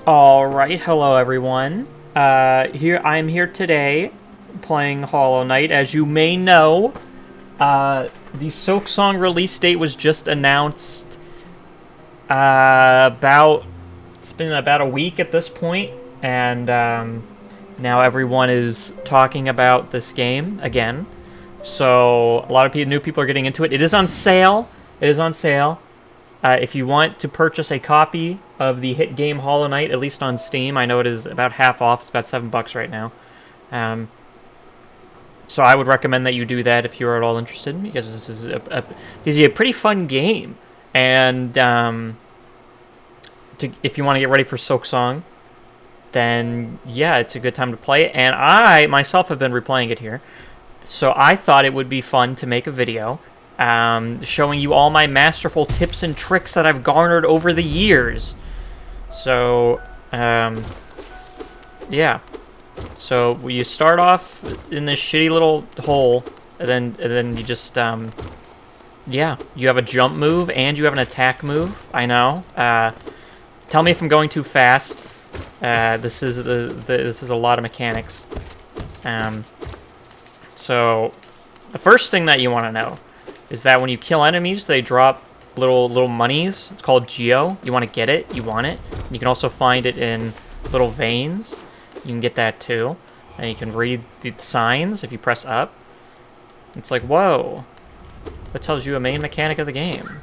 All right, hello everyone. I'm here today playing Hollow Knight. As you may know, the Silk Song release date was just announced. It's been about a week at this point, and now everyone is talking about this game again. So a lot of new people are getting into it. It is on sale. It is on sale. If you want to purchase a copy of the hit game Hollow Knight, at least on Steam, I know it is about half off. It's about $7 right now. So I would recommend that you do that if you're at all interested, because this is a pretty fun game. And if you want to get ready for Silk Song, then yeah, it's a good time to play it. And I myself have been replaying it here, so I thought it would be fun to make a video showing you all my masterful tips and tricks that I've garnered over the years. So, yeah. So you start off in this shitty little hole, and then you just, yeah, you have a jump move and you have an attack move. I know. Tell me if I'm going too fast. This is a lot of mechanics. So the first thing that you want to know is that when you kill enemies, they drop little monies. It's called Geo. You want to get it. You want it. You can also find it in little veins. You can get that too. And you can read the signs if you press up. It's like, whoa. That tells you a main mechanic of the game.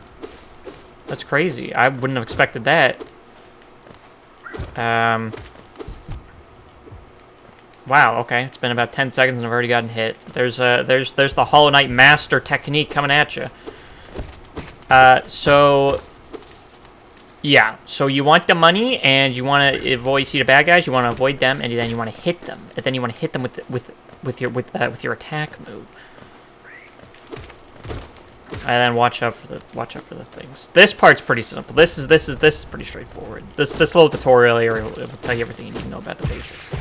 That's crazy. I wouldn't have expected that. Wow, okay. It's been about 10 seconds and I've already gotten hit. There's the Hollow Knight Master technique coming at you. So yeah. So you want the money and you want to avoid the bad guys. You want to avoid them, and then you want to hit them. And then you want to hit them with your attack move. And then watch out for the things. This part's pretty simple. This is pretty straightforward. This little tutorial area will tell you everything you need to know about the basics.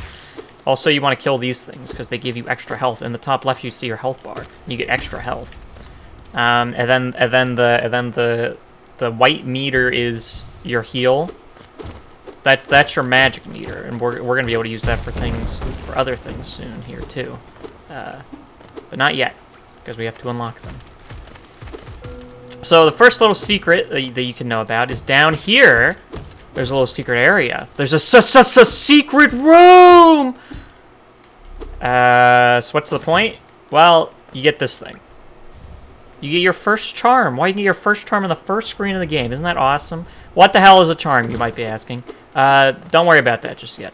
Also, you want to kill these things because they give you extra health. In the top left, you see your health bar. You get extra health. And then the white meter is your heal. That's your magic meter, and we're gonna be able to use that for other things soon here too. But not yet, because we have to unlock them. So the first little secret that you can know about is down here. There's a little secret area. There's a secret room! So what's the point? Well, you get this thing. You get your first charm. Why you get your first charm on the first screen of the game? Isn't that awesome? What the hell is a charm, you might be asking? Don't worry about that just yet.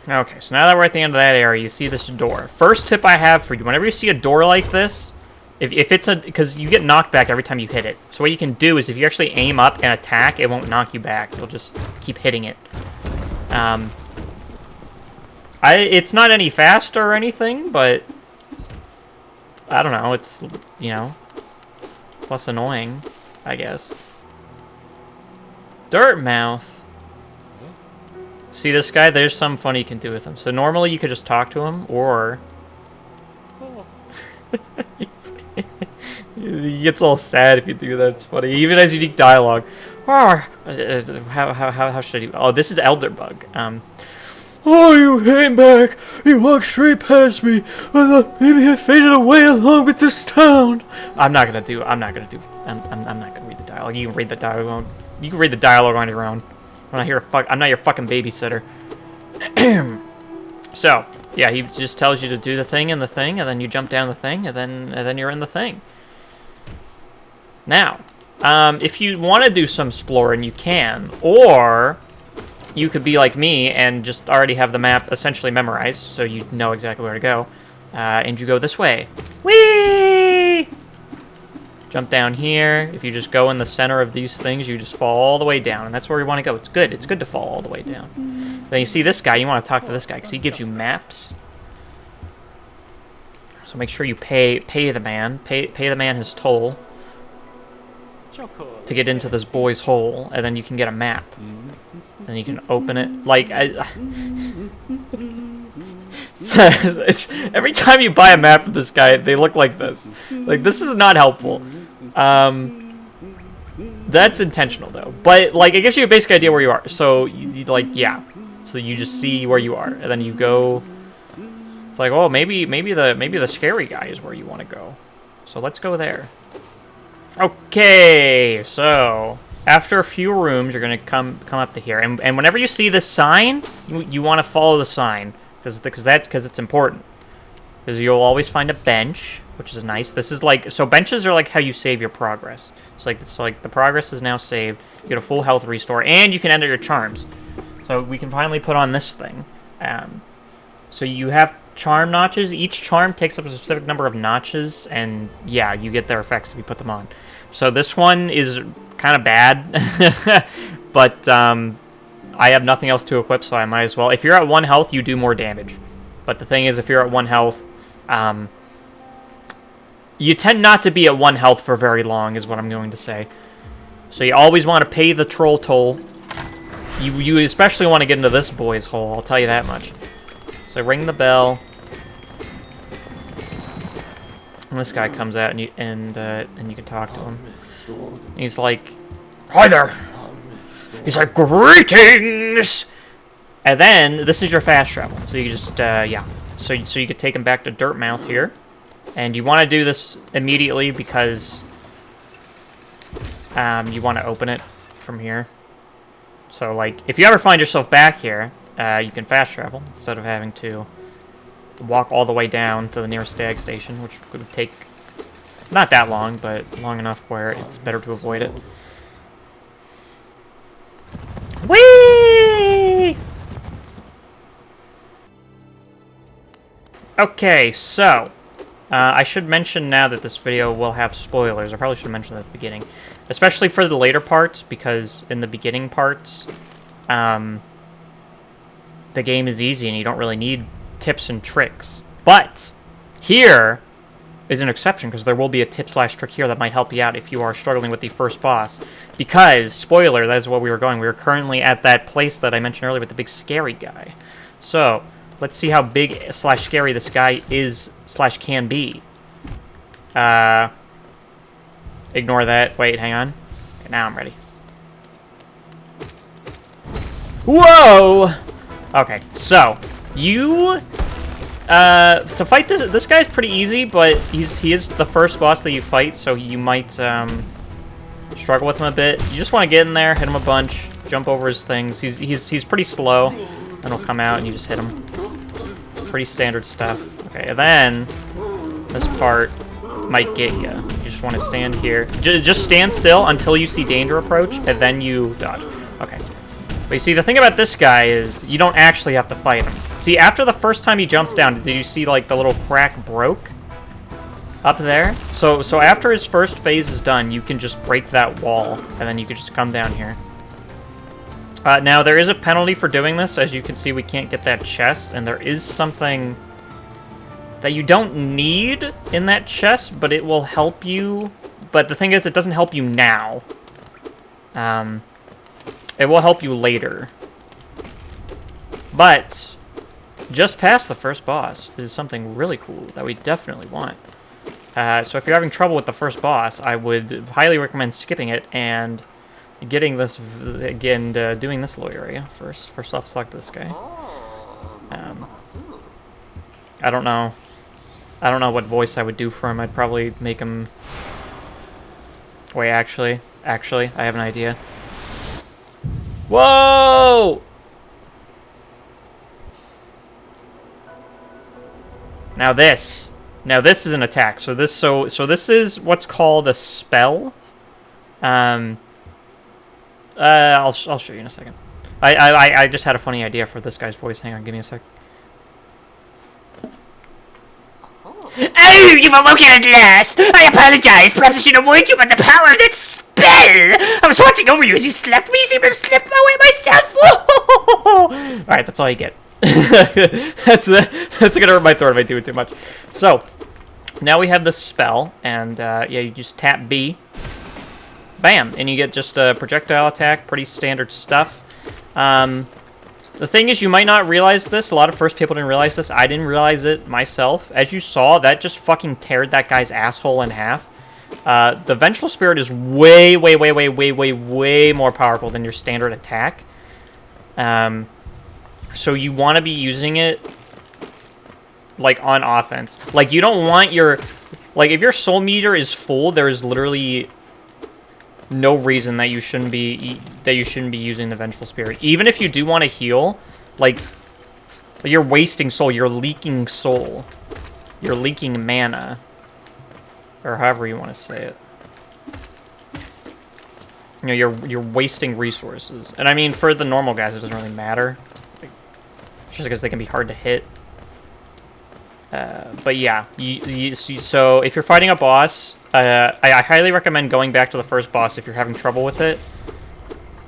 Okay, so now that we're at the end of that area, you see this door. First tip I have for you, whenever you see a door like this, if it's because you get knocked back every time you hit it. So what you can do is if you actually aim up and attack, it won't knock you back. You'll just keep hitting it. It's not any faster or anything, but I don't know. It's, you know, it's less annoying, I guess. Dirtmouth. See this guy? There's some fun you can do with him. So normally you could just talk to him, or he gets all sad if you do that. It's funny. He even has unique dialogue. How should I do? Oh, this is Elderbug. Oh, you came back. You walked straight past me. I thought maybe I faded away along with this town. I'm not gonna read the dialogue. You can read the dialogue. You can read the dialogue on your own. I'm not your fucking babysitter. So yeah, he just tells you to do the thing, and then you jump down the thing, and then you're in the thing. Now, if you want to do some exploring, you can, or you could be like me and just already have the map essentially memorized, so you know exactly where to go, and you go this way. Whee! Jump down here. If you just go in the center of these things, you just fall all the way down, and that's where you want to go. It's good. It's good to fall all the way down. Then you see this guy. You want to talk to this guy because he gives you maps. So make sure you pay the man. Pay the man his toll to get into this boy's hole, and then you can get a map. Then you can open it. Like, every time you buy a map of this guy, they look like this. Like, this is not helpful. That's intentional, though. But, like, it gives you a basic idea where you are. So, like, yeah. So you just see where you are. And then you go... It's like, oh, maybe the scary guy is where you want to go. So let's go there. Okay, so... After a few rooms, you're going to come up to here. And whenever you see this sign, you want to follow the sign. Because it's important. Because you'll always find a bench, which is nice. This is like... So benches are like how you save your progress. It's like the progress is now saved. You get a full health restore, and you can enter your charms. So we can finally put on this thing. So you have charm notches. Each charm takes up a specific number of notches, and yeah, you get their effects if you put them on. So this one is kind of bad, but I have nothing else to equip, so I might as well. If you're at 1 health, you do more damage. But the thing is, if you're at 1 health, you tend not to be at 1 health for very long, is what I'm going to say. So you always want to pay the troll toll. You especially want to get into this boy's hole, I'll tell you that much. So ring the bell. And this guy comes out, and you can talk to him. And he's like, "Hi there." He's like, "Greetings." And then this is your fast travel. So you just yeah. So you could take him back to Dirtmouth here. And you want to do this immediately because you want to open it from here. So, like, if you ever find yourself back here, you can fast travel instead of having to walk all the way down to the nearest stag station, which would take not that long, but long enough where it's better to avoid it. Whee! Okay, so... I should mention now that this video will have spoilers. I probably should have mentioned that at the beginning. Especially for the later parts, because in the beginning parts, the game is easy and you don't really need tips and tricks. But here is an exception, because there will be a tip/trick here that might help you out if you are struggling with the first boss. Because, spoiler, that is where we were going. We were currently at that place that I mentioned earlier with the big scary guy. So... let's see how big/scary this guy is/can be. Ignore that. Wait, hang on. Okay, now I'm ready. Whoa! Okay, so you to fight this guy's pretty easy, but he is the first boss that you fight, so you might struggle with him a bit. You just want to get in there, hit him a bunch, jump over his things. He's pretty slow, and he'll come out and you just hit him. Pretty standard stuff. Okay, and then this part might get you. You just want to stand here. Just stand still until you see danger approach, and then you dodge. Okay. But you see, the thing about this guy is you don't actually have to fight him. See, after the first time he jumps down, did you see, like, the little crack broke up there? So after his first phase is done, you can just break that wall, and then you can just come down here. Now, there is a penalty for doing this. As you can see, we can't get that chest, and there is something that you don't need in that chest, but it will help you. But the thing is, it doesn't help you now. It will help you later. But just past the first boss is something really cool that we definitely want. So if you're having trouble with the first boss, I would highly recommend skipping it and... getting this again, doing this little area first. First off, select this guy. I don't know what voice I would do for him. I'd probably make him. Wait, actually, I have an idea. Whoa! Now this is an attack. So this is what's called a spell. I'll show you in a second. I just had a funny idea for this guy's voice. Hang on, give me a sec. Oh, you've awoken at last! I apologize. Perhaps I should have warned you about the power of that spell! I was watching over you as you slept. Me seem to have slipped away myself! Alright, that's all you get. That's gonna hurt my throat if I do it too much. So, now we have this spell, and yeah, you just tap B. Bam! And you get just a projectile attack, pretty standard stuff. The thing is, you might not realize this. A lot of first people didn't realize this. I didn't realize it myself. As you saw, that just fucking teared that guy's asshole in half. The Vengeful Spirit is way more powerful than your standard attack. So you want to be using it like on offense. Like you don't want your if your soul meter is full, there is literally no reason that you shouldn't be using the Vengeful Spirit. Even if you do want to heal, like you're wasting soul, you're leaking soul. You're leaking mana. Or however you want to say it. You know, you're wasting resources. And I mean, for the normal guys, it doesn't really matter. Like, just because they can be hard to hit. But yeah, so if you're fighting a boss, I highly recommend going back to the first boss if you're having trouble with it.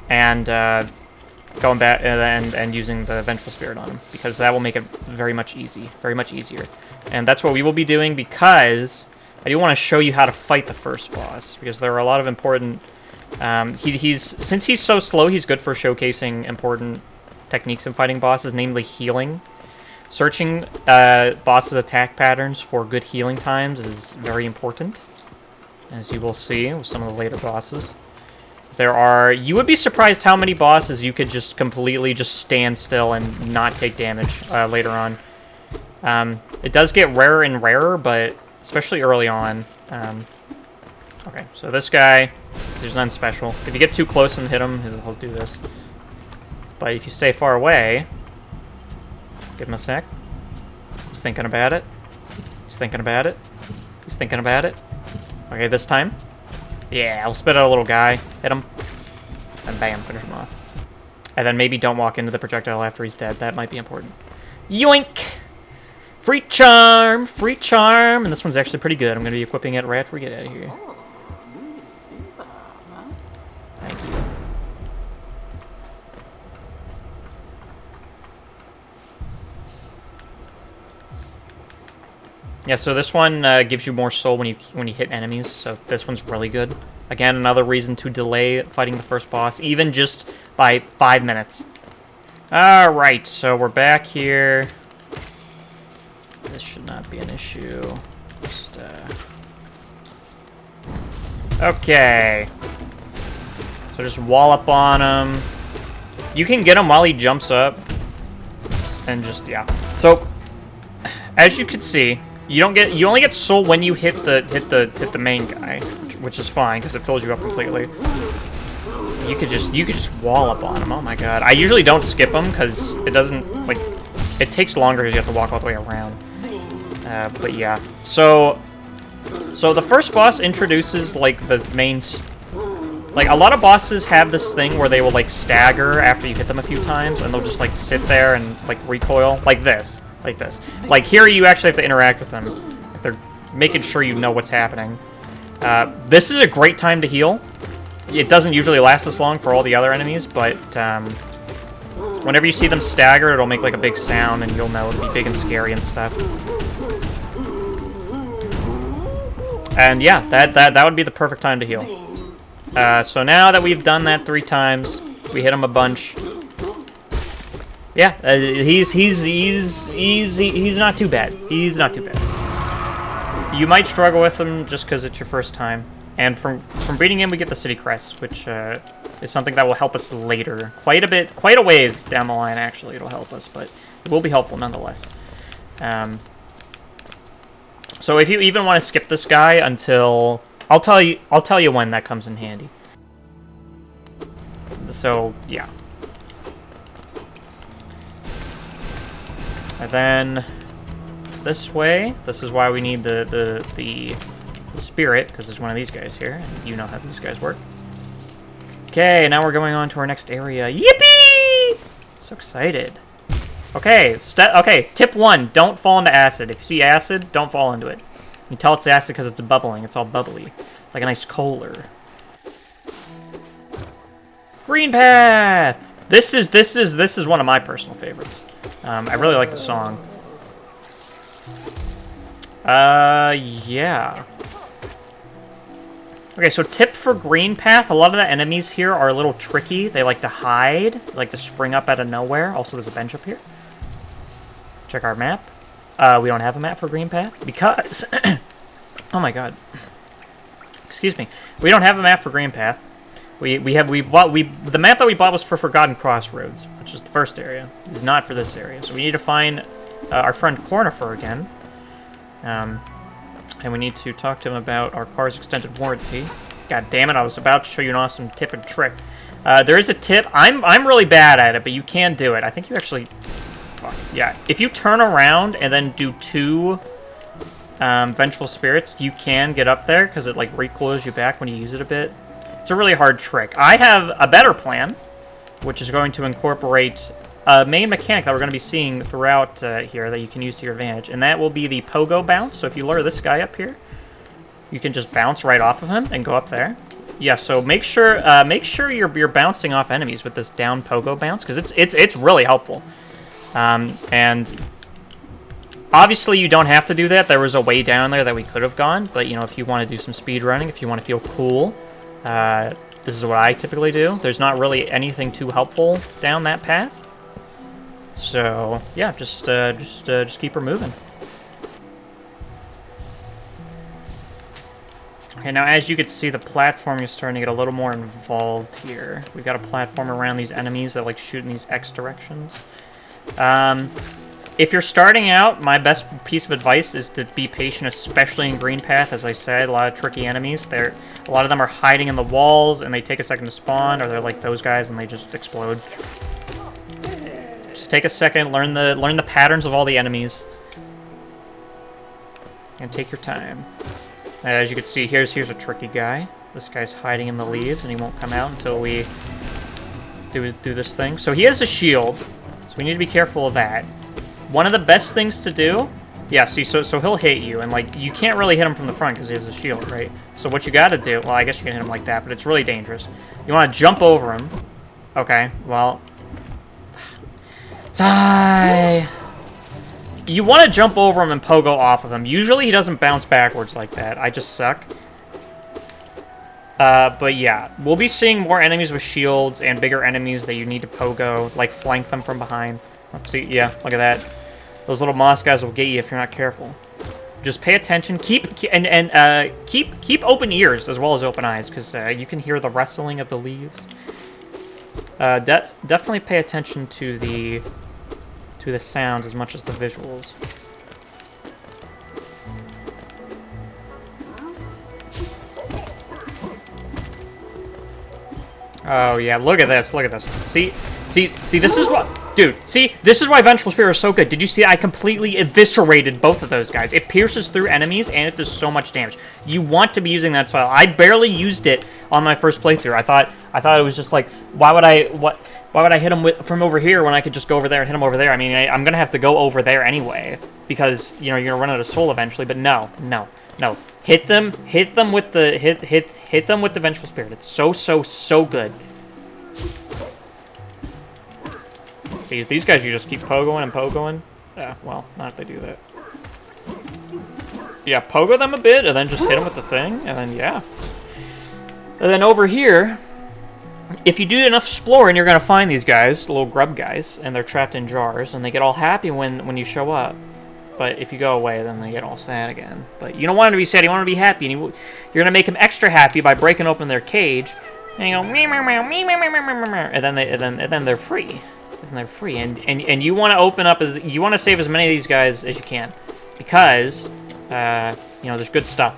And going back and using the Vengeful Spirit on him. Because that will make it very much easier. And that's what we will be doing because I do want to show you how to fight the first boss. Because there are a lot of important... since he's so slow, he's good for showcasing important techniques in fighting bosses, namely healing. Searching bosses' attack patterns for good healing times is very important, as you will see with some of the later bosses. You would be surprised how many bosses you could just completely just stand still and not take damage later on. It does get rarer and rarer, but especially early on. Okay, so this guy, there's nothing special. If you get too close and hit him, he'll do this. But if you stay far away, give him a sec. He's thinking about it. He's thinking about it. He's thinking about it. Okay, this time. Yeah, I'll spit out a little guy. Hit him. And bam, finish him off. And then maybe don't walk into the projectile after he's dead. That might be important. Yoink! Free charm! Free charm! And this one's actually pretty good. I'm going to be equipping it right after we get out of here. Thank you. Yeah, so this one gives you more soul when you hit enemies, so this one's really good. Again, another reason to delay fighting the first boss, even just by 5 minutes. Alright, so we're back here. This should not be an issue. Just, okay. So just wall up on him. You can get him while he jumps up. And just, yeah. So, as you can see, you only get soul when you hit the main guy, which is fine because it fills you up completely. You could just wall up on him. Oh my god! I usually don't skip him because it doesn't it takes longer because you have to walk all the way around. But yeah, so the first boss introduces the main. A lot of bosses have this thing where they will stagger after you hit them a few times, and they'll just sit there and recoil like this. Here you actually have to interact with them. They're making sure you know what's happening. This is a great time to heal. It doesn't usually last this long for all the other enemies, but whenever you see them stagger, it'll make a big sound, and you'll know it'll be big and scary and stuff. And yeah, that would be the perfect time to heal. So now that we've done that 3 times, we hit him a bunch. Yeah, he's not too bad. He's not too bad. You might struggle with him just because it's your first time. And from beating him, we get the City Crest, which is something that will help us later. Quite a ways down the line, actually, it'll help us, but it will be helpful nonetheless. So if you even want to skip this guy until... I'll tell you when that comes in handy. So, yeah. And then this way, this is why we need the spirit, because there's one of these guys here, and you know how these guys work. Okay, now we're going on to our next area. Yippee! So excited. Okay, tip 1, don't fall into acid. If you see acid, don't fall into it. You can tell it's acid because it's bubbling. It's all bubbly. Like a nice Kohler. Greenpath! This is one of my personal favorites. I really like the song. Yeah. Okay, so tip for Greenpath. A lot of the enemies here are a little tricky. They like to hide. They like to spring up out of nowhere. Also, there's a bench up here. Check our map. We don't have a map for Greenpath because... oh my god. excuse me. We don't have a map for Greenpath. The map that we bought was for Forgotten Crossroads, which is the first area. It's not for this area. So we need to find our friend Cornifer again. And we need to talk to him about our car's extended warranty. God damn it, I was about to show you an awesome tip and trick. There is a tip. I'm really bad at it, but you can do it. I think you actually... Fuck. Yeah. If you turn around and then do 2 Vengeful Spirits, you can get up there, because it, like, recoils you back when you use it a bit. It's a really hard trick. I have a better plan, which is going to incorporate a main mechanic that we're going to be seeing throughout here that you can use to your advantage, and that will be the pogo bounce. So if you lure this guy up here, you can just bounce right off of him and go up there. Yeah, so make sure you're bouncing off enemies with this down pogo bounce, because it's really helpful. And obviously you don't have to do that. There was a way down there that we could have gone, but you know, if you want to do some speed running, if you want to feel cool, this is what I typically do. There's not really anything too helpful down that path. So yeah, just keep her moving. Okay, now as you can see, the platform is starting to get a little more involved here. We've got a platform around these enemies that like shoot in these X directions. If you're starting out, my best piece of advice is to be patient, especially in Greenpath. As I said, a lot of tricky enemies. A lot of them are hiding in the walls, and they take a second to spawn, or they're like those guys, and they just explode. Just take a second, learn the patterns of all the enemies, and take your time. As you can see, here's a tricky guy. This guy's hiding in the leaves, and he won't come out until we do this thing. So he has a shield, so we need to be careful of that. One of the best things to do... Yeah, see, so he'll hit you, and, like, you can't really hit him from the front because he has a shield, right? So what you gotta do... Well, I guess you can hit him like that, but it's really dangerous. You want to jump over him. Okay, well... Die! You want to jump over him and pogo off of him. Usually he doesn't bounce backwards like that. I just suck. But yeah, we'll be seeing more enemies with shields and bigger enemies that you need to pogo, like flank them from behind. See, yeah, look at that. Those little moss guys will get you if you're not careful. Just pay attention. Keep open ears as well as open eyes, because you can hear the rustling of the leaves. Definitely pay attention to the sounds as much as the visuals. Oh yeah, look at this, look at this. See, this is what... Dude, see, this is why Vengeful Spirit is so good. Did you see I completely eviscerated both of those guys? It pierces through enemies, and it does so much damage. You want to be using that spell. I barely used it on my first playthrough. I thought it was just like, why would I hit him from over here when I could just go over there and hit him over there? I mean, I'm going to have to go over there anyway, because, you know, you're going to run out of soul eventually, but no. Hit them with the Vengeful Spirit. It's so good. See, these guys you just keep pogoing and pogoing. Yeah, well, not if they do that. Yeah, pogo them a bit, and then just hit them with the thing, and then, yeah. And then over here, if you do enough exploring, you're going to find these guys, little grub guys, and they're trapped in jars, and they get all happy when you show up. But if you go away, then they get all sad again. But you don't want them to be sad, you want them to be happy, and you're going to make them extra happy by breaking open their cage, and you go, and then they're free. And they're free, and you want to open up you want to save as many of these guys as you can, because you know, there's good stuff.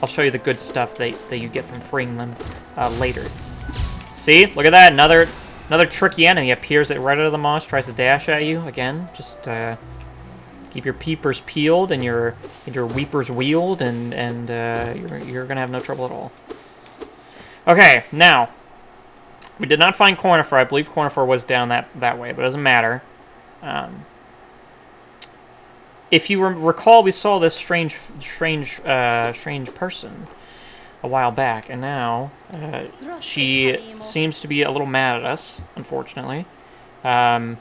I'll show you the good stuff that you get from freeing them later. See, look at that, another tricky enemy appears right out of the moss, tries to dash at you again. Just keep your peepers peeled and your weepers wheeled, and you're gonna have no trouble at all. Okay, now. We did not find Cornifer. I believe Cornifer was down that way, but it doesn't matter. If you recall, we saw this strange person a while back, and now she seems to be a little mad at us, unfortunately. And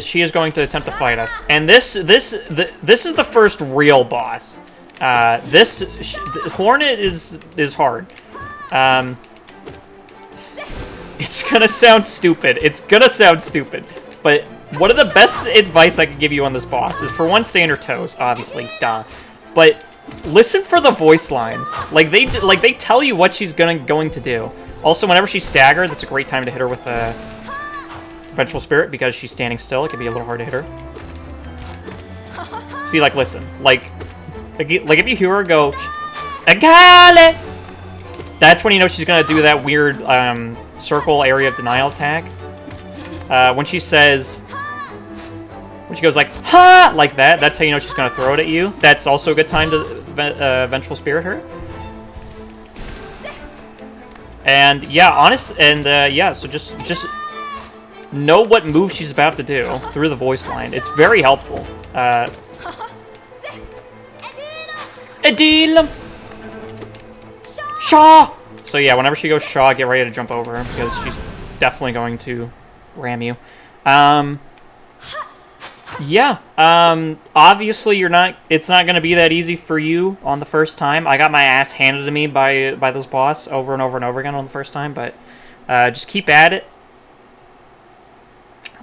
she is going to attempt to fight us. And this is the first real boss. Hornet is hard. It's gonna sound stupid. But one of the best advice I could give you on this boss is, for one, stay on your toes, obviously, duh. But listen for the voice lines. Like they tell you what she's going to do. Also, whenever she's staggered, that's a great time to hit her with a Vengeful Spirit because she's standing still. It can be a little hard to hit her. See, like, listen, like if you hear her go, Agale! That's when you know she's gonna do that weird circle area of denial attack. When she says, when she goes like, ha! Like that, that's how you know she's gonna throw it at you. That's also a good time to Vengeful Spirit her. And yeah, yeah, so just know what move she's about to do through the voice line. It's very helpful. Edil! Shaw! So yeah, whenever she goes Shaw, get ready to jump over her because she's definitely going to ram you. Yeah, obviously it's not going to be that easy for you on the first time. I got my ass handed to me by this boss over and over and over again on the first time, but just keep at it.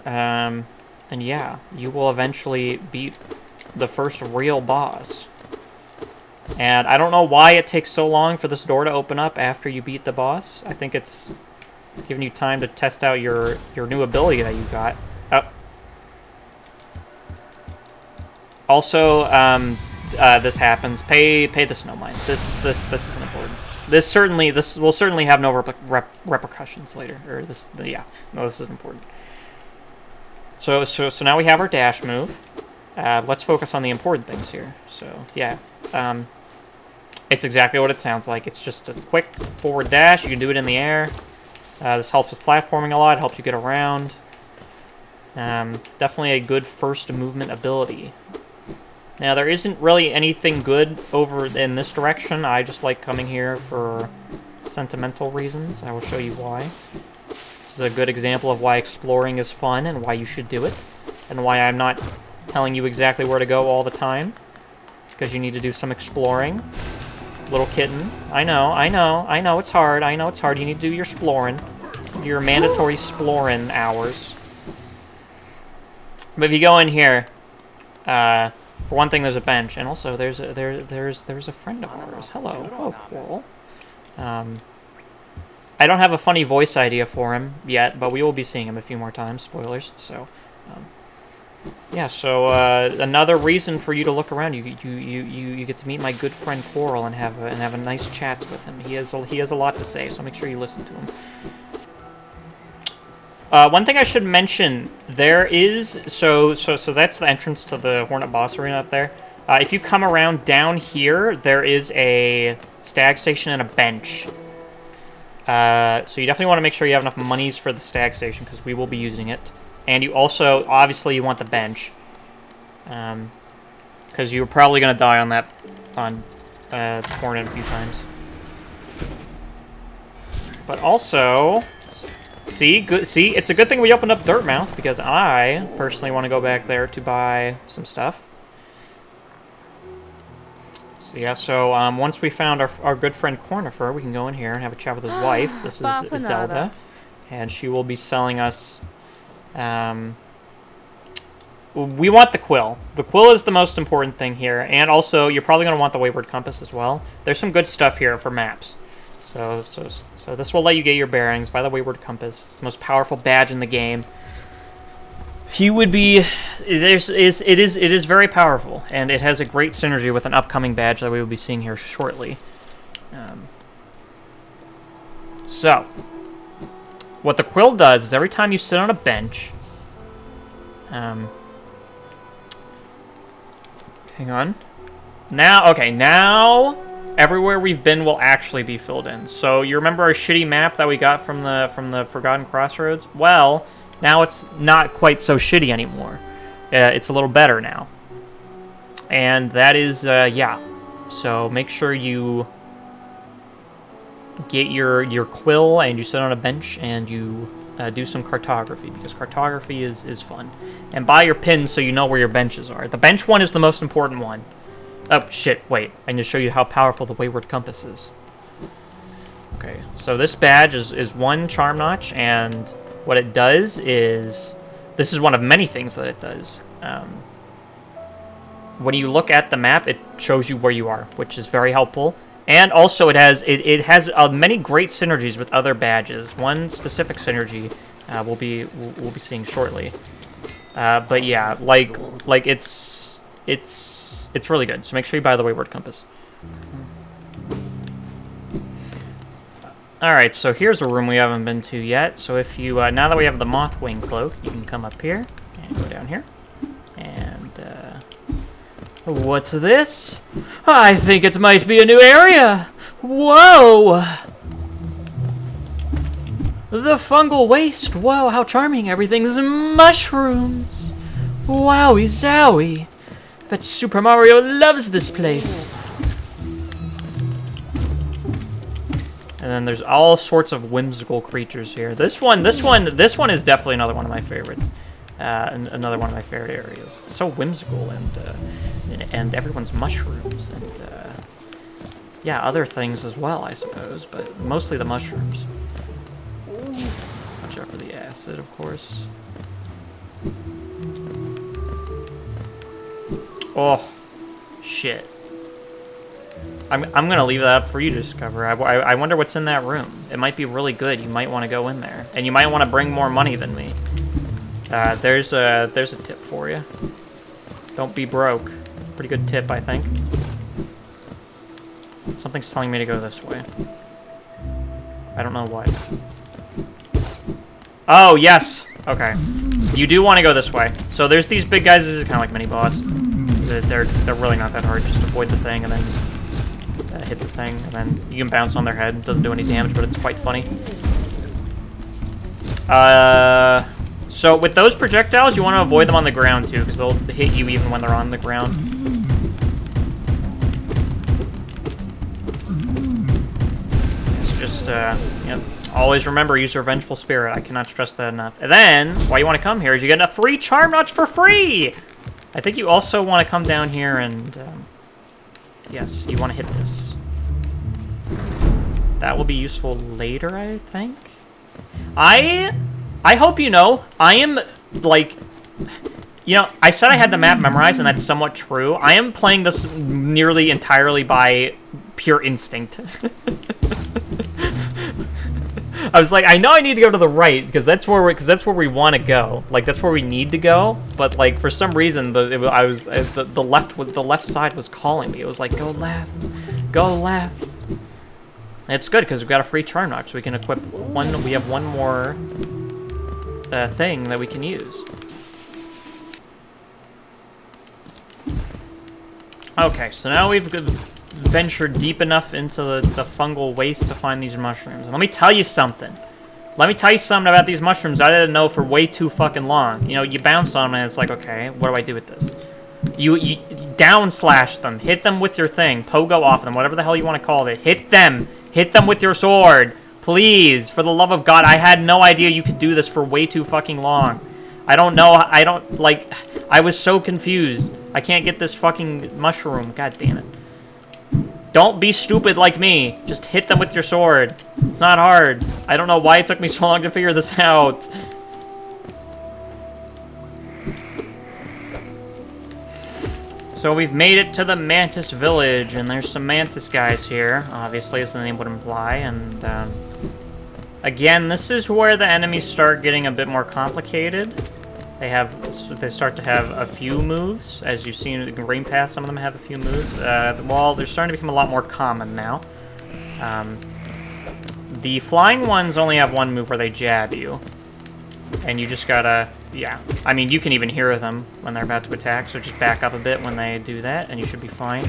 And yeah, you will eventually beat the first real boss. And I don't know why it takes so long for this door to open up after you beat the boss. I think it's giving you time to test out your new ability that you got. Oh. Also, this happens. Pay the snow mine. This isn't important. This will certainly have no repercussions later. Or yeah, no, this is important. So now we have our dash move. Let's focus on the important things here. So yeah, it's exactly what it sounds like. It's just a quick forward dash. You can do it in the air. This helps with platforming a lot. It helps you get around. Definitely a good first movement ability. Now, there isn't really anything good over in this direction. I just like coming here for sentimental reasons. I will show you why. This is a good example of why exploring is fun and why you should do it. And why I'm not telling you exactly where to go all the time. Because you need to do some exploring. Little kitten. I know, it's hard. I know it's hard. You need to do your exploring. Your mandatory exploring hours. But if you go in here, for one thing, there's a bench, and also there's a friend of ours. Hello. Oh, cool. I don't have a funny voice idea for him yet, but we will be seeing him a few more times. Spoilers. So, yeah. So another reason for you to look around. You get to meet my good friend Coral and have a nice chats with him. He has a lot to say, so make sure you listen to him. One thing I should mention, there is, so that's the entrance to the Hornet boss arena up there. If you come around down here, there is a stag station and a bench. So you definitely want to make sure you have enough monies for the stag station, because we will be using it. And you also, obviously, you want the bench. Because you're probably going to die on that, Hornet a few times. But also... See, it's a good thing we opened up Dirtmouth, because I personally want to go back there to buy some stuff. So yeah, so once we found our good friend Cornifer, we can go in here and have a chat with his wife. This is Zelda, and she will be selling us... we want the quill. The quill is the most important thing here, and also you're probably going to want the Wayward Compass as well. There's some good stuff here for maps. So this will let you get your bearings by the Wayward Compass. It's the most powerful badge in the game. He would be... It is very powerful, and it has a great synergy with an upcoming badge that we will be seeing here shortly. So, what the quill does is every time you sit on a bench... hang on. Now... Everywhere we've been will actually be filled in. So you remember our shitty map that we got from the Forgotten Crossroads? Well, now it's not quite so shitty anymore. It's a little better now. And that is, yeah. So make sure you get your quill and you sit on a bench and you do some cartography, because cartography is fun. And buy your pins so you know where your benches are. The bench one is the most important one. Oh, shit, wait. I need to show you how powerful the Wayward Compass is. Okay, so this badge is one charm notch, and what it does is... This is one of many things that it does. when you look at the map, it shows you where you are, which is very helpful. And also, it has many great synergies with other badges. One specific synergy we'll be seeing shortly. But yeah, like it's really good. So make sure you buy the Wayward Compass. All right, so here's a room we haven't been to yet. So if you now that we have the Mothwing Cloak, you can come up here and go down here. And what's this? I think it might be a new area. Whoa! The Fungal Waste. Whoa, how charming. Everything's mushrooms. Wowie zowie. Bet Super Mario loves this place. And then there's all sorts of whimsical creatures here. This one is definitely another one of my favorites. Another one of my favorite areas. It's so whimsical and everyone's mushrooms and yeah, other things as well, I suppose, but mostly the mushrooms. Watch out for the acid, of course. Oh, shit. I'm gonna leave that up for you to discover. I wonder what's in that room. It might be really good. You might want to go in there, and you might want to bring more money than me. There's a tip for you. Don't be broke. Pretty good tip, I think. Something's telling me to go this way. I don't know what. Oh, yes. Okay. You do want to go this way. So there's these big guys. This is kind of like mini-boss. They're really not that hard. Just avoid the thing and then hit the thing. And then you can bounce on their head. It doesn't do any damage, but it's quite funny. So with those projectiles, you want to avoid them on the ground, too, because they'll hit you even when they're on the ground. Just, always remember, use your Vengeful Spirit. I cannot stress that enough. And then, why you want to come here is you get a free Charm Notch for free! I think you also want to come down here and, yes, you want to hit this. That will be useful later, I think. I hope you know, I am, like, you know, I said I had the map memorized, and that's somewhat true. I am playing this nearly entirely by pure instinct. I was like, I know I need to go to the right because that's where we want to go. Like that's where we need to go. But like for some reason, the left side was calling me. It was like, go left, go left. And it's good because we've got a free charm notch, so we can equip one. We have one more thing that we can use. Okay, so now we've ventured deep enough into the fungal waste to find these mushrooms. And let me tell you something. Let me tell you something about these mushrooms I didn't know for way too fucking long. You know, you bounce on them and it's like, okay, what do I do with this? You down slash them. Hit them with your thing. Pogo off them. Whatever the hell you want to call it. Hit them. Hit them with your sword. Please. For the love of God. I had no idea you could do this for way too fucking long. I don't know. I was so confused. I can't get this fucking mushroom. God damn it. Don't be stupid like me. Just hit them with your sword. It's not hard. I don't know why it took me so long to figure this out. So we've made it to the Mantis Village, and there's some Mantis guys here, obviously, as the name would imply. And again, this is where the enemies start getting a bit more complicated. They start to have a few moves. As you've seen in Greenpath, some of them have a few moves. Well, they're starting to become a lot more common now. The flying ones only have one move where they jab you. And you just gotta, yeah. I mean, you can even hear them when they're about to attack, so just back up a bit when they do that, and you should be fine.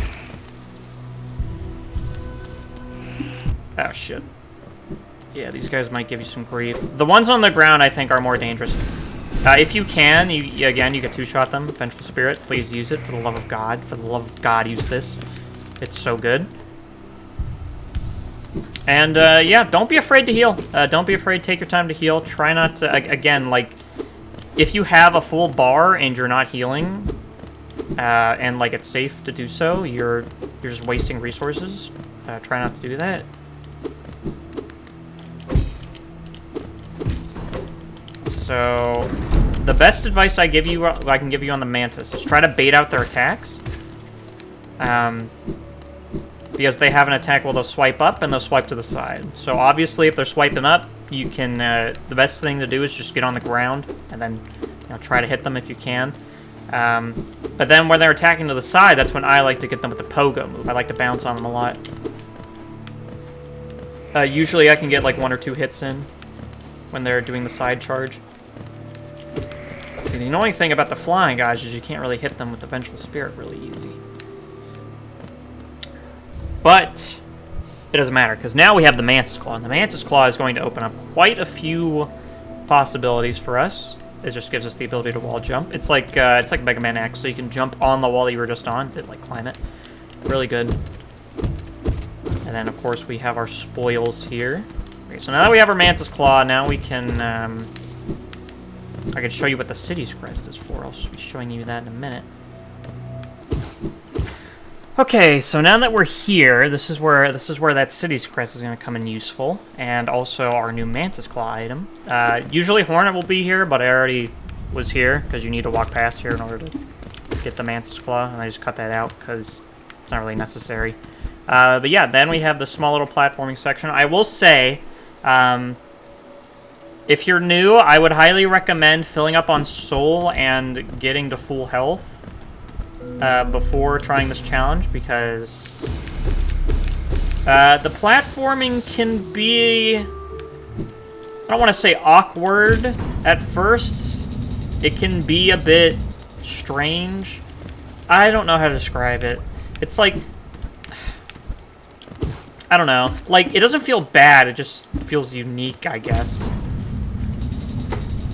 Oh, shit. Yeah, these guys might give you some grief. The ones on the ground, I think, are more dangerous. If you can, again, you can two-shot them. Vengeful Spirit, please use it for the love of God. For the love of God, use this. It's so good. And, yeah, don't be afraid to heal. Don't be afraid. Take your time to heal. Try not to, again, like, if you have a full bar and you're not healing, and, like, it's safe to do so, you're just wasting resources. Try not to do that. So, the best advice I can give you on the Mantis is try to bait out their attacks. Because they have an attack where they'll swipe up and they'll swipe to the side. So obviously, if they're swiping up, you can. The best thing to do is just get on the ground and then try to hit them if you can. But then when they're attacking to the side, that's when I like to get them with the pogo move. I like to bounce on them a lot. Usually I can get like 1 or 2 hits in when they're doing the side charge. See, the annoying thing about the flying guys is you can't really hit them with the Vengeful Spirit really easy. But it doesn't matter, because now we have the Mantis Claw, and the Mantis Claw is going to open up quite a few possibilities for us. It just gives us the ability to wall jump. It's like Mega Man X, so you can jump on the wall that you were just on, to like climb it. Really good. And then of course we have our spoils here. Okay, so now that we have our Mantis Claw, now we can I can show you what the city's crest is for. I'll be showing you that in a minute. Okay, so now that we're here, this is where that city's crest is going to come in useful, and also our new Mantis Claw item. Usually Hornet will be here, but I already was here because you need to walk past here in order to get the Mantis Claw, and I just cut that out because it's not really necessary. But yeah, then we have the small little platforming section. I will say, if you're new, I would highly recommend filling up on soul and getting to full health before trying this challenge, because the platforming can be, I don't want to say awkward at first. It can be a bit strange. I don't know how to describe it. It's like, I don't know. Like, it doesn't feel bad. It just feels unique, I guess.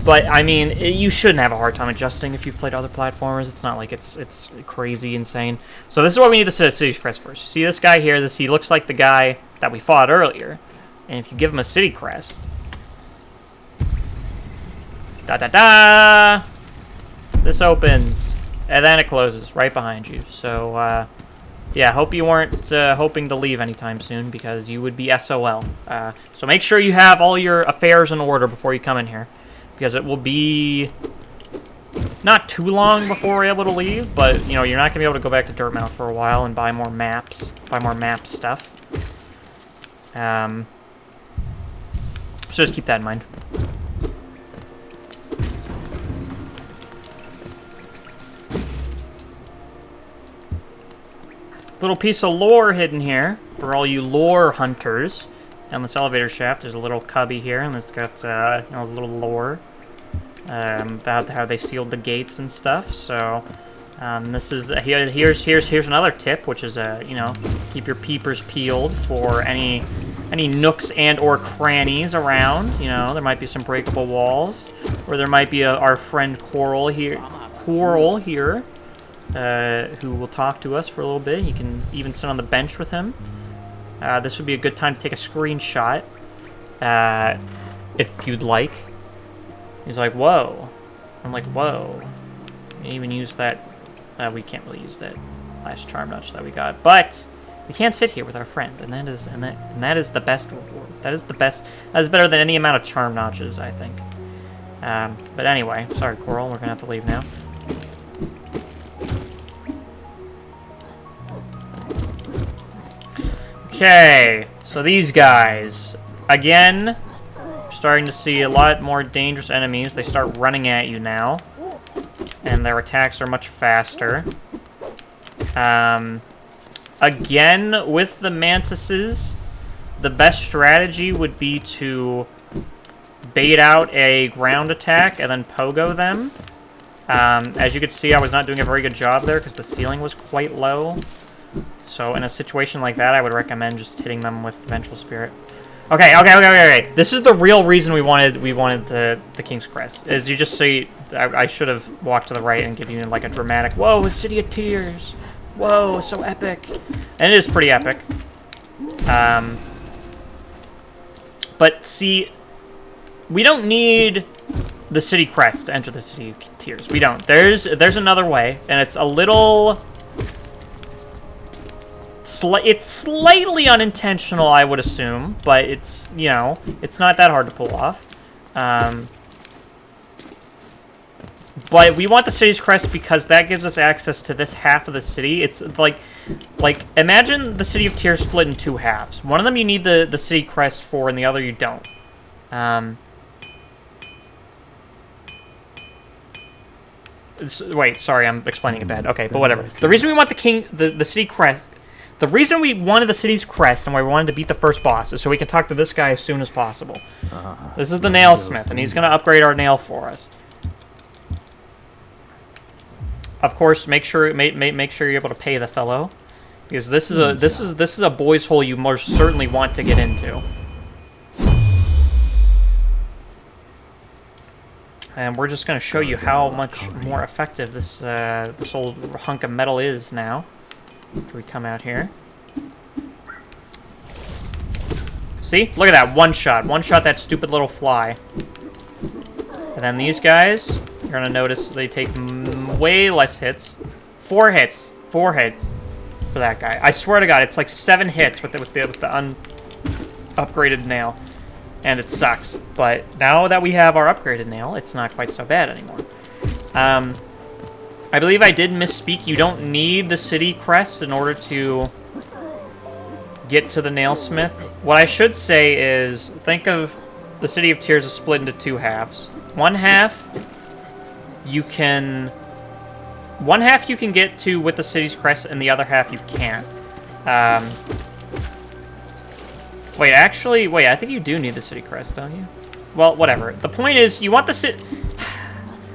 But, I mean, you shouldn't have a hard time adjusting if you've played other platformers. It's not like it's crazy insane. So this is why we need the City's Crest first. You see this guy here? He looks like the guy that we fought earlier. And if you give him a City Crest... Da-da-da! This opens. And then it closes right behind you. So, yeah, hope you weren't hoping to leave anytime soon, because you would be SOL. So make sure you have all your affairs in order before you come in here, because it will be not too long before we're able to leave, but, you know, you're not going to be able to go back to Dirtmouth for a while and buy more maps, map stuff. So just keep that in mind. Little piece of lore hidden here for all you lore hunters. Down this elevator shaft, there's a little cubby here, and it's got you know, a little lore about how they sealed the gates and stuff. So this is here's another tip, which is you know, keep your peepers peeled for any nooks and or crannies around. You know, there might be some breakable walls, or there might be our friend Coral here. Who will talk to us for a little bit. You can even sit on the bench with him. This would be a good time to take a screenshot, if you'd like. He's like, whoa. I'm like, whoa. We even use that. We can't really use that last charm notch that we got, but we can't sit here with our friend, and that is the best reward. That is the best. That is better than any amount of charm notches, I think. But anyway, sorry, Coral. We're gonna have to leave now. Okay, so these guys, again, starting to see a lot more dangerous enemies. They start running at you now, and their attacks are much faster. Again, with the mantises, the best strategy would be to bait out a ground attack and then pogo them. As you can see, I was not doing a very good job there because the ceiling was quite low. So in a situation like that, I would recommend just hitting them with Vengeful Spirit. Okay. This is the real reason we wanted the King's Crest. Is you just see, I should have walked to the right and give you like a dramatic, whoa, a City of Tears. Whoa, so epic. And it is pretty epic. But see, we don't need the City Crest to enter the City of Tears. We don't. There's another way, and it's a little... It's slightly unintentional, I would assume, but it's, you know, it's not that hard to pull off. But we want the city's crest because that gives us access to this half of the city. It's like imagine the city of Tears split in two halves. One of them you need the city crest for, and the other you don't. Wait, sorry, I'm explaining it bad. Okay, but whatever. The reason we want the city crest, the reason we wanted the city's crest and why we wanted to beat the first boss is so we can talk to this guy as soon as possible. This is the nailsmith, and he's gonna upgrade our nail for us. Of course, make sure you're able to pay the fellow, because this is a boys' hole you most certainly want to get into. And we're just going to show you how much more effective this this old hunk of metal is now. After we come out here. See? Look at that. One shot. One shot that stupid little fly. And then these guys, you're going to notice they take way less hits. 4 hits. 4 hits for that guy. I swear to God, it's like 7 hits with the upgraded nail. And it sucks, but now that we have our upgraded nail, it's not quite so bad anymore. I believe I did misspeak. You don't need the city crest in order to get to the nailsmith. What I should say is, think of the City of Tears is split into 2 halves. One half you can get to with the city's crest, and the other half you can't. Wait, actually, I think you do need the city crest, don't you? Well, whatever. The point is, you want the city...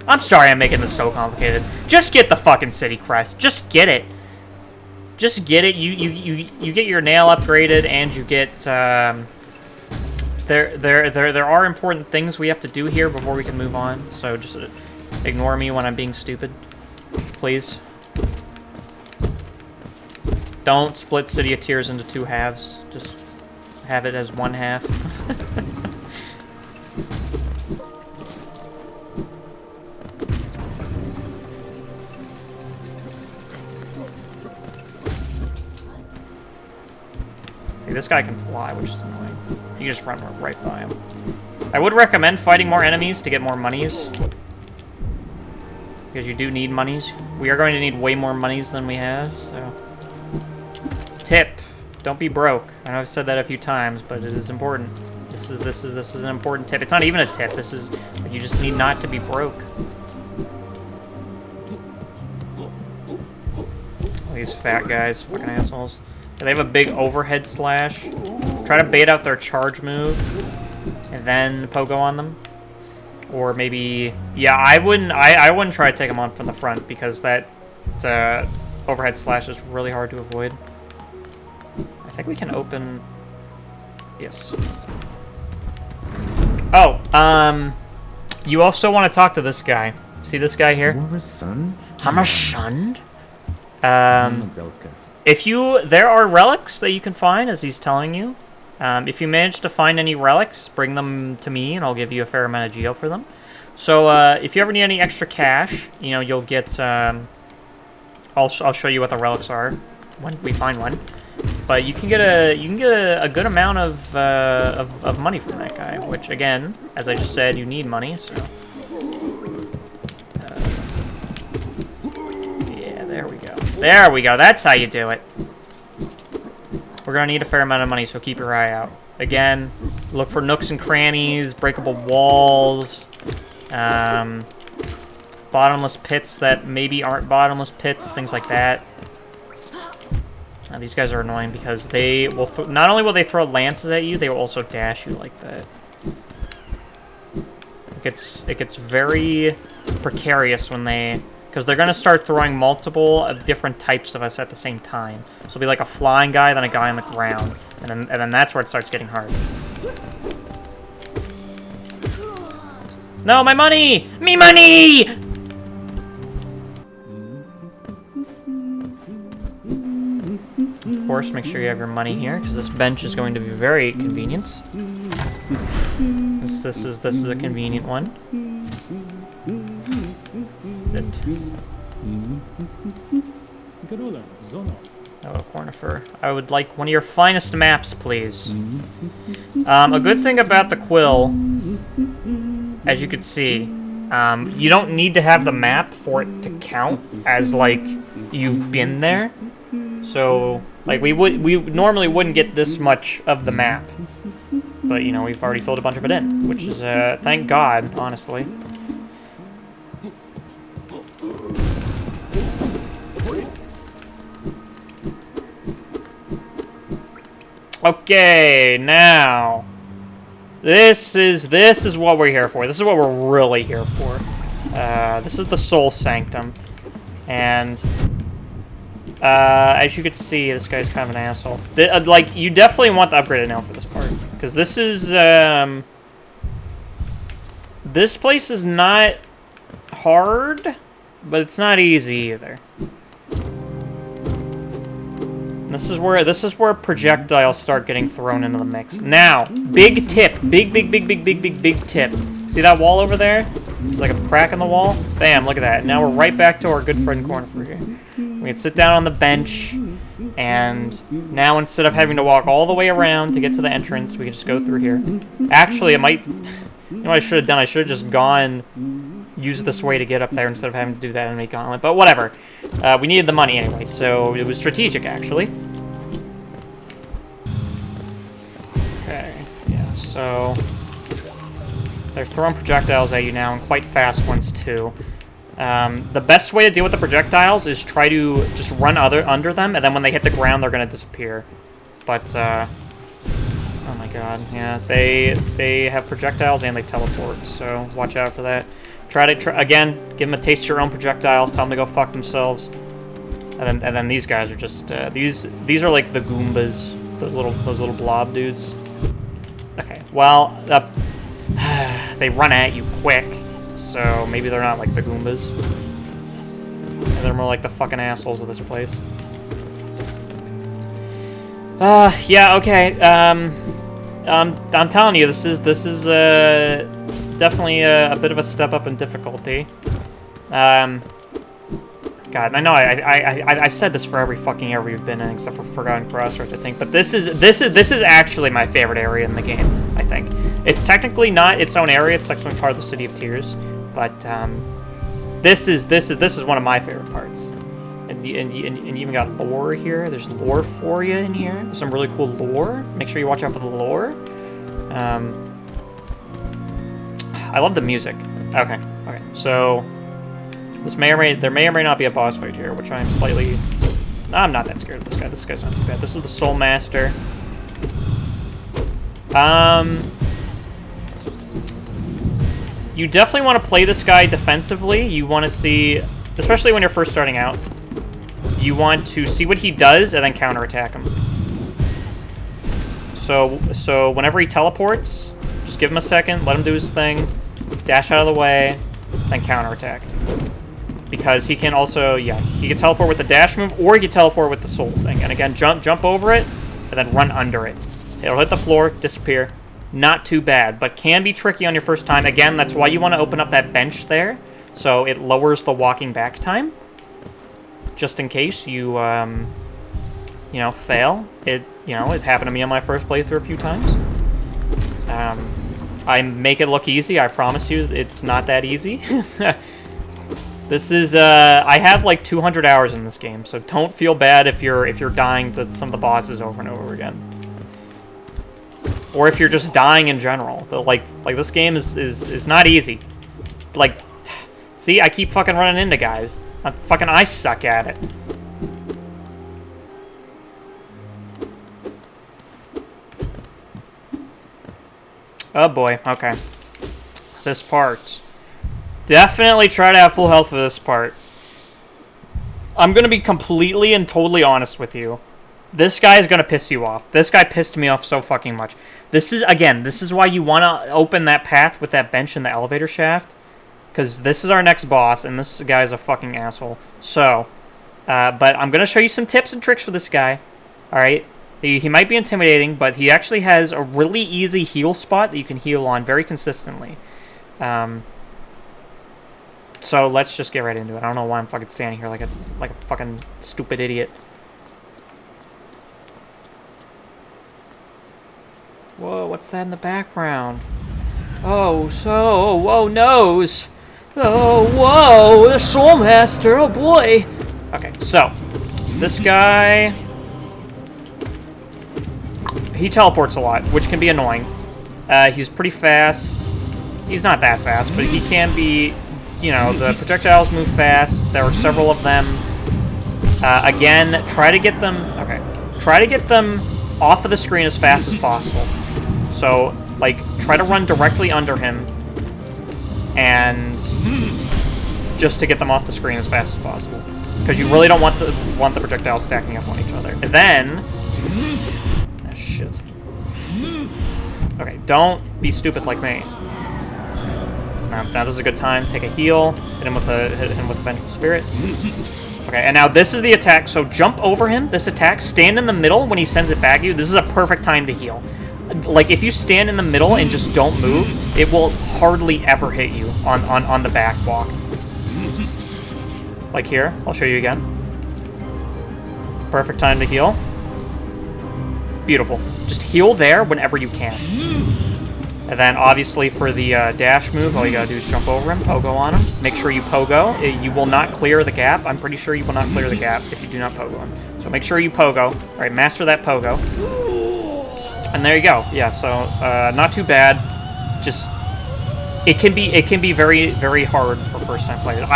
I'm sorry I'm making this so complicated. Just get the fucking city crest. Just get it. Just get it. You get your nail upgraded, and you get... There are important things we have to do here before we can move on, so just ignore me when I'm being stupid. Please. Don't split City of Tears into 2 halves. Just... have it as 1 half. See, this guy can fly, which is annoying. You just run right by him. I would recommend fighting more enemies to get more monies. Because you do need monies. We are going to need way more monies than we have, so... Tip. Don't be broke. I know I've said that a few times, but it is important. This is an important tip. It's not even a tip. This is you just need not to be broke. All these fat guys, fucking assholes. They have a big overhead slash. Try to bait out their charge move, and then pogo on them. Or maybe, yeah, I wouldn't try to take them on from the front because that overhead slash is really hard to avoid. I think we can open... Yes. Oh, you also want to talk to this guy. See this guy here? I'm a son? There are relics that you can find, as he's telling you. If you manage to find any relics, bring them to me, and I'll give you a fair amount of geo for them. So, if you ever need any extra cash, you know, you'll get, I'll show you what the relics are when we find one. But you can get a good amount of money from that guy, which again, as I just said, you need money. So yeah, there we go. There we go. That's how you do it. We're gonna need a fair amount of money, so keep your eye out. Again, look for nooks and crannies, breakable walls, bottomless pits that maybe aren't bottomless pits, things like that. These guys are annoying because they will not only will they throw lances at you, they will also dash you like that. It gets very precarious when because they're gonna start throwing multiple different types of us at the same time. So it'll be like a flying guy, then a guy on the ground, and then that's where it starts getting hard. No, my money! Me money! Of course, make sure you have your money here, because this bench is going to be very convenient. This is a convenient one. Oh, Cornifer. I would like one of your finest maps, please. A good thing about the quill, as you can see, You don't need to have the map for it to count as, like, you've been there. So, like, we normally wouldn't get this much of the map. But, you know, we've already filled a bunch of it in, which is, thank God, honestly. Okay, now... This is what we're here for. This is what we're really here for. This is the Soul Sanctum. And... as you can see, this guy's kind of an asshole. Like, you definitely want the upgraded nail for this part. Because this is, this place is not hard, but it's not easy either. This is where projectiles start getting thrown into the mix. Now, big tip. Big tip. See that wall over there? It's like a crack in the wall. Bam, look at that. Now we're right back to our good friend Cornifer here. We can sit down on the bench, and now instead of having to walk all the way around to get to the entrance, we can just go through here. Actually, it might... You know what I should have done? I should have just gone... Use this way to get up there instead of having to do that and make gauntlet. But whatever. We needed the money anyway, so it was strategic, actually. Okay, yeah, so... They're throwing projectiles at you now, and quite fast ones, too. The best way to deal with the projectiles is try to just run under them, and then when they hit the ground, they're going to disappear. But, oh my god, yeah, they have projectiles and they teleport, so watch out for that. Again, give them a taste of your own projectiles, tell them to go fuck themselves. And then these guys are just, these are like the Goombas, those little blob dudes. Okay, well, they run at you quick, so maybe they're not like the Goombas. They're more like the fucking assholes of this place. Yeah, okay, I'm telling you, this is definitely a bit of a step up in difficulty. God, I know I've said this for every fucking area we've been in, except for Forgotten Crossroads, I think. But this is actually my favorite area in the game, I think. It's technically not its own area; it's technically part of the City of Tears. But this is one of my favorite parts. And you even got lore here. There's lore for you in here. There's some really cool lore. Make sure you watch out for the lore. I love the music. Okay. So there may or may not be a boss fight here, which I'm slightly... No, I'm not that scared of this guy. This guy's not too bad. This is the Soul Master. You definitely want to play this guy defensively. You want to see, especially when you're first starting out, you want to see what he does and then counterattack him. So whenever he teleports, just give him a second, let him do his thing, dash out of the way, then counterattack. Because he can also, yeah, he can teleport with the dash move, or he can teleport with the soul thing. And again, jump over it, and then run under it. It'll hit the floor, disappear. Not too bad, but can be tricky on your first time. Again, that's why you want to open up that bench there, so it lowers the walking back time. Just in case you, you know, fail. It happened to me on my first playthrough a few times. I make it look easy. I promise you, it's not that easy. This is, I have like 200 hours in this game, so don't feel bad if you're dying to some of the bosses over and over again. Or if you're just dying in general. Like this game is not easy. Like, see, I keep fucking running into guys. I suck at it. Oh boy, okay. This part. Definitely try to have full health for this part. I'm gonna be completely and totally honest with you. This guy is gonna piss you off. This guy pissed me off so fucking much. This is why you wanna open that path with that bench in the elevator shaft. Because this is our next boss, and this guy's a fucking asshole. So, but I'm gonna show you some tips and tricks for this guy. Alright? He might be intimidating, but he actually has a really easy heal spot that you can heal on very consistently. So let's just get right into it. I don't know why I'm fucking standing here like a fucking stupid idiot. Whoa, what's that in the background? Oh, so, whoa, nose! Oh, whoa, the Soul Master, oh boy. Okay, so, this guy, he teleports a lot, which can be annoying. He's pretty fast. He's not that fast, but he can be, you know, the projectiles move fast. There are several of them. Again, try to get them off of the screen as fast as possible. So, like, try to run directly under him, and just to get them off the screen as fast as possible, because you really don't want the projectiles stacking up on each other. And then, ah, shit. Okay, don't be stupid like me. Now this is a good time. Take a heal. Hit him with Vengeful Spirit. Okay, and now this is the attack. So jump over him. This attack. Stand in the middle when he sends it back at you. This is a perfect time to heal. Like, if you stand in the middle and just don't move, it will hardly ever hit you on the back walk. Like here, I'll show you again. Perfect time to heal. Beautiful. Just heal there whenever you can. And then, obviously, for the dash move, all you gotta do is jump over him, pogo on him. Make sure you pogo. You will not clear the gap. I'm pretty sure you will not clear the gap if you do not pogo him. So make sure you pogo. All right, master that pogo. And there you go. Yeah, so not too bad. Just it can be very, very hard for first-time players.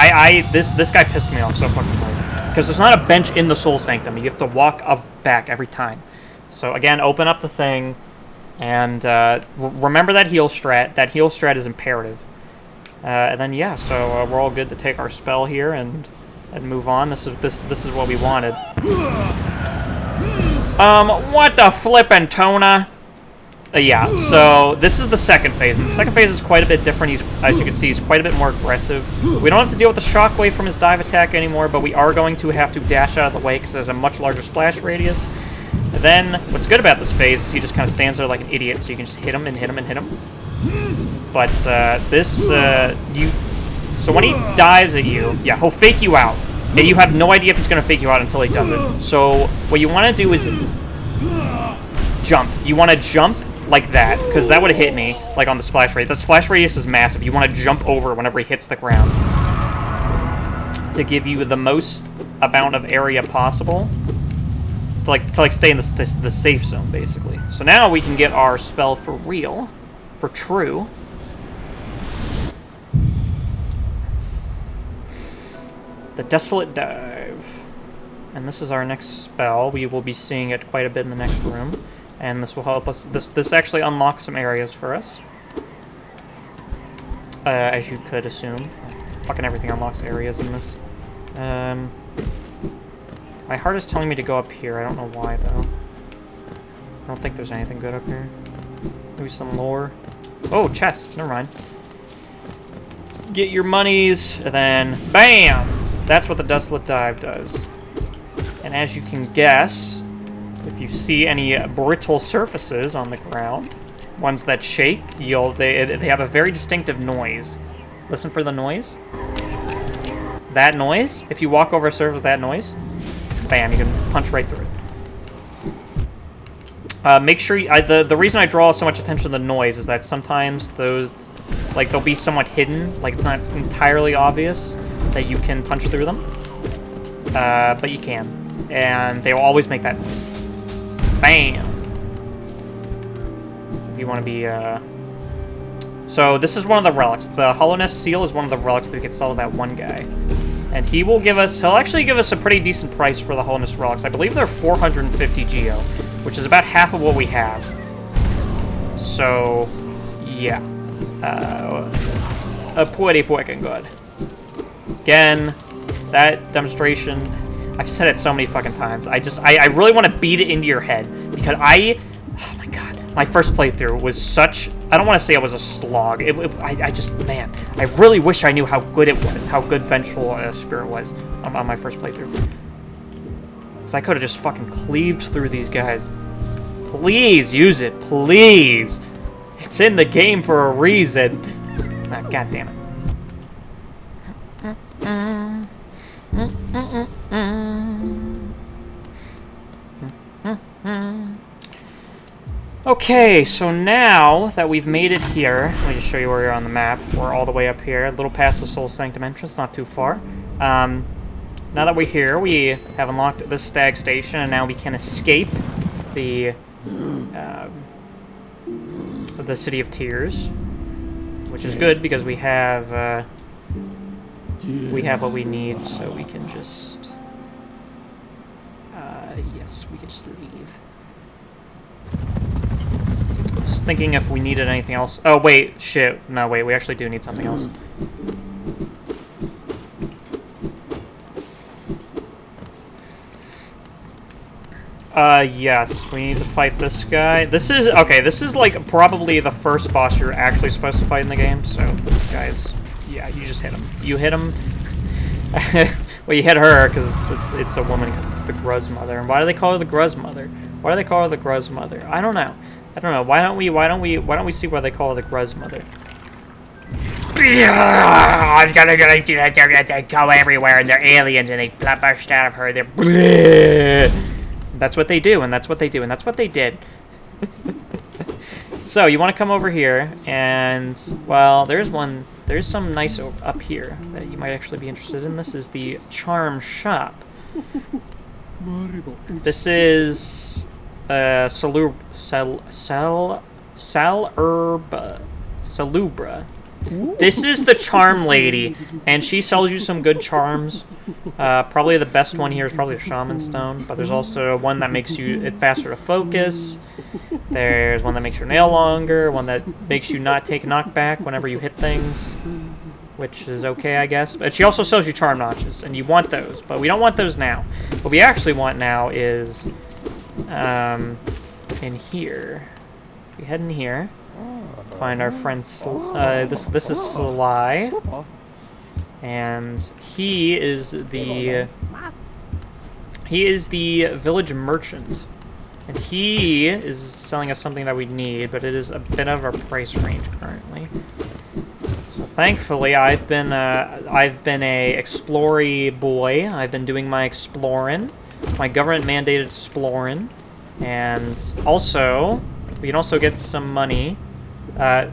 This guy pissed me off so fucking hard, because there's not a bench in the Soul Sanctum. You have to walk up back every time. So again, open up the thing, and remember that heal strat. That heal strat is imperative. And then yeah, so we're all good to take our spell here and move on. This is what we wanted. What the flippin' Tona? Yeah, so this is the second phase, and the second phase is quite a bit different. As you can see, he's quite a bit more aggressive. We don't have to deal with the shockwave from his dive attack anymore, but we are going to have to dash out of the way because there's a much larger splash radius. And then, what's good about this phase is he just kind of stands there like an idiot, so you can just hit him and hit him and hit him. But so when he dives at you, yeah, he'll fake you out. And you have no idea if he's going to fake you out until he does it. So what you want to do is jump. You want to jump like that, because that would have hit me, like on the splash radius. The splash radius is massive. You want to jump over whenever he hits the ground to give you the most amount of area possible to stay in the safe zone, basically. So now we can get our spell for real, for true. The Desolate Dive. And this is our next spell. We will be seeing it quite a bit in the next room. And this will help us. This actually unlocks some areas for us. As you could assume. Fucking everything unlocks areas in this. My heart is telling me to go up here. I don't know why, though. I don't think there's anything good up here. Maybe some lore. Oh, chest. Never mind. Get your monies, and then BAM! That's what the Desolate Dive does. And as you can guess, if you see any brittle surfaces on the ground, ones that shake, they have a very distinctive noise. Listen for the noise. That noise, if you walk over a surface with that noise, bam, you can punch right through it. Make sure the reason I draw so much attention to the noise is that sometimes those, like, they'll be somewhat hidden, like it's not entirely obvious that you can punch through them, but you can, and they will always make that noise. Bam! If you want to be, So this is one of the relics. The Hallownest seal is one of the relics that we can sell to that one guy. And he'll actually give us a pretty decent price for the Hallownest relics. I believe they're 450 geo, which is about half of what we have. So, yeah. Pretty fucking good. Again, that demonstration, I've said it so many fucking times. I really want to beat it into your head, because oh my god, my first playthrough was such, I don't want to say it was a slog. Man, I really wish I knew how good it was, how good Vengeful Spirit was on my first playthrough. Because I could have just fucking cleaved through these guys. Please use it, please. It's in the game for a reason. Ah, god damn it. Okay, so now that we've made it here, let me just show you where we are on the map. We're all the way up here, a little past the Soul Sanctum entrance, not too far. Now that we're here, we have unlocked this stag station, and now we can escape the City of Tears, which is good because we have what we need, so we can just yes, we can just leave. Just thinking if we needed anything else. Oh wait, shit. No, wait, we actually do need something else. Yes, we need to fight this guy. This is, okay, this is like probably the first boss you're actually supposed to fight in the game, so this guy's, yeah, you just hit him. You hit him. Well, you hit her because it's a woman, because it's the Gruz Mother. And why do they call her the Gruz Mother? Why do they call her the Gruz Mother? I don't know. I don't know. Why don't we see why they call her the Gruz Mother? I'm gonna go everywhere, and they're aliens, and they burst out of her. They're. That's what they do, and that's what they do, and that's what they did. So you want to come over here, and well, there's some nice up here that you might actually be interested in. This is the Charm Shop. This is Salubra. This is the Charm Lady, and she sells you some good charms. Probably the best one here is probably a Shaman Stone, but there's also one that makes it faster to focus. There's one that makes your nail longer, one that makes you not take knockback whenever you hit things, which is okay, I guess. But she also sells you charm notches, and you want those, but we don't want those now. What we actually want now is in here. We head in here. Find our friend. This is Sly, and he is the village merchant, and he is selling us something that we need, but it is a bit of our price range currently. So thankfully, I've been a explory boy. I've been doing my exploring, my government mandated exploring, and also we can also get some money. I've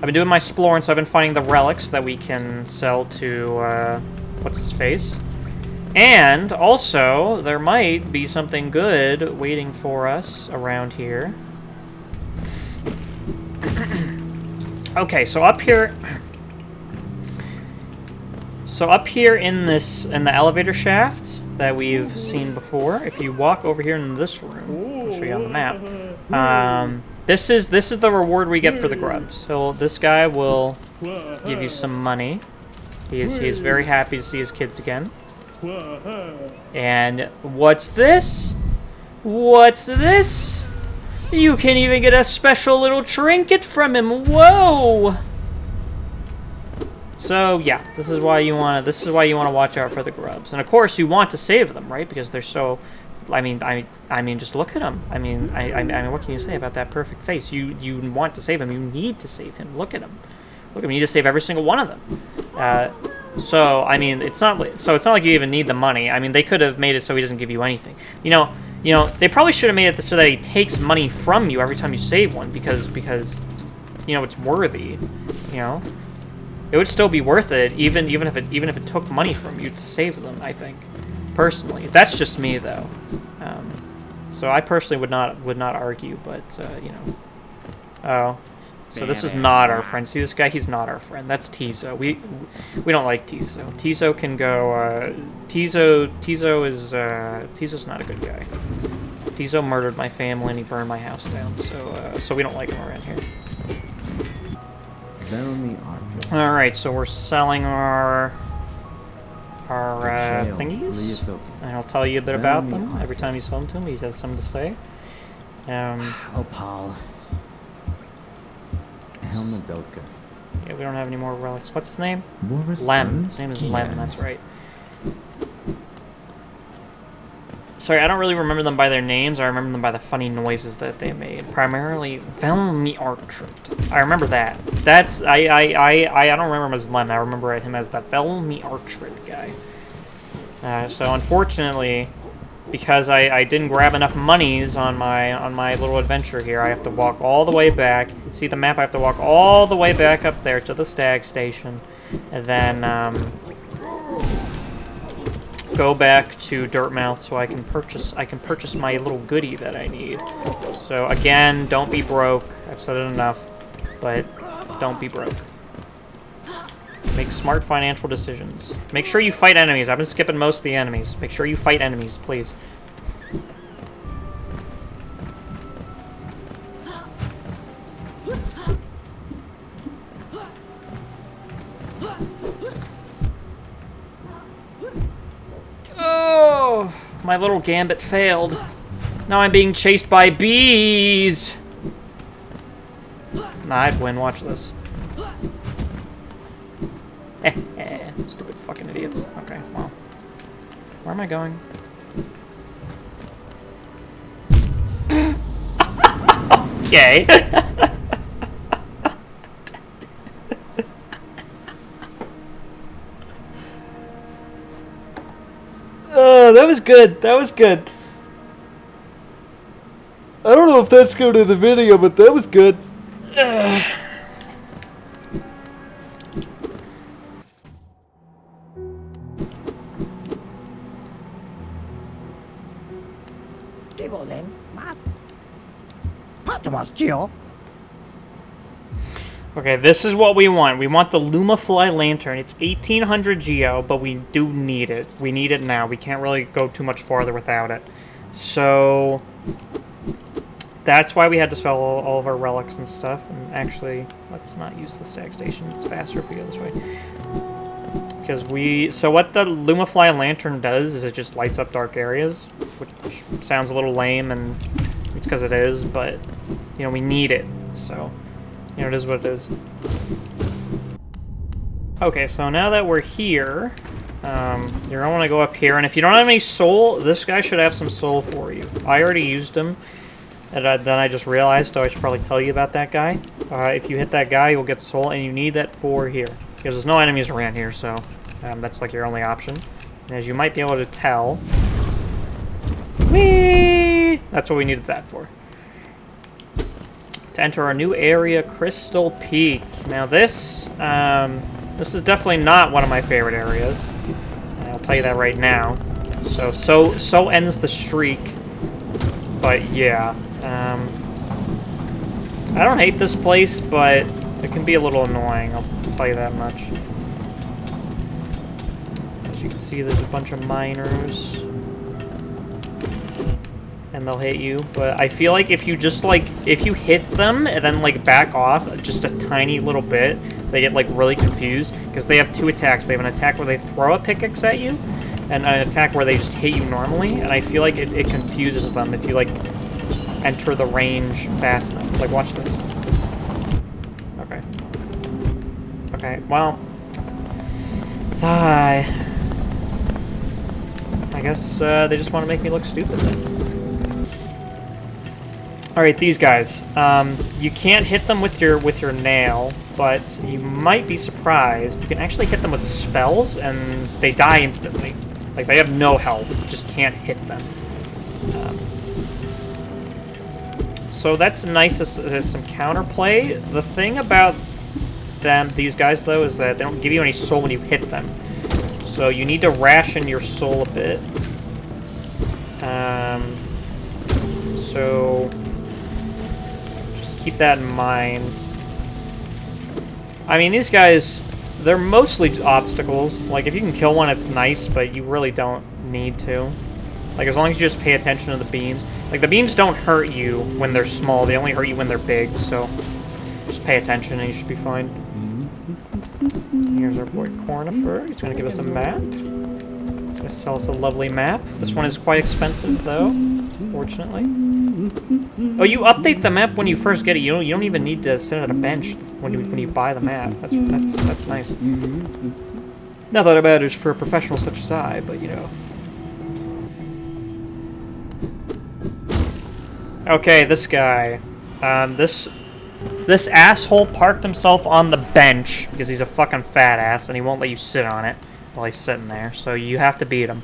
been doing my exploring, so I've been finding the relics that we can sell to, what's his face? And also, there might be something good waiting for us around here. Okay, so up here... So up here in the elevator shaft that we've seen before, if you walk over here in this room, I'll show you on the map, This is the reward we get for the grubs. So this guy will give you some money. He is very happy to see his kids again. And what's this? What's this? You can even get a special little trinket from him. Whoa! So yeah, this is why you want to watch out for the grubs. And of course, you want to save them, right? Because they're so. I mean, just look at him. I mean, what can you say about that perfect face? You want to save him. You need to save him. Look at him. Look at him. You need to save every single one of them. So I mean, it's not like you even need the money. I mean, they could have made it so he doesn't give you anything. You know, they probably should have made it so that he takes money from you every time you save one, because you know, it's worthy. You know, it would still be worth it even if it took money from you to save them, I think. Personally, that's just me though. So I personally would not argue, but you know. Oh, so this is not our friend. See this guy? He's not our friend. That's Tizo. We don't like Tizo. Tizo can go. Tizo's not a good guy. Tizo murdered my family and he burned my house down. So we don't like him around here. All right, so we're selling our thingies, and I'll tell you a bit about them. Every time you sell them to him, he has something to say. Opal. Helmedelka. Yeah, we don't have any more relics. What's his name? Morris Lem. His name is Lem, that's right. Sorry, I don't really remember them by their names. I remember them by the funny noises that they made. Primarily, Velmi Archert. I remember that. That's I don't remember him as Lem. I remember him as that Velmi Archert guy. So unfortunately, because I didn't grab enough monies on my little adventure here. I have to walk all the way back. See the map? I have to walk all the way back up there to the stag station, and then go back to Dirtmouth so I can purchase my little goodie that I need. So again, don't be broke. I've said it enough, but don't be broke. Make smart financial decisions. Make sure you fight enemies. I've been skipping most of the enemies. Make sure you fight enemies, please. Oh, my little gambit failed. Now I'm being chased by bees. Nah, I'd win. Watch this. Stupid fucking idiots. Okay, well. Where am I going? Okay. Oh, that was good. That was good. I don't know if that's going to the video, but that was good. Okay, this is what we want. We want the Lumafly Lantern. It's 1800 Geo, but we do need it. We need it now. We can't really go too much farther without it. So that's why we had to sell all of our relics and stuff. And actually, let's not use the stag station. It's faster if we go this way. Because so what the Lumafly Lantern does is it just lights up dark areas, which sounds a little lame, and it's because it is, but, you know, we need it, so, you know, it is what it is. Okay, so now that we're here, you're gonna want to go up here, and if you don't have any soul, this guy should have some soul for you. I already used him, and then I just realized, so I should probably tell you about that guy. If you hit that guy, you'll get soul, and you need that for here, because there's no enemies around here, so that's like your only option. And as you might be able to tell, whee! That's what we needed that for. To enter our new area, Crystal Peak. Now this is definitely not one of my favorite areas. I'll tell you that right now. So ends the streak. But yeah, I don't hate this place, but it can be a little annoying. I'll tell you that much. As you can see, there's a bunch of miners. And they'll hit you, but I feel like if you just, like, if you hit them and then, like, back off just a tiny little bit, they get, like, really confused, because they have two attacks. They have an attack where they throw a pickaxe at you, and an attack where they just hit you normally, and I feel like it confuses them if you, like, enter the range fast enough. Like, watch this. Okay. Okay, well, I guess they just want to make me look stupid then. Alright, these guys. You can't hit them with your nail, but you might be surprised. You can actually hit them with spells, and they die instantly. Like, they have no health. You just can't hit them. So that's nice as some counterplay. The thing about these guys, though, is that they don't give you any soul when you hit them. So you need to ration your soul a bit. So keep that in mind. I mean, these guys, they're mostly obstacles. Like, if you can kill one, it's nice, but you really don't need to. Like, as long as you just pay attention to the beams. Like, the beams don't hurt you when they're small. They only hurt you when they're big, so just pay attention and you should be fine. Here's our boy Cornifer. He's going to give us a map. He's going to sell us a lovely map. This one is quite expensive, though, fortunately. Oh, you update the map when you first get it. You don't even need to sit at a bench when you buy the map. That's nice. Not that it matters for a professional such as I, but you know. Okay, this guy. This asshole parked himself on the bench because he's a fucking fat ass and he won't let you sit on it while he's sitting there. So you have to beat him.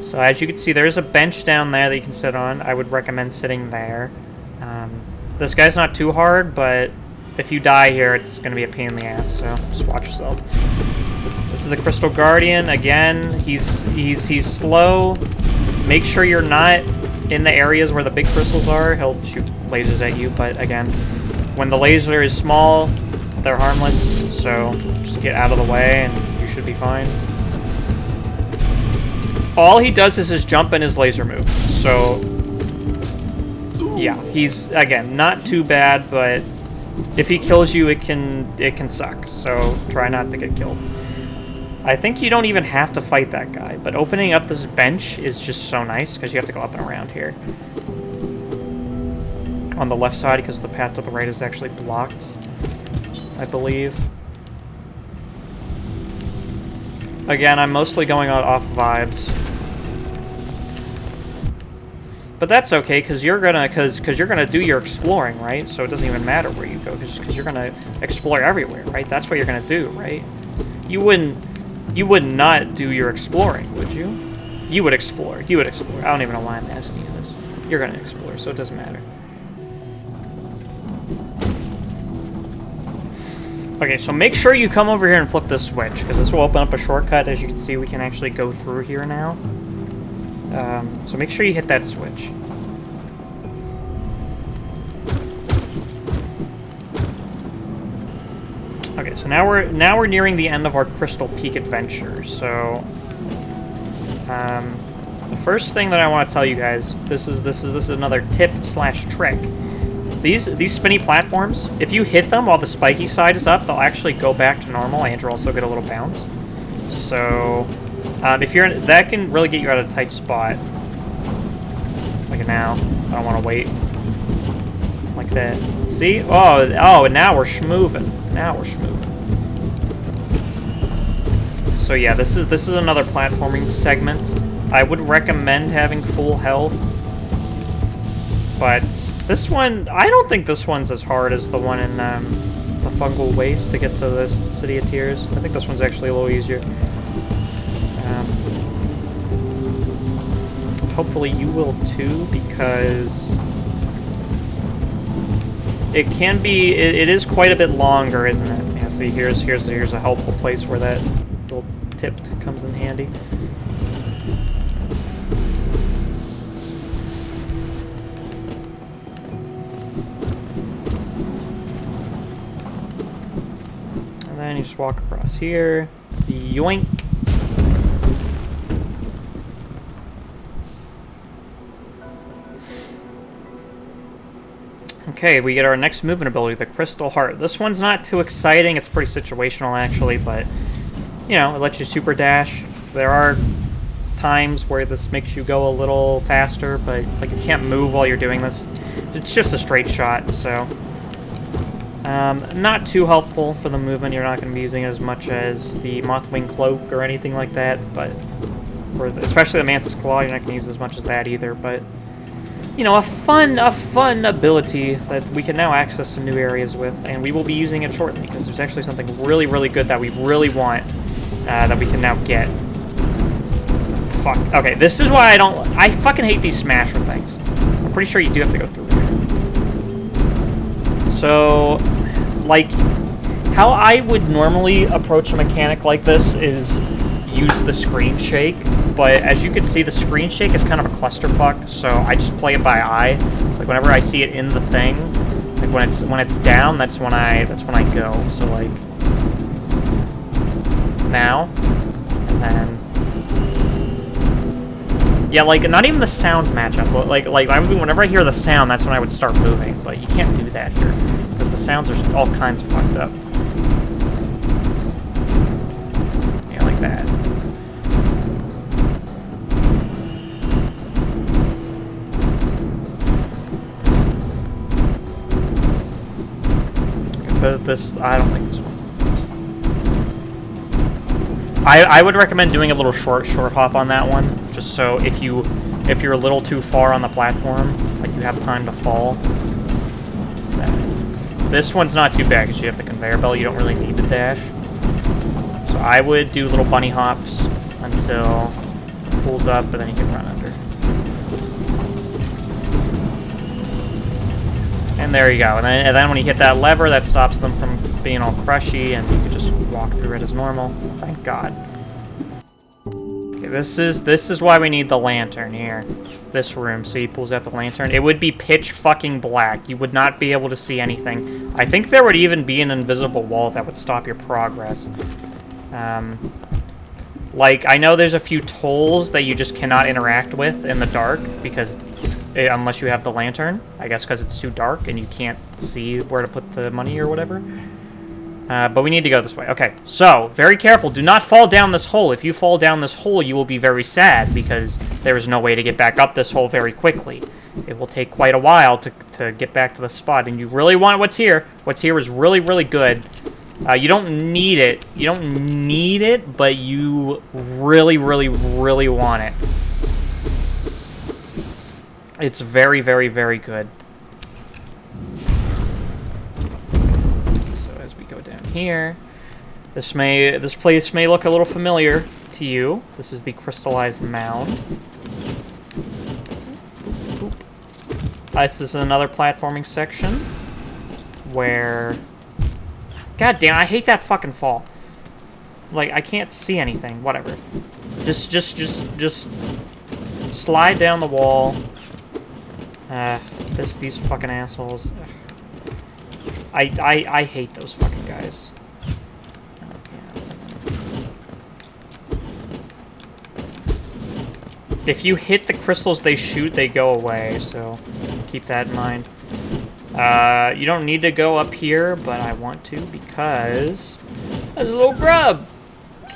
So as you can see, there's a bench down there that you can sit on. I would recommend sitting there. This guy's not too hard, but if you die here, it's going to be a pain in the ass, so just watch yourself. This is the Crystal Guardian. Again, he's slow. Make sure you're not in the areas where the big crystals are. He'll shoot lasers at you, but again, when the laser is small, they're harmless, so just get out of the way and you should be fine. All he does is his jump and his laser move, so yeah, he's, again, not too bad, but if he kills you, it can suck, so try not to get killed. I think you don't even have to fight that guy, but opening up this bench is just so nice, because you have to go up and around here. On the left side, because the path to the right is actually blocked, I believe. Again, I'm mostly going off vibes. But that's okay, because you're gonna do your exploring, right? So it doesn't even matter where you go, because you're gonna explore everywhere, right? That's what you're gonna do, right? You would not do your exploring, would you? You would explore. You would explore. I don't even know why I'm asking you this. You're gonna explore, so it doesn't matter. Okay, so make sure you come over here and flip this switch, because this will open up a shortcut. As you can see, we can actually go through here now. So make sure you hit that switch. Okay, so now we're nearing the end of our Crystal Peak adventure. So the first thing that I want to tell you guys, this is another tip / trick. These spinny platforms, if you hit them while the spiky side is up, they'll actually go back to normal, and you'll also get a little bounce. So if you're in, that can really get you out of a tight spot. Like now, I don't want to wait. Like that. See? Oh, and now we're schmoovin'. Now we're schmoovin'. So yeah, this is another platforming segment. I would recommend having full health, but this one, I don't think this one's as hard as the one in the Fungal Wastes to get to the City of Tears. I think this one's actually a little easier. Hopefully you will too, because it can be, it is quite a bit longer, isn't it? Yeah, see, here's a helpful place where that little tip comes in handy. And then you just walk across here. Yoink. Okay, we get our next movement ability, the Crystal Heart. This one's not too exciting. It's pretty situational, actually, but, you know, it lets you super dash. There are times where this makes you go a little faster, but, like, you can't move while you're doing this. It's just a straight shot, so not too helpful for the movement. You're not going to be using it as much as the Mothwing Cloak or anything like that, but, especially the Mantis Claw, you're not going to use as much as that either, but, you know, a fun ability that we can now access some new areas with, and we will be using it shortly, because there's actually something really, really good that we really want, that we can now get. Fuck. Okay, this is why I fucking hate these smasher things. I'm pretty sure you do have to go through here. So, like, how I would normally approach a mechanic like this is use the screen shake, but as you can see, the screen shake is kind of a clusterfuck, so I just play it by eye. It's like whenever I see it in the thing, like when it's down, that's when I go. So like now, and then yeah, like not even the sound match up, but like whenever I hear the sound, that's when I would start moving. But you can't do that here because the sounds are all kinds of fucked up. Yeah, like that. This, I don't like this one. I would recommend doing a little short hop on that one, just so if you're a little too far on the platform, like you have time to fall. This one's not too bad because you have the conveyor belt. You don't really need the dash. So I would do little bunny hops until pulls up, and then you can run under. And there you go. And then when you hit that lever, that stops them from being all crushy, and you can just walk through it as normal. Thank God. Okay, this is why we need the lantern here. This room. So he pulls out the lantern. It would be pitch fucking black. You would not be able to see anything. I think there would even be an invisible wall that would stop your progress. Like, I know there's a few tolls that you just cannot interact with in the dark because unless you have the lantern, I guess because it's too dark and you can't see where to put the money or whatever. But we need to go this way. Okay, so, very careful. Do not fall down this hole. If you fall down this hole, you will be very sad because there is no way to get back up this hole very quickly. It will take quite a while to get back to the spot, and you really want what's here. What's here is really, really good. You don't need it. You don't need it, but you really, really, really want it. It's very, very, very good. So as we go down here, this place may look a little familiar to you. This is the crystallized mound. This is another platforming section where... God damn, I hate that fucking fall. Like, I can't see anything. Whatever. Just slide down the wall. These fucking assholes. I hate those fucking guys. If you hit the crystals they shoot, they go away, so keep that in mind. You don't need to go up here, but I want to because there's a little grub.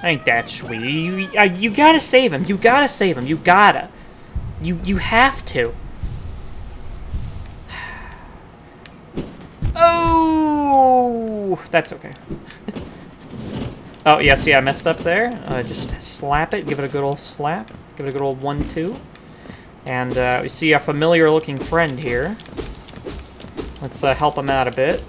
Ain't that sweet? You gotta save him. You gotta save him. You gotta. You have to. Oh, that's okay. Oh, yeah, see, I messed up there. Just slap it. Give it a good old slap. Give it a good old 1-2. And we see a familiar-looking friend here. Let's help him out a bit.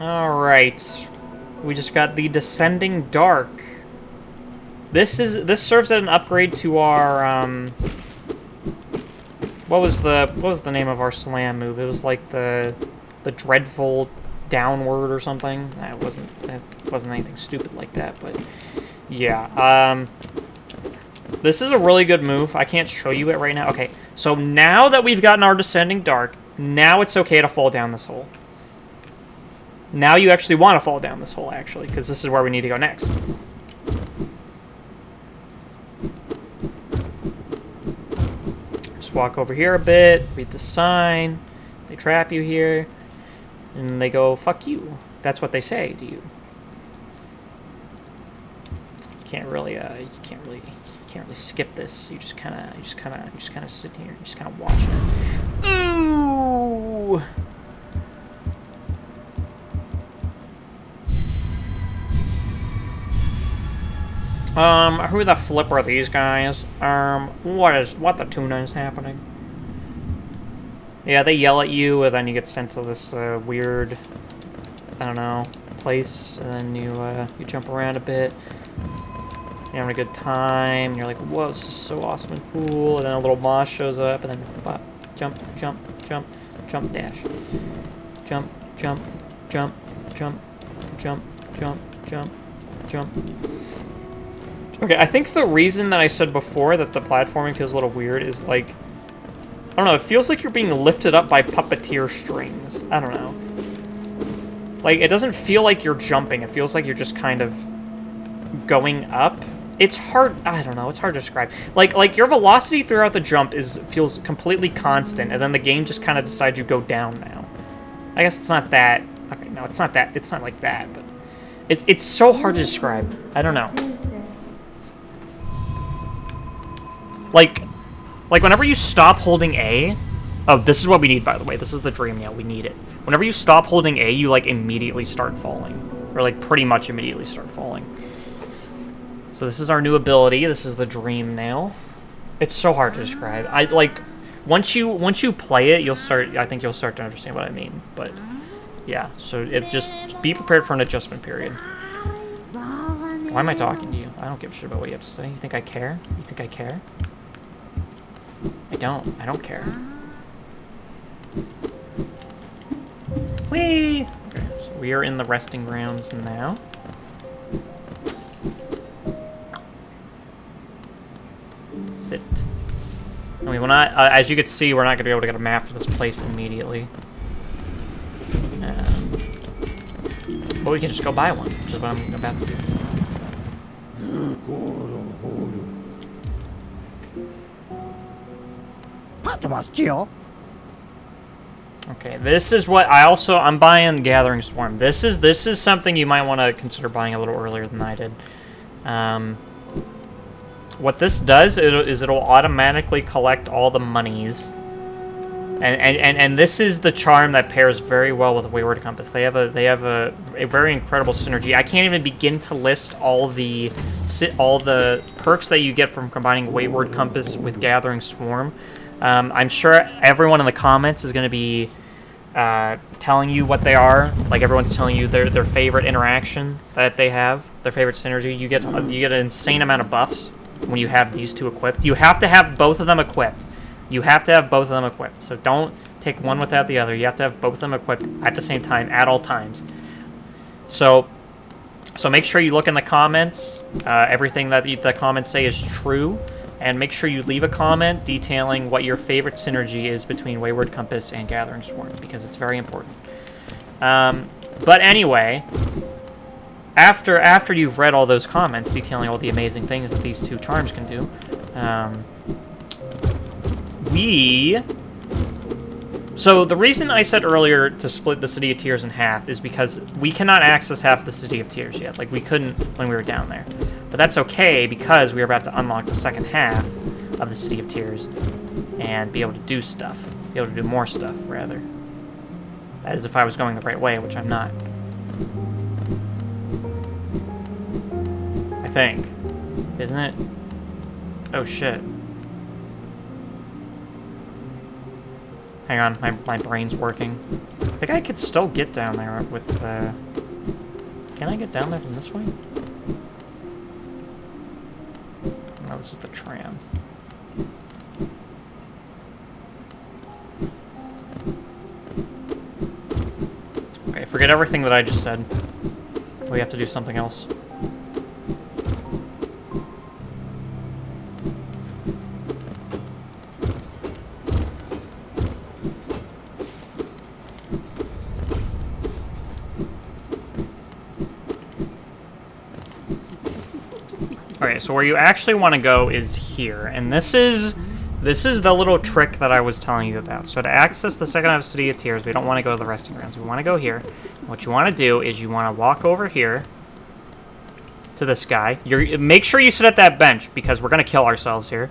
Alright. We just got the Descending Dark. This serves as an upgrade to our what was the name of our slam move? It was like the Dreadful Downward or something. That wasn't anything stupid like that, but yeah. This is a really good move. I can't show you it right now. Okay, so now that we've gotten our Descending Dark, now it's okay to fall down this hole. Now you actually want to fall down this hole, actually, because this is where we need to go next. Just walk over here a bit, read the sign. They trap you here, and they go, "Fuck you." That's what they say to you. You can't really skip this. You just kind of sit here, just kind of watch it. Ooh. Who the flip are these guys? What the tuna is happening? Yeah, they yell at you, and then you get sent to this weird, I don't know, place, and then you jump around a bit. You're having a good time. You're like, whoa, this is so awesome and cool. And then a little moss shows up, and then bop, jump, jump, jump, jump, dash, jump, jump, jump, jump, jump, jump, jump, jump. Okay, I think the reason that I said before that the platforming feels a little weird is like, I don't know, it feels like you're being lifted up by puppeteer strings. I don't know. Like, it doesn't feel like you're jumping. It feels like you're just kind of going up. It's hard, I don't know, it's hard to describe. Like your velocity throughout the jump feels completely constant, and then the game just kind of decides you go down now. I guess it's not that, okay, no, it's not like that, but it's so hard to describe. I don't know. Like whenever you stop holding A, oh, this is what we need, by the way, this is the dream nail, we need it. Whenever you stop holding A, you, like, immediately start falling. Or, like, pretty much immediately start falling. So this is our new ability. This is the dream nail. It's so hard to describe. Once you play it, I think you'll start to understand what I mean. But Yeah, so just be prepared for an adjustment period. Why am I talking to you? I don't give a shit about what you have to say. You think I care? You think I care? I don't. I don't care. Whee! Okay, so we are in the resting grounds now. Sit. And we will not, as you can see, we're not going to be able to get a map for this place immediately. But we can just go buy one, which is what I'm about to do. Okay, this is what I'm buying Gathering Swarm. This is something you might want to consider buying a little earlier than I did. What this does is it'll automatically collect all the monies. And this is the charm that pairs very well with Wayward Compass. They have a very incredible synergy. I can't even begin to list all the perks that you get from combining Wayward Compass with Gathering Swarm. I'm sure everyone in the comments is going to be telling you what they are. Like everyone's telling you their favorite interaction that they have, their favorite synergy. You get an insane amount of buffs when you have these two equipped. You have to have both of them equipped. You have to have both of them equipped. So don't take one without the other. You have to have both of them equipped at the same time, at all times. So make sure you look in the comments. Everything that the comments say is true. And make sure you leave a comment detailing what your favorite synergy is between Wayward Compass and Gathering Swarm, because it's very important. But anyway, after you've read all those comments detailing all the amazing things that these two charms can do, So the reason I said earlier to split the City of Tears in half is because we cannot access half the City of Tears yet. Like, we couldn't when we were down there. But that's okay, because we are about to unlock the second half of the City of Tears and be able to do stuff. Be able to do more stuff, rather. That is if I was going the right way, which I'm not. I think. Isn't it? Oh, shit. Hang on, my brain's working. I think I could still get down there with the... Can I get down there from this way? No, this is the tram. Okay, forget everything that I just said. We have to do something else. Okay, so where you actually want to go is here, and this is the little trick that I was telling you about. So to access the second half of City of Tears, we don't want to go to the resting grounds. We want to go here. What you want to do is you want to walk over here to this guy. Make sure you sit at that bench, because we're going to kill ourselves here.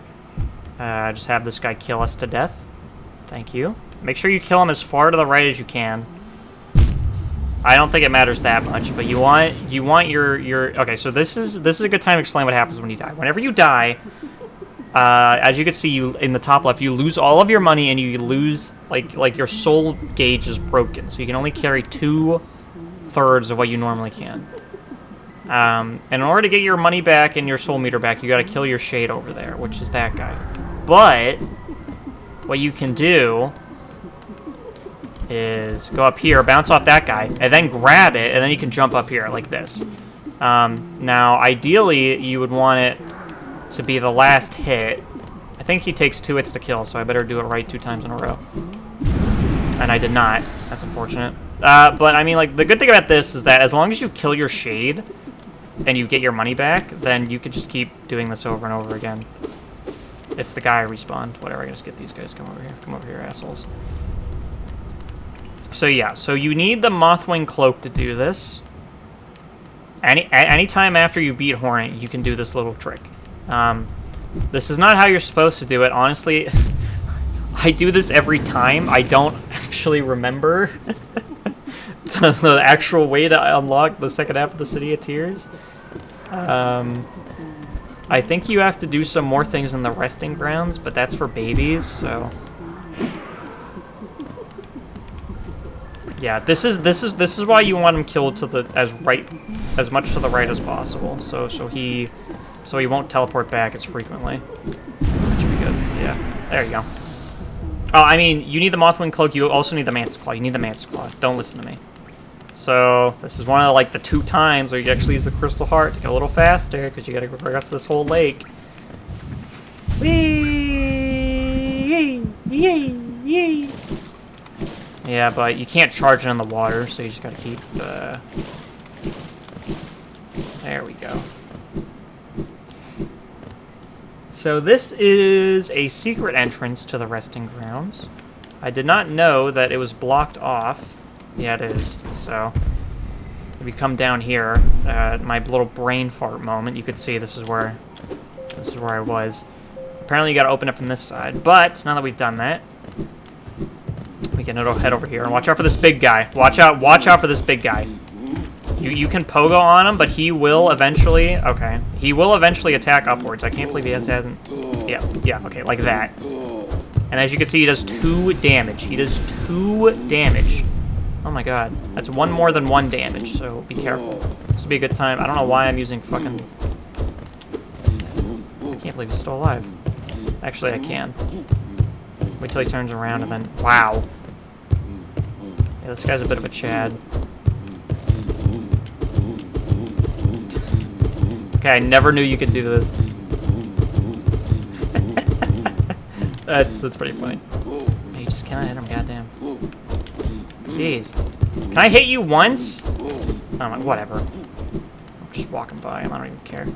Just have this guy kill us to death. Thank you. Make sure you kill him as far to the right as you can. I don't think it matters that much, but you want your okay. So this is a good time to explain what happens when you die. Whenever you die, as you can see, in the top left, you lose all of your money, and you lose like your soul gauge is broken, so you can only carry 2/3 of what you normally can. And in order to get your money back and your soul meter back, you got to kill your shade over there, which is that guy. But what you can do is go up here, bounce off that guy, and then grab it, and then you can jump up here like this. Now, ideally, you would want it to be the last hit. I think he takes 2 hits to kill, so I better do it right 2 times in a row. And I did not. That's unfortunate. But, I mean, like, the good thing about this is that as long as you kill your shade and you get your money back, then you can just keep doing this over and over again. If the guy respawned. Whatever, I can just get these guys. Come over here. Come over here, assholes. So yeah, so you need the Mothwing Cloak to do this. Anytime after you beat Hornet, you can do this little trick. This is not how you're supposed to do it. Honestly, I do this every time. I don't actually remember the actual way to unlock the second half of the City of Tears. I think you have to do some more things in the resting grounds, but that's for babies, so... Yeah, this is why you want him killed to the as much to the right as possible. So he won't teleport back as frequently. That should be good. Yeah, there you go. Oh, I mean, you need the Mothwing Cloak. You also need the Mantis Claw. You need the Mantis Claw. Don't listen to me. So this is one of like the 2 times where you actually use the Crystal Heart to go a little faster because you got to go across this whole lake. Whee! Yay! Yay! Yeah, but you can't charge it in the water, so you just gotta keep, There we go. So this is a secret entrance to the resting grounds. I did not know that it was blocked off. Yeah, it is. So, if you come down here, my little brain fart moment, you could see this is where I was. Apparently you gotta open it from this side, but now that we've done that, we can head over here and watch out for this big guy. Watch out for this big guy. You can pogo on him, but he will eventually. Okay, he will eventually attack upwards. I can't believe he hasn't. Yeah. Okay, like that. And as you can see, he does 2 damage. He does 2 damage. Oh my god, that's 1 more than 1 damage. So be careful. This will be a good time. I don't know why I'm using fucking. I can't believe he's still alive. Actually, I can. Wait till he turns around and then. Wow. Yeah, this guy's a bit of a Chad. Okay, I never knew you could do this. That's pretty funny. You just can't hit him, goddamn. Jeez. Can I hit you once? I don't know, whatever. I'm just walking by him, I don't even care.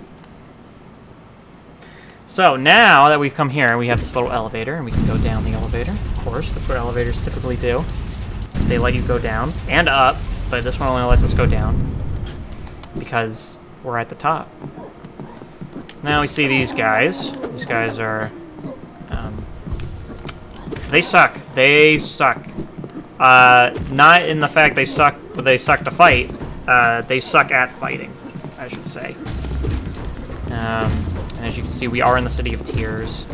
So, now that we've come here, we have this little elevator, and we can go down the elevator. Of course, that's what elevators typically do. They let you go down and up, but this one only lets us go down because we're at the top. Now we see these guys. These guys are... they suck. They suck. Not in the fact they suck to fight. They suck at fighting, I should say. And as you can see, we are in the City of Tears.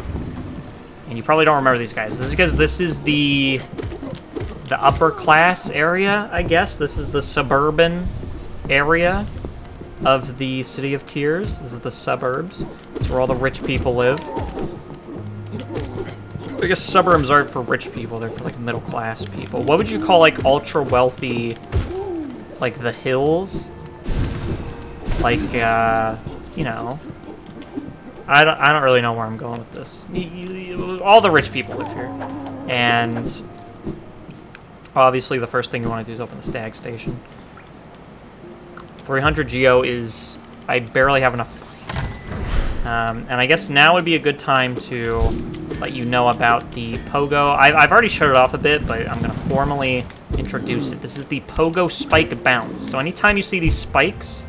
And you probably don't remember these guys. This is because this is the upper class area, I guess. This is the suburban area of the City of Tears. This is the suburbs. It's where all the rich people live. I guess suburbs aren't for rich people. They're for, like, middle class people. What would you call, like, ultra wealthy, like, the hills? Like, you know... I don't really know where I'm going with this. All the rich people live here. And obviously the first thing you want to do is open the stag station. 300 geo is... I barely have enough. And I guess now would be a good time to let you know about the Pogo. I've already showed it off a bit, but I'm going to formally introduce it. This is the Pogo Spike Bounce. So anytime you see these spikes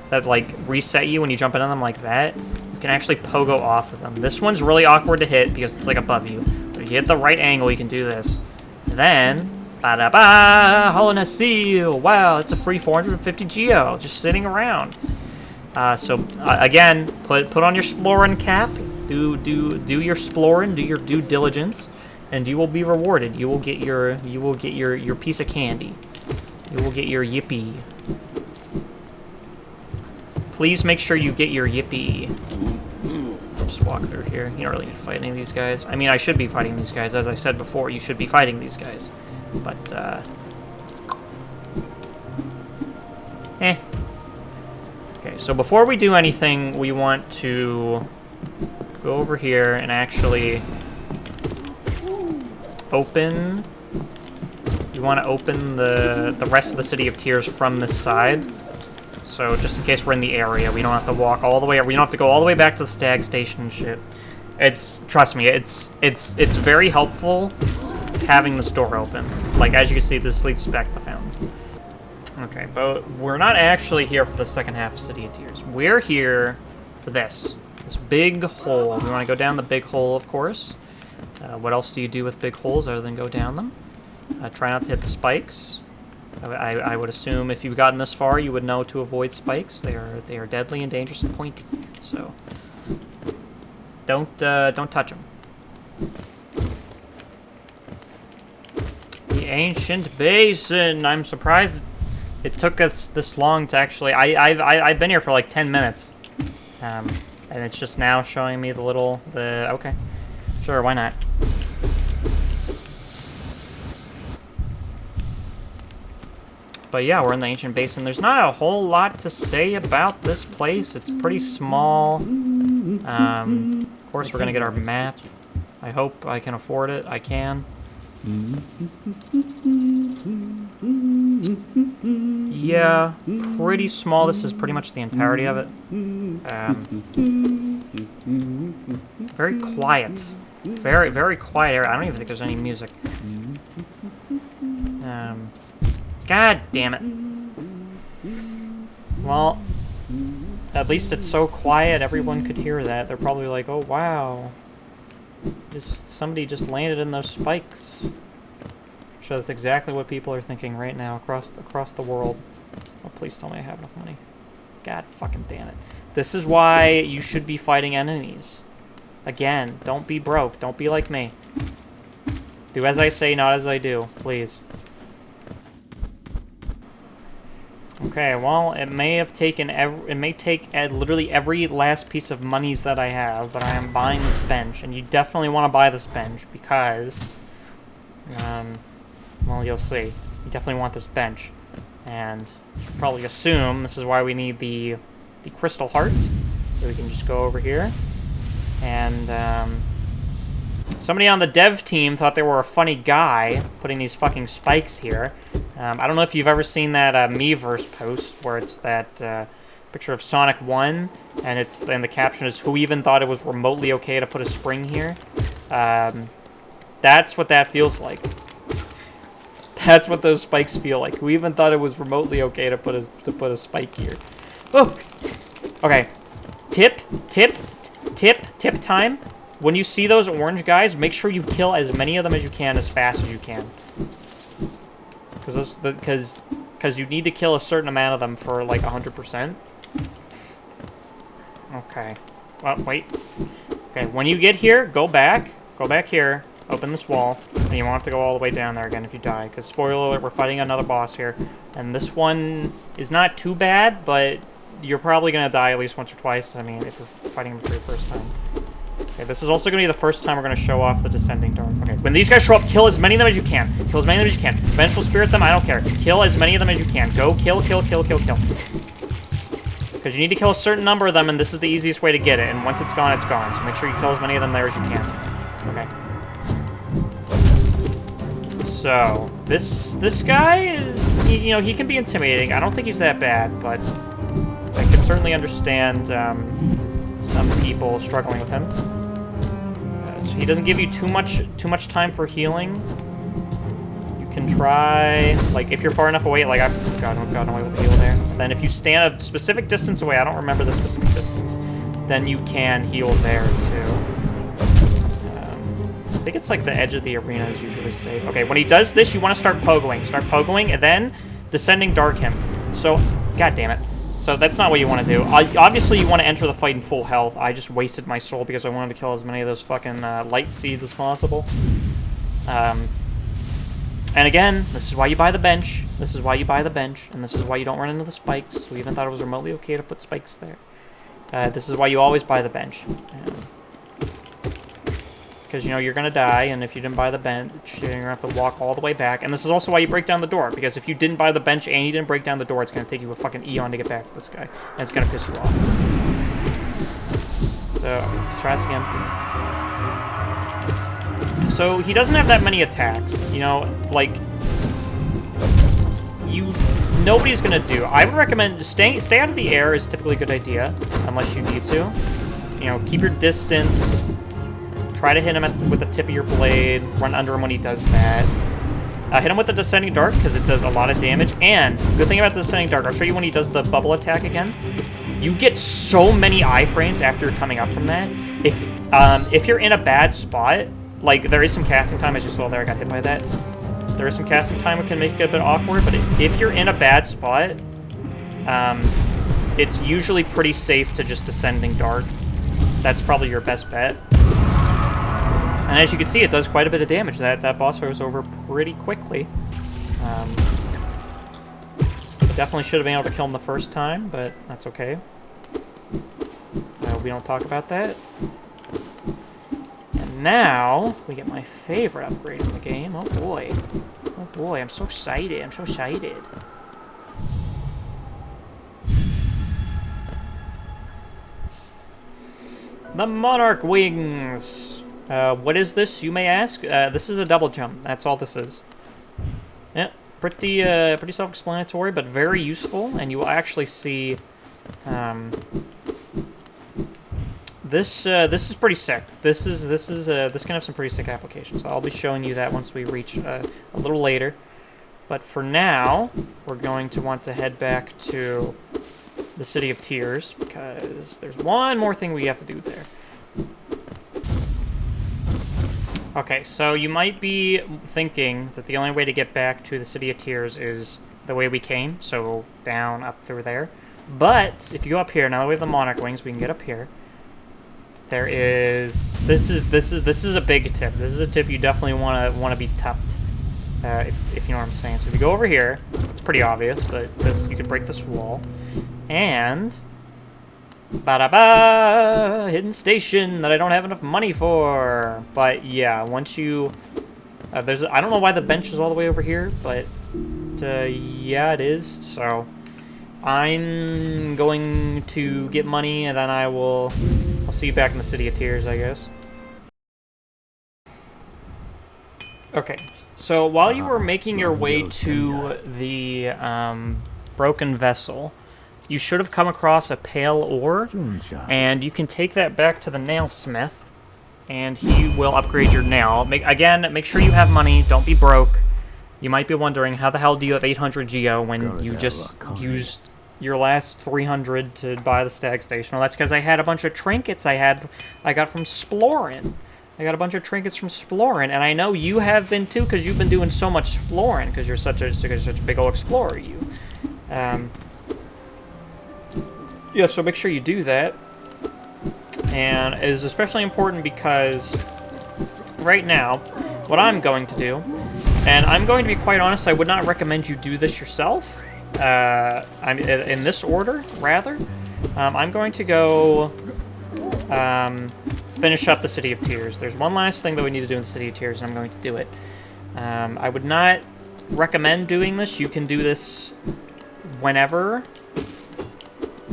that, like, reset you when you jump into them like that, you can actually pogo off of them. This one's really awkward to hit because it's, like, above you. But if you hit the right angle, you can do this. And then, ba-da-ba, Hallownest Seal. Wow, it's a free 450 geo just sitting around. Again, put on your Splorin cap. Do your Splorin, do your due diligence, and you will be rewarded. You will get your piece of candy. You will get your yippee. Please make sure you get your yippee. Just walk through here. You don't really need to fight any of these guys. I mean, I should be fighting these guys. As I said before, you should be fighting these guys. But, Okay, so before we do anything, we want to go over here and actually open... We want to open the rest of the City of Tears from this side. So just in case we're in the area, we don't have to walk all the way. We don't have to go all the way back to the stag station and shit. Trust me, it's very helpful having this door open. Like, as you can see, this leads back to the fountain. Okay, but we're not actually here for the second half of City of Tears. We're here for this big hole. We want to go down the big hole, of course. What else do you do with big holes other than go down them? Try not to hit the spikes. I would assume if you've gotten this far, you would know to avoid spikes. They are deadly and dangerous and pointy. So don't touch them. ancient basin. I'm surprised it took us this long to actually. I've been here for like 10 minutes, and it's just now showing me the. Okay, sure, why not? But yeah, we're in the ancient basin. There's not a whole lot to say about this place. It's pretty small. Of course, we're gonna get our map. I hope I can afford it. I can. Yeah, pretty small. This is pretty much the entirety of it. Very quiet. Very, very quiet area. I don't even think there's any music. God damn it. Well, at least it's so quiet everyone could hear that. They're probably like, oh wow. Somebody just landed in those spikes. So that's exactly what people are thinking right now across the world. Oh, please tell me I have enough money. God fucking damn it. This is why you should be fighting enemies. Again, don't be broke. Don't be like me. Do as I say, not as I do, please. Okay, well, it may take literally every last piece of monies that I have, but I am buying this bench, and you definitely want to buy this bench because, well, you'll see. You definitely want this bench, and you should probably assume this is why we need the crystal heart. So we can just go over here, and somebody on the dev team thought they were a funny guy putting these fucking spikes here. I don't know if you've ever seen that Miiverse post where it's that picture of Sonic 1, and the caption is, "Who even thought it was remotely okay to put a spring here?" That's what that feels like. That's what those spikes feel like. Who even thought it was remotely okay to put a spike here? Oh, okay. Tip time. When you see those orange guys, make sure you kill as many of them as you can as fast as you can. Because you need to kill a certain amount of them for like 100%. Okay. Well, wait. Okay, when you get here, go back here, open this wall, and you won't have to go all the way down there again if you die. Because spoiler alert, we're fighting another boss here, and this one is not too bad, but you're probably gonna die at least once or twice. I mean, if you're fighting him for your first time. Okay, this is also going to be the first time we're going to show off the Descending Dark. Okay, when these guys show up, kill as many of them as you can. Kill as many of them as you can. Vengeful Spirit them, I don't care. Kill as many of them as you can. Go kill. Because you need to kill a certain number of them, and this is the easiest way to get it. And once it's gone, it's gone. So make sure you kill as many of them there as you can. Okay. So, this guy is, you know, he can be intimidating. I don't think he's that bad, but I can certainly understand some people struggling with him. So he doesn't give you too much time for healing. You can try, like, if you're far enough away, like, I've gotten away with the heal there. Then if you stand a specific distance away, I don't remember the specific distance, then you can heal there too. I think it's like the edge of the arena is usually safe. Okay, when he does this, you want to start pogoing. Start pogoing, and then Descending Dark him. So, god damn it. So that's not what you want to do. Obviously, you want to enter the fight in full health. I just wasted my soul because I wanted to kill as many of those fucking light seeds as possible. And again, this is why you buy the bench. This is why you buy the bench. And this is why you don't run into the spikes. We even thought it was remotely okay to put spikes there. This is why you always buy the bench. Because, you know, you're going to die, and if you didn't buy the bench, you're going to have to walk all the way back. And this is also why you break down the door, because if you didn't buy the bench and you didn't break down the door, it's going to take you a fucking eon to get back to this guy. And it's going to piss you off. So, let's try this again. So, he doesn't have that many attacks. You know, like, nobody's going to do. I would recommend stay out of the air is typically a good idea, unless you need to. You know, keep your distance. Try to hit him with the tip of your blade. Run under him when he does that. Hit him with the Descending Dark, because it does a lot of damage. And, good thing about the Descending Dark, I'll show you when he does the bubble attack again. You get so many iframes after coming up from that. If you're in a bad spot, like, there is some casting time, as you saw there, I got hit by that. There is some casting time that can make it a bit awkward, but if you're in a bad spot, it's usually pretty safe to just Descending Dark. That's probably your best bet. And as you can see, it does quite a bit of damage. That boss goes over pretty quickly. Definitely should have been able to kill him the first time, but that's okay. We don't talk about that. And now, we get my favorite upgrade in the game. Oh boy. Oh boy, I'm so excited. I'm so excited. The Monarch Wings. What is this, you may ask? This is a double jump. That's all this is. Yeah, pretty self-explanatory, but very useful. And you will actually see, this is pretty sick. This can have some pretty sick applications. I'll be showing you that once we reach a little later. But for now, we're going to want to head back to the City of Tears, because there's one more thing we have to do there. Okay, so you might be thinking that the only way to get back to the City of Tears is the way we came, so down, up through there. But if you go up here, now that we have the Monarch Wings, we can get up here. There is this is a big tip. This is a tip you definitely want to be tucked, if you know what I'm saying. So if you go over here, it's pretty obvious, but you can break this wall. And ba-da-ba! Hidden station that I don't have enough money for. But yeah, once you I don't know why the bench is all the way over here, but yeah, it is. So I'm going to get money, and then I'll see you back in the City of Tears, I guess. Okay, so while you were making your way to the broken vessel, you should have come across a pale ore, and you can take that back to the nailsmith, and he will upgrade your nail. Again, make sure you have money. Don't be broke. You might be wondering, how the hell do you have 800 geo when you just used your last 300 to buy the stag station? Well, that's because I had a bunch of trinkets I got from Splorin. I got a bunch of trinkets from Splorin, and I know you have been too, because you've been doing so much Splorin, because you're such a big old explorer, you. Yeah, so make sure you do that. And it is especially important because right now, what I'm going to do, and I'm going to be quite honest, I would not recommend you do this yourself. I'm in this order, rather. I'm going to go finish up the City of Tears. There's one last thing that we need to do in the City of Tears, and I'm going to do it. I would not recommend doing this. You can do this whenever.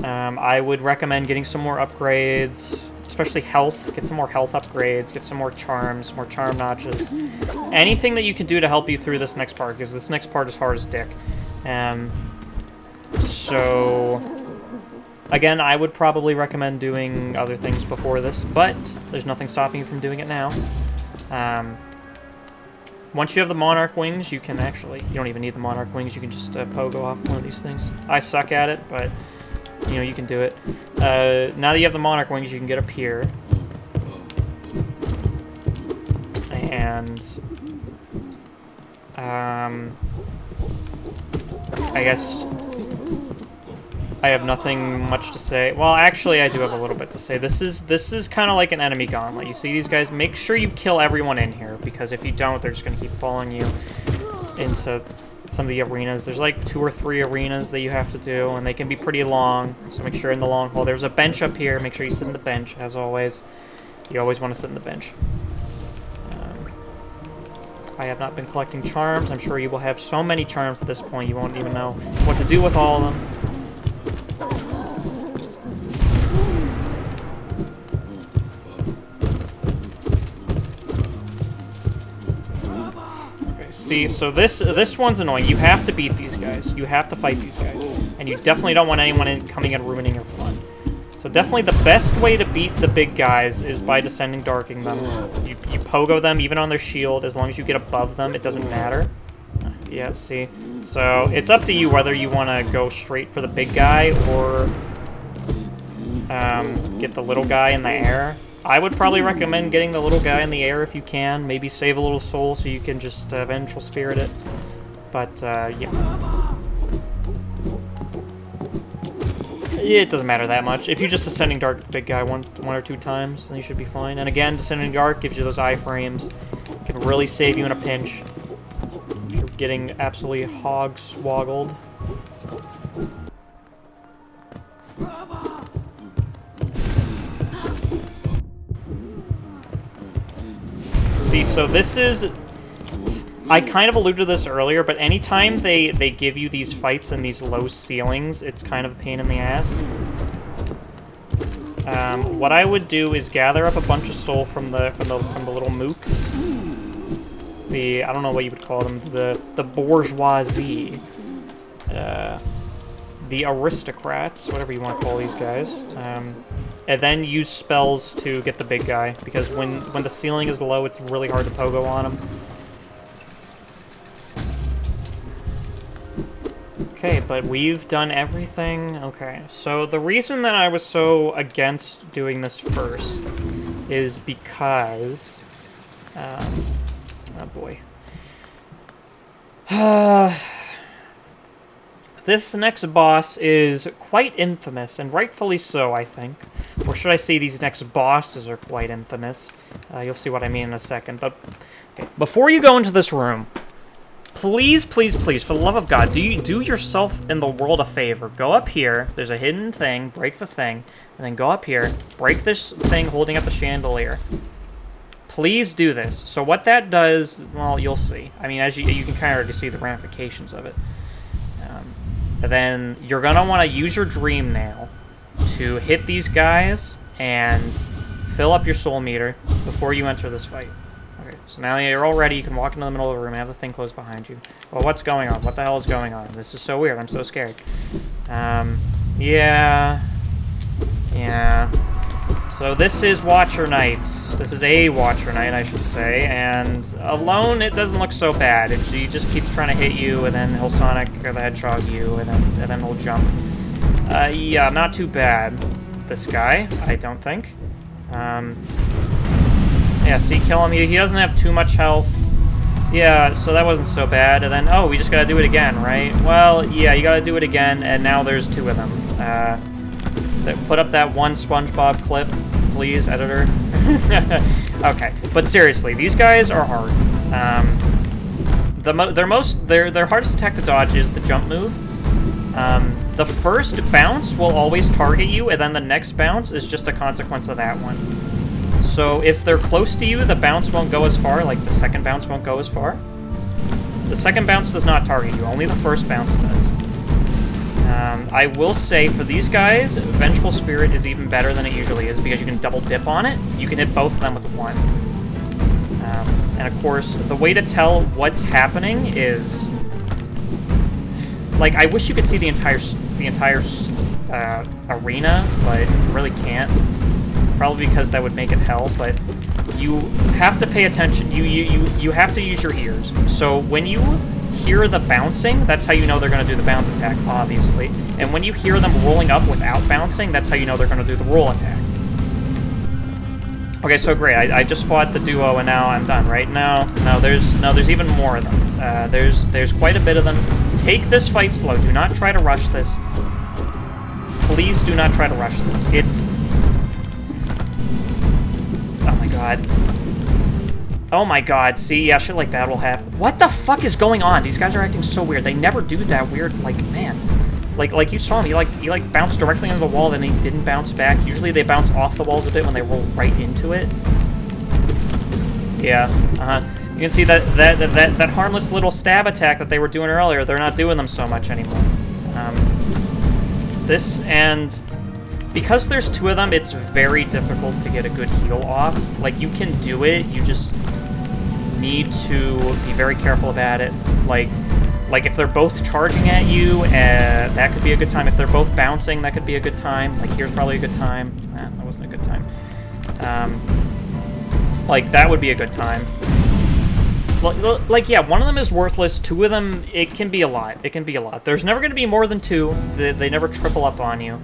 I would recommend getting some more upgrades, especially health. Get some more health upgrades, get some more charms, more charm notches. Anything that you can do to help you through this next part, because this next part is hard as dick. So, again, I would probably recommend doing other things before this, but there's nothing stopping you from doing it now. Once you have the Monarch Wings, you can actually, you don't even need the Monarch Wings, you can just pogo off one of these things. I suck at it, but you know, you can do it. Now that you have the Monarch Wings, you can get up here. And I guess I have nothing much to say. Well, actually, I do have a little bit to say. This is kind of like an enemy gauntlet. You see these guys? Make sure you kill everyone in here, because if you don't, they're just going to keep following you into some of the arenas. There's like 2 or 3 arenas that you have to do, and they can be pretty long, so make sure you're in the long haul. There's a bench up here. Make sure you sit in the bench, as always. You always want to sit in the bench. I have not been collecting charms. I'm sure you will have so many charms at this point, you won't even know what to do with all of them. See, so this one's annoying. You have to beat these guys. You have to fight these guys. And you definitely don't want anyone coming in and ruining your fun. So definitely the best way to beat the big guys is by Descending Darking them. You pogo them, even on their shield. As long as you get above them, it doesn't matter. Yeah, see? So it's up to you whether you want to go straight for the big guy or get the little guy in the air. I would probably recommend getting the little guy in the air if you can. Maybe save a little soul so you can just Vengeful Spirit it. But, yeah. It doesn't matter that much. If you just Descending Dark the big guy one or two times, then you should be fine. And again, Descending Dark gives you those iframes. Can really save you in a pinch. If you're getting absolutely hog-swoggled. See, so this is... I kind of alluded to this earlier, but anytime they give you these fights and these low ceilings, it's kind of a pain in the ass. What I would do is gather up a bunch of soul from the little mooks. I don't know what you would call them, the bourgeoisie, the aristocrats, whatever you want to call these guys, and then use spells to get the big guy, because when the ceiling is low, it's really hard to pogo on him. Okay, but we've done everything. Okay, so the reason that I was so against doing this first is because... oh boy. This next boss is quite infamous, and rightfully so, I think. Or should I say these next bosses are quite infamous. You'll see what I mean in a second. But okay, before you go into this room... Please, please, please, for the love of God, do yourself and the world a favor. Go up here, there's a hidden thing, break the thing, and then go up here, break this thing holding up the chandelier. Please do this. So what that does, well, you'll see. I mean, as you can kind of already see the ramifications of it. And then you're going to want to use your dream nail to hit these guys and fill up your soul meter before you enter this fight. Okay, so now you're all ready. You can walk into the middle of the room and have the thing closed behind you. Well, what's going on? What the hell is going on? This is so weird. I'm so scared. Yeah. So this is Watcher Nights. This is a Watcher Night, I should say. And alone, it doesn't look so bad. He just keeps trying to hit you, and then he'll Sonic or the Hedgehog you, and then he'll jump. Yeah, not too bad. This guy, I don't think. Yeah, see, kill him. He doesn't have too much health. Yeah, so that wasn't so bad. And then, oh, we just gotta do it again, right? Well, yeah, you gotta do it again, and now there's two of them. Put up that one SpongeBob clip, please, editor. Okay, but seriously, these guys are hard. Their hardest attack to dodge is the jump move. The first bounce will always target you, and then the next bounce is just a consequence of that one. So if they're close to you, the bounce won't go as far, like the second bounce won't go as far. The second bounce does not target you, only the first bounce does. I will say, for these guys, Vengeful Spirit is even better than it usually is, because you can double dip on it. You can hit both of them with one. And of course, the way to tell what's happening is... Like, I wish you could see the entire arena, but you really can't. Probably because that would make it hell, but you have to pay attention. You have to use your ears. So when you hear the bouncing, that's how you know they're going to do the bounce attack, obviously. And when you hear them rolling up without bouncing, that's how you know they're going to do the roll attack. Okay, so great. I just fought the duo, and now I'm done, right? No, there's even more of them. There's quite a bit of them. Take this fight slow. Do not try to rush this. Please do not try to rush this. It's... Oh my god. Oh my god, see, yeah, shit like that will happen. What the fuck is going on? These guys are acting so weird. They never do that weird, like, man. Like you saw him, he bounced directly into the wall, then he didn't bounce back. Usually they bounce off the walls a bit when they roll right into it. Yeah, You can see that harmless little stab attack that they were doing earlier, they're not doing them so much anymore. This, and... Because there's two of them, it's very difficult to get a good heal off. Like, you can do it, you just need to be very careful about it. Like if they're both charging at you, that could be a good time. If they're both bouncing, that could be a good time. Like, here's probably a good time. That wasn't a good time. Like, that would be a good time. Like, yeah, one of them is worthless. Two of them, it can be a lot. It can be a lot. There's never going to be more than two. They never triple up on you.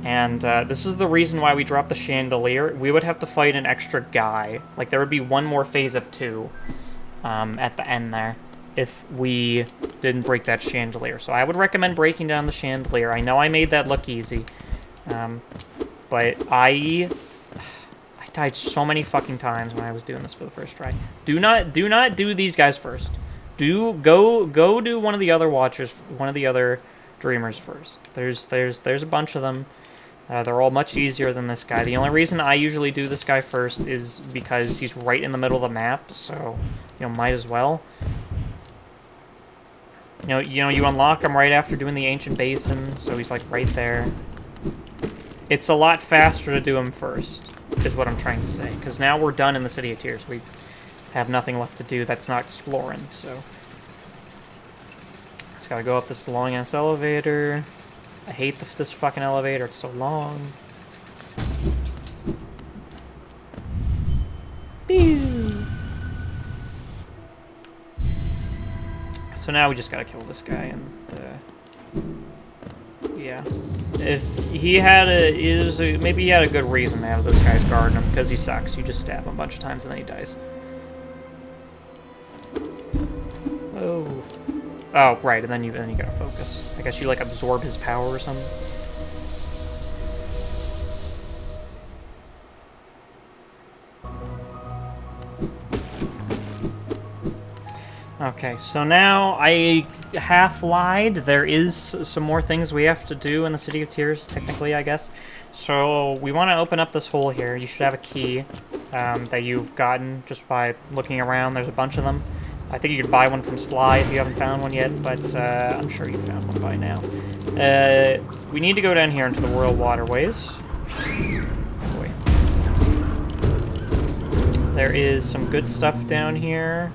And this is the reason why we dropped the chandelier. We would have to fight an extra guy. Like, there would be one more phase of two at the end there if we didn't break that chandelier. So I would recommend breaking down the chandelier. I know I made that look easy. But I died so many fucking times when I was doing this for the first try. Do not do these guys first. Go do one of the other watchers, one of the other dreamers first. There's a bunch of them. They're all much easier than this guy. The only reason I usually do this guy first is because he's right in the middle of the map, so might as well. You unlock him right after doing the ancient basin, so he's like right there. It's a lot faster to do him first, is what I'm trying to say. Because now we're done in the City of Tears. We have nothing left to do that's not exploring, so... Just gotta go up this long-ass elevator. I hate this fucking elevator, it's so long. Pew! So now we just gotta kill this guy, and yeah. If he had maybe he had a good reason to have those guys guarding him, because he sucks. You just stab him a bunch of times and then he dies. Oh. Oh, right, and then you gotta focus. I guess you like absorb his power or something. Okay, so now I half lied. There is some more things we have to do in the City of Tears, technically, I guess. So we want to open up this hole here. You should have a key that you've gotten just by looking around. There's a bunch of them. I think you could buy one from Sly if you haven't found one yet, but I'm sure you found one by now. We need to go down here into the Royal Waterways. Boy. There is some good stuff down here.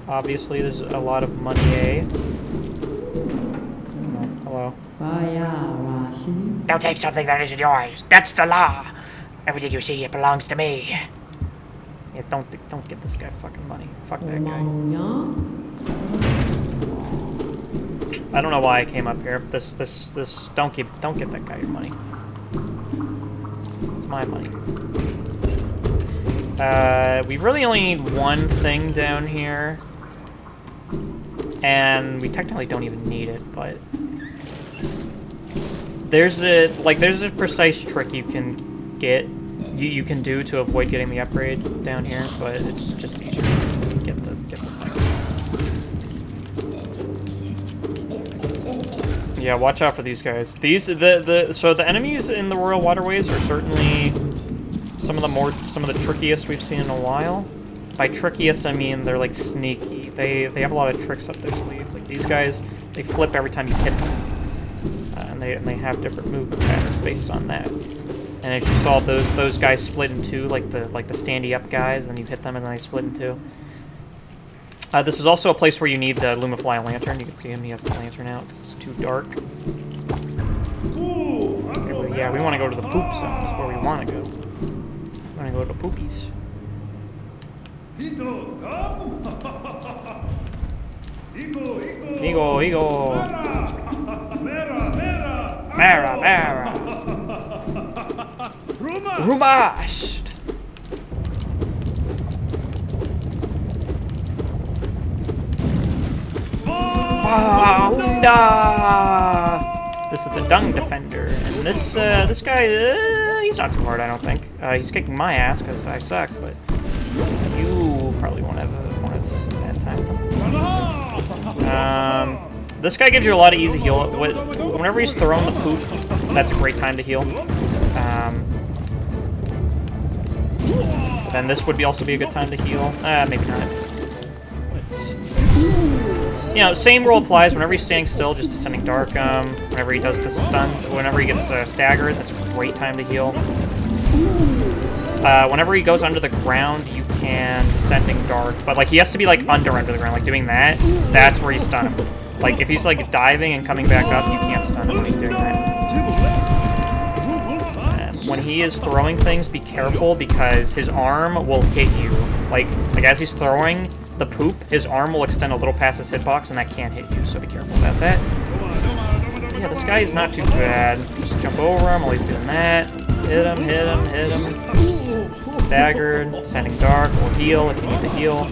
Obviously, there's a lot of money, eh? Oh, hello. Don't take something that isn't yours. That's the law. Everything you see here belongs to me. Yeah, don't give this guy fucking money. Fuck that guy. I don't know why I came up here. Don't give that guy your money. It's my money. We really only need one thing down here. And we technically don't even need it, but there's a precise trick you can get, you can do to avoid getting the upgrade down here, but it's just easier to get the thing. Yeah, watch out for these guys. So the enemies in the Royal Waterways are certainly some of the trickiest we've seen in a while. By trickiest, I mean they're like sneaky. They have a lot of tricks up their sleeve. Like these guys, they flip every time you hit them, and they have different movement patterns based on that. And as you saw, those guys split in two, like the standy up guys. And then you hit them, and then they split in two. This is also a place where you need the Lumifly lantern. You can see him; he has the lantern out because it's too dark. Okay, yeah, we want to go to the poop zone. That's where we want to go. We want to go to the poopies. Ego. Mera. Rumast. This is the Dung Defender, and this guy, he's not too hard, I don't think. He's kicking my ass because I suck, but you probably won't have a bad time. This guy gives you a lot of easy heal. Whenever he's throwing the poop, that's a great time to heal. Then this would also be a good time to heal. Maybe not. Same rule applies. Whenever he's standing still, just Descending Dark. Whenever he does the stun, whenever he gets staggered, that's a great time to heal. Whenever he goes under the ground, you can Descending Dark, but like he has to be like under the ground, like doing that. That's where you stun him. Like if he's like diving and coming back up, you can't stun him when he's doing that. And when he is throwing things, be careful because his arm will hit you. Like as he's throwing the poop, his arm will extend a little past his hitbox, and that can't hit you. So be careful about that. Yeah, this guy is not too bad. Just jump over him while he's doing that. Hit him. Staggered, Descending Dark, or heal if you need to heal.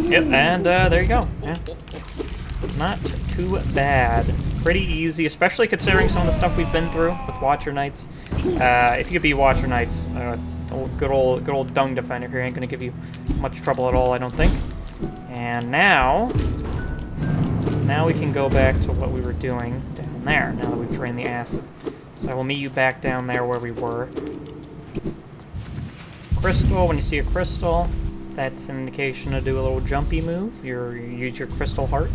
Yep, and there you go. Yeah. Not too bad. Pretty easy, especially considering some of the stuff we've been through with Watcher Knights. If you could be Watcher Knights, good old Dung Defender here ain't gonna give you much trouble at all, I don't think. And now we can go back to what we were doing down there, now that we've drained the acid. So I will meet you back down there where we were. Crystal, when you see a crystal, that's an indication to do a little jumpy move. You use your crystal heart.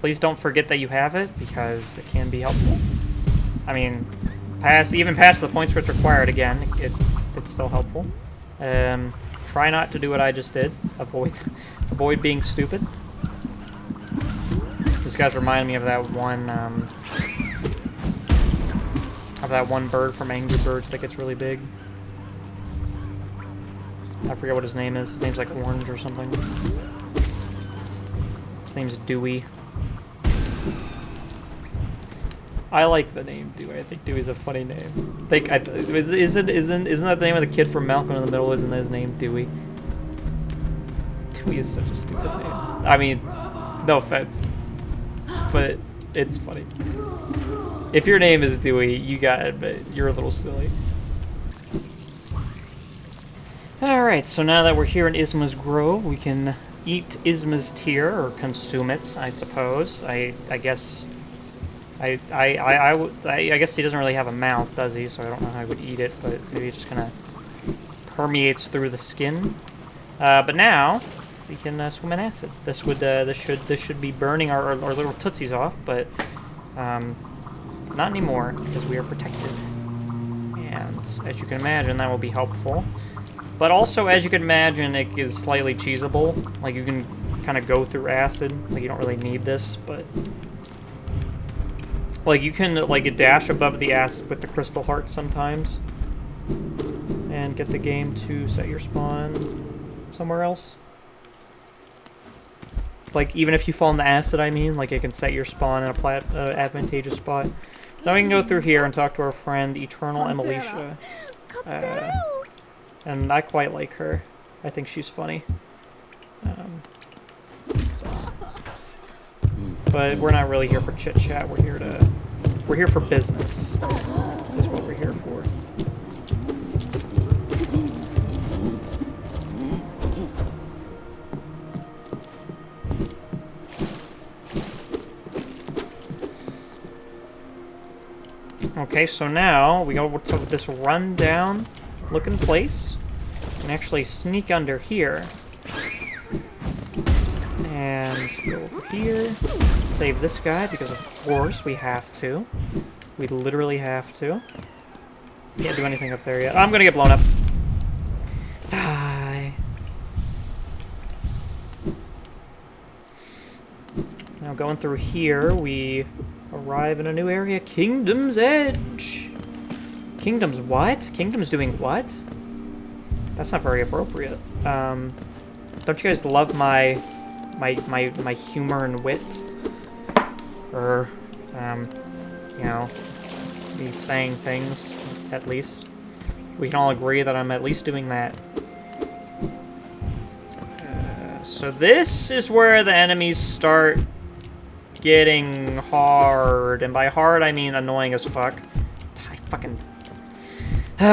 Please don't forget that you have it, because it can be helpful. I mean, even past the points where it's required, again, it's still helpful. Try not to do what I just did. Avoid being stupid. These guys remind me of that one bird from Angry Birds that gets really big. I forget what his name is. His name's like Orange or something. His name's Dewey. I like the name Dewey. I think Dewey's a funny name. Isn't that the name of the kid from Malcolm in the Middle? Isn't his name Dewey? Dewey is such a stupid name. I mean, no offense, but it's funny. If your name is Dewey, you gotta admit, you're a little silly. Alright, so now that we're here in Isma's Grove, we can eat Isma's tear, or consume it, I suppose. I guess he doesn't really have a mouth, does he? So I don't know how he would eat it, but maybe it just kind of permeates through the skin. But now we can swim in acid. This should be burning our little tootsies off, but not anymore because we are protected. And as you can imagine, that will be helpful. But also, as you can imagine, it is slightly cheesable. Like you can kind of go through acid. Like you don't really need this, but. Like, you can, like, dash above the acid with the crystal heart sometimes. And get the game to set your spawn somewhere else. Like, even if you fall in the acid, I mean. Like, it can set your spawn in a advantageous spot. So we can go through here and talk to our friend, Eternal Emilicia. And I quite like her. I think she's funny. But we're not really here for chit-chat. We're here for business. Is what we're here for. Okay, so now we go to this rundown looking place. We can actually sneak under here. And go over here. Save this guy, because of course we have to. We literally have to. Can't do anything up there yet. I'm gonna get blown up. Die. Now going through here, we arrive in a new area. Kingdom's Edge. Kingdom's what? Kingdom's doing what? That's not very appropriate. Don't you guys love my humor and wit? Or, you know, me saying things, at least. We can all agree that I'm at least doing that. So this is where the enemies start getting hard. And by hard, I mean annoying as fuck. I fucking... you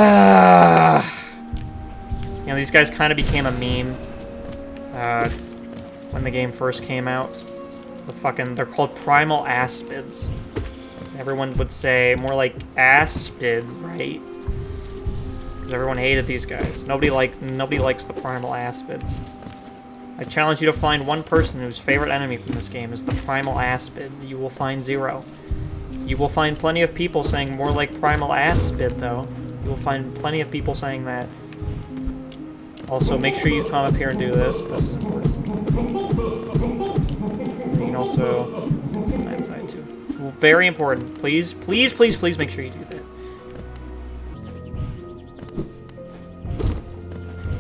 know, these guys kind of became a meme. When the game first came out. They're called Primal Aspids. Everyone would say more like Aspid, right? Because everyone hated these guys. Nobody likes the Primal Aspids. I challenge you to find one person whose favorite enemy from this game is the Primal Aspid. You will find 0. You will find plenty of people saying more like Primal Aspid, though. You will find plenty of people saying that. Also, make sure you come up here and do this. This is important. You can also on that side too. Very important. Please, please, please, please make sure you do that.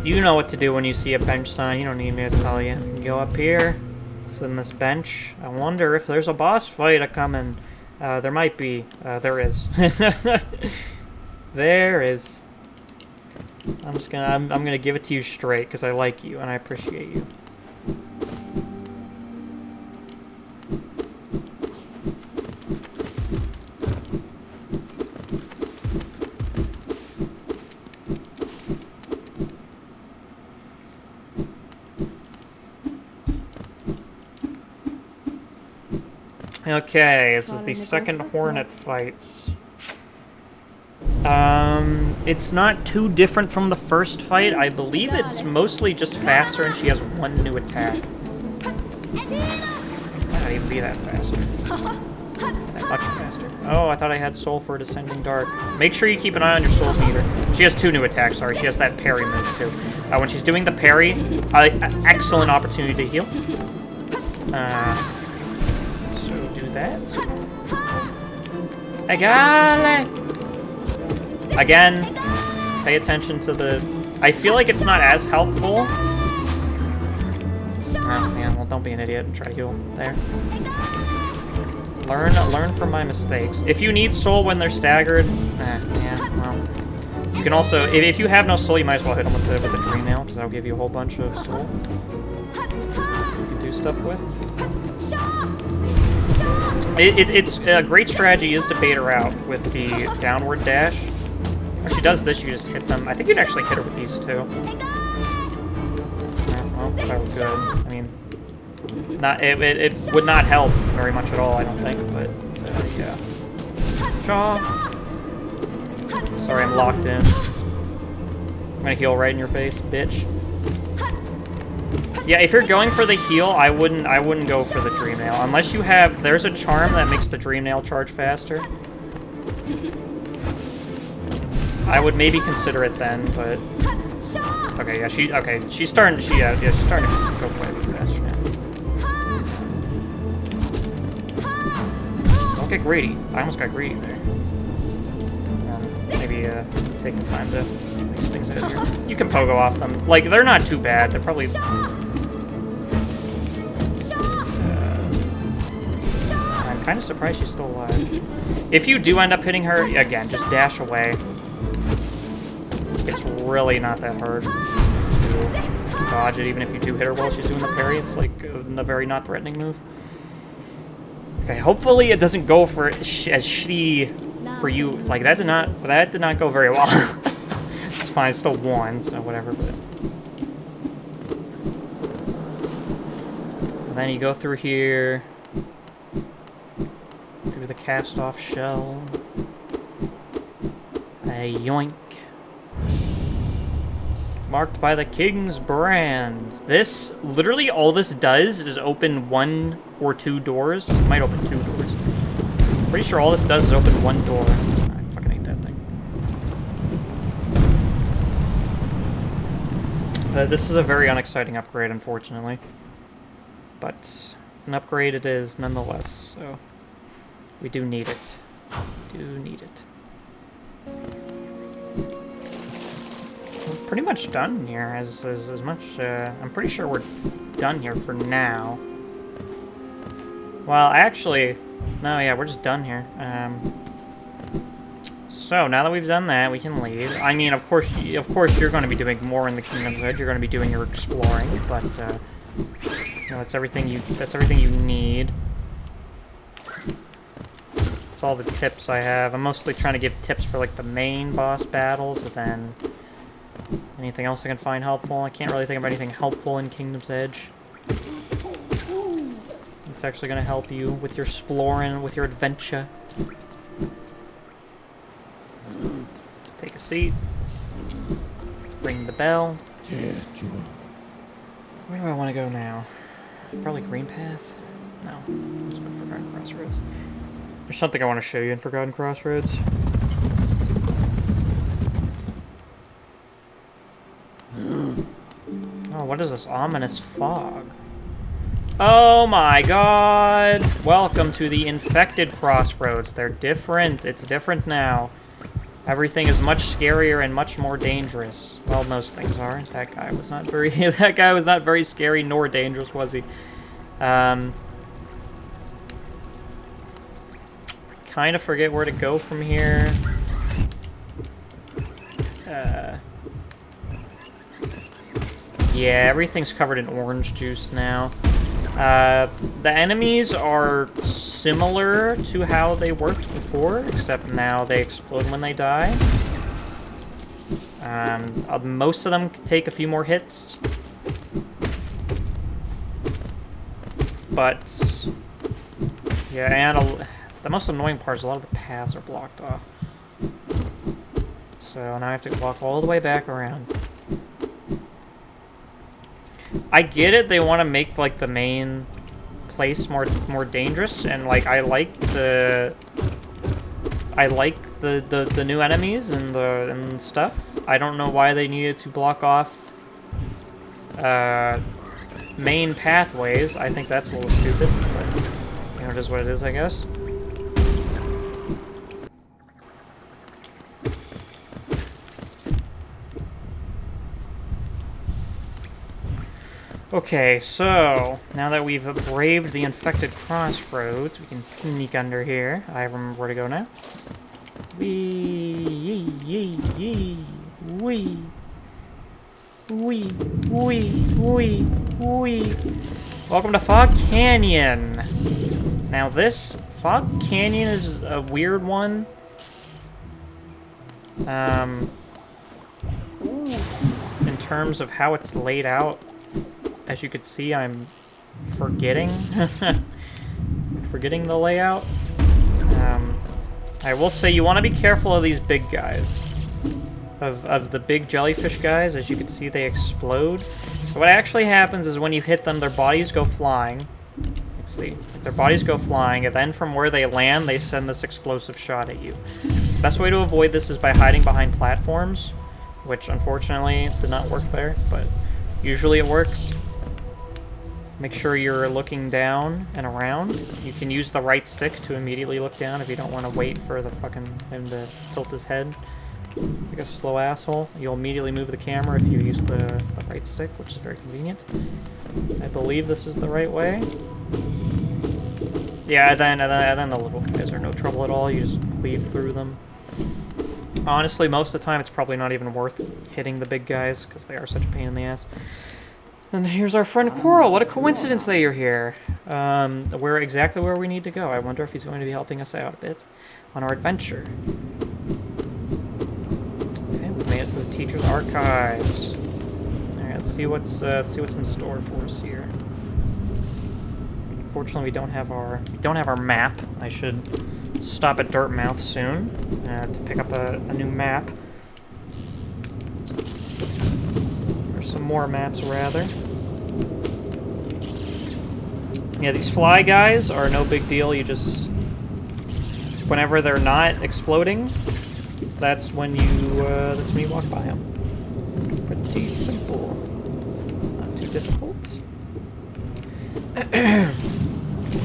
You know what to do when you see a bench sign. You don't need me to tell you. You go up here. Sit on this bench. I wonder if there's a boss fight a coming. There might be. There is. There is. I'm gonna give it to you straight because I like you and I appreciate you. Okay, this is the second Hornet fight. It's not too different from the first fight. I believe it's mostly just faster and she has one new attack. Might not even be that faster. That much faster. Oh, I thought I had Soul for Descending Dark. Make sure you keep an eye on your Soul meter. She has two new attacks, sorry. She has that parry move, too. When she's doing the parry, excellent opportunity to heal. So do that. I got it! Again, pay attention to the... I feel like it's not as helpful. Oh, man, well, don't be an idiot and try to heal there. Learn from my mistakes. If you need soul when they're staggered, yeah, well. You can also, if you have no soul, you might as well hit them with the Dream Nail, because that'll give you a whole bunch of soul. You can do stuff with. It's a great strategy is to bait her out with the downward dash. When she does this, you just hit them. I think you'd actually hit her with these two. Well, that was good. I mean, it would not help very much at all, I don't think, but yeah. Shaw. Sorry, I'm locked in. I'm gonna heal right in your face, bitch. Yeah, if you're going for the heal, I wouldn't go for the Dream Nail unless you have. There's a charm that makes the Dream Nail charge faster. I would maybe consider it then, but okay, yeah, she's starting. She's starting to go quite a bit faster now. Don't get greedy. I almost got greedy there. Maybe take the time to make things out here. You can pogo off them. Like, they're not too bad. They're probably. I'm kind of surprised she's still alive. If you do end up hitting her, again, just dash away. It's really not that hard to dodge it, even if you do hit her while she's doing the parry. It's like a very not threatening move. Okay, hopefully it doesn't go for as shitty for you. Like that did not go very well. It's fine. It's still one, so whatever. But and then you go through here, through the cast-off shell. A yoink. Marked by the King's brand. This, literally all this does is open one or two doors. It might open two doors. Pretty sure all this does is open one door. I fucking hate that thing. This is a very unexciting upgrade, unfortunately. But an upgrade it is nonetheless, so we do need it. We're pretty much done here, as much, I'm pretty sure we're done here for now. Well, actually, no, yeah, we're just done here. So, now that we've done that, we can leave. I mean, of course you're going to be doing more in the Kingdom's Edge. You're going to be doing your exploring, but, you know, that's everything you need. That's all the tips I have. I'm mostly trying to give tips for, like, the main boss battles, and then anything else I can find helpful. I can't really think of anything helpful in Kingdom's Edge. It's actually going to help you with your exploring, with your adventure. Take a seat. Ring the bell. Where do I want to go now? Probably Greenpath? No. Let's go to Forgotten Crossroads. There's something I want to show you in Forgotten Crossroads. Oh, what is this ominous fog? Oh my god! Welcome to the infected Crossroads. They're different. It's different now. Everything is much scarier and much more dangerous. Well, most things are. That guy was not very that guy was not very scary nor dangerous, was he? Kind of forget where to go from here. Yeah, everything's covered in orange juice now. The enemies are similar to how they worked before, except now they explode when they die. Most of them take a few more hits. But Yeah, and the most annoying part is a lot of the paths are blocked off. So now I have to walk all the way back around. I get it, they want to make, like, the main place more dangerous, and, like, I like the new enemies and stuff. I don't know why they needed to block off main pathways. I think that's a little stupid, but, you know, it is what it is, I guess. Okay, so now that we've braved the infected crossroads, we can sneak under here. I remember where to go now. Wee, yee, yee, wee. Wee, wee, wee, wee. Welcome to Fog Canyon. Now this Fog Canyon is a weird one. In terms of how it's laid out. As you can see, I'm forgetting. Forgetting the layout. I will say you want to be careful of these big guys. Of the big jellyfish guys. As you can see, they explode. So what actually happens is when you hit them, their bodies go flying. Let's see. Their bodies go flying, and then from where they land, they send this explosive shot at you. The best way to avoid this is by hiding behind platforms, which unfortunately did not work there, but usually it works. Make sure you're looking down and around. You can use the right stick to immediately look down if you don't want to wait for the fucking him to tilt his head. Like a slow asshole. You'll immediately move the camera if you use the right stick, which is very convenient. I believe this is the right way. Yeah, and then the little guys are no trouble at all. You just cleave through them. Honestly, most of the time it's probably not even worth hitting the big guys because they are such a pain in the ass. And here's our friend Coral. What a coincidence that you're here. We're exactly where we need to go. I wonder if he's going to be helping us out a bit on our adventure. Okay, we made it to the teacher's archives. All right, let's see what's in store for us here. Unfortunately, we don't have our map. I should stop at Dirtmouth soon to pick up a new map. Some more maps, rather. Yeah, these fly guys are no big deal. You just... Whenever they're not exploding, that's when you walk by them. Pretty simple. Not too difficult.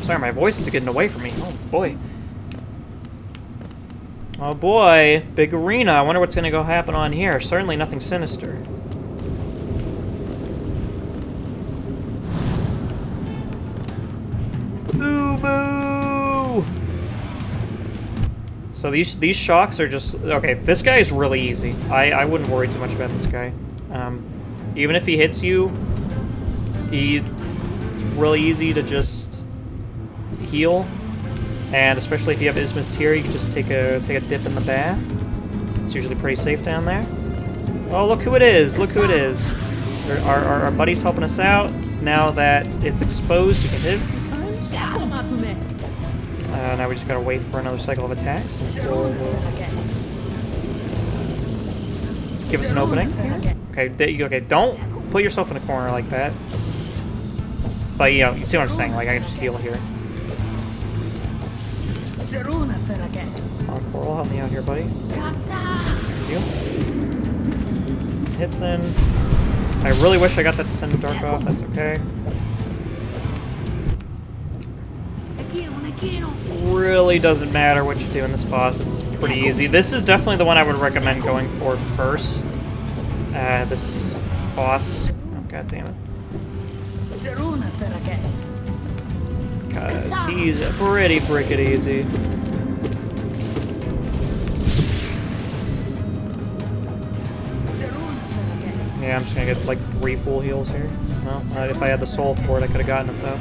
Sorry, my voice is getting away from me. Oh, boy. Oh, boy. Big arena. I wonder what's going to go happen on here. Certainly nothing sinister. Uumuu! So these shocks are just... Okay, this guy is really easy. I wouldn't worry too much about this guy. Even if he hits you, he's really easy to just heal. And especially if you have Ismus here, you can just take a dip in the bath. It's usually pretty safe down there. Oh, look who it is! Look who it is! Our buddy's helping us out. Now that it's exposed, we can hit it a few times. Now we just gotta wait for another cycle of attacks until give us an opening. Okay, don't put yourself in a corner like that. But you know, you see what I'm saying? Like I can just heal here. Come on, Coral, help me out here, buddy. Thank you. Hits in. I really wish I got that Descent of Dark off. That's okay. Really doesn't matter what you do in this boss. It's pretty easy. This is definitely the one I would recommend going for first. This boss. Oh, god damn it. Because he's pretty freaking easy. Yeah, I'm just gonna get like 3 full heals here. Well, if I had the soul for it, I could have gotten it though.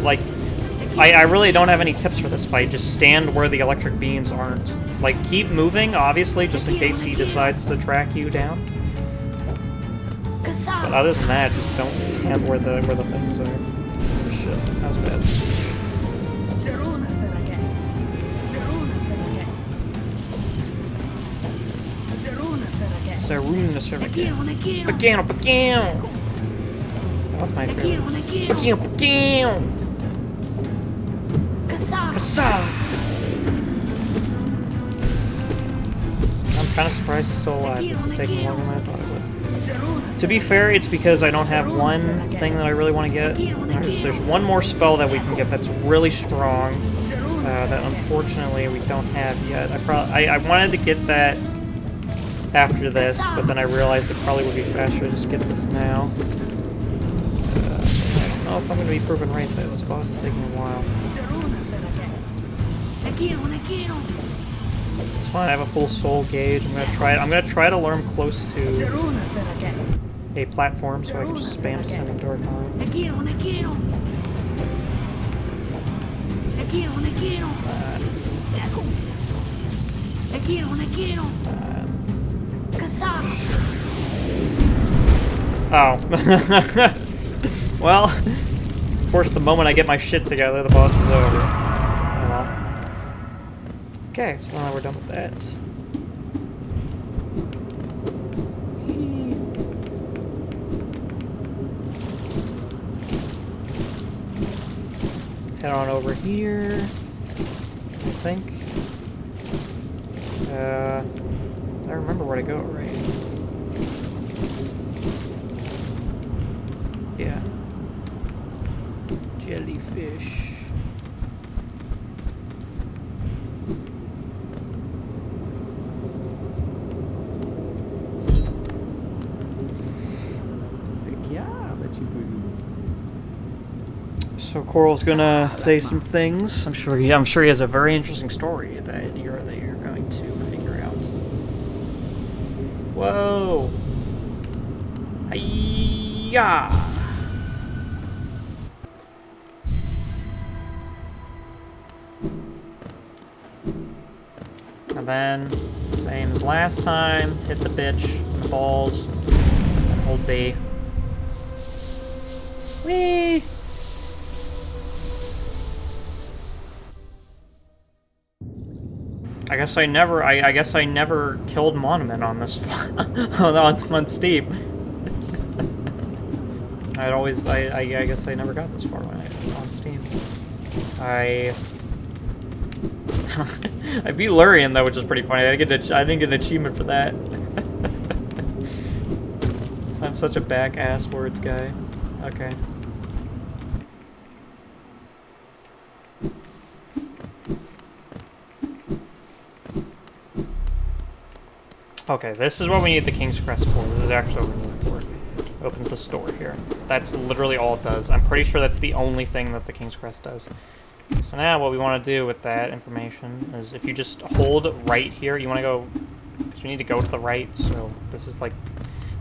Like, I really don't have any tips for this fight. Just stand where the electric beams aren't. Like, keep moving, obviously, just in case he decides to track you down. But other than that, just don't stand where the things are. Oh, shit. That was bad. Saruna Seragam. Pagano, Pagano! That's my favorite. Pagano, Pagano! Kasa! I'm kind of surprised he's still alive. This is taking longer than I thought it would. To be fair, it's because I don't have one thing that I really want to get. There's one more spell that we can get that's really strong that unfortunately we don't have yet. I wanted to get that after this, but then I realized it probably would be faster to just get this now. I don't know if I'm going to be proven right that this boss is taking a while. It's fine, I have a full soul gauge. I'm gonna try to lure him close to a platform so I can just spam descending door time. Oh. Well, of course, the moment I get my shit together, the boss is over. Oh well. Okay, so now we're done with that. Head on over here, I think. I remember where to go, right? Yeah. Jellyfish. So Coral's gonna say some things. I'm sure he has a very interesting story that you're going to figure out. Whoa! Hiya! And then, same as last time, hit the bitch in the balls, and hold B. Whee! I guess I never killed Monument on this on Steep. I guess I never got this far on Steam. I beat Lurian though, which is pretty funny. I didn't get an achievement for that. I'm such a back-ass words guy. Okay. Okay, this is what we need the King's Crest for. This is actually what we need it for. Opens the store here. That's literally all it does. I'm pretty sure that's the only thing that the King's Crest does. So now what we want to do with that information is if you just hold right here, you want to go, because we need to go to the right, so this is like,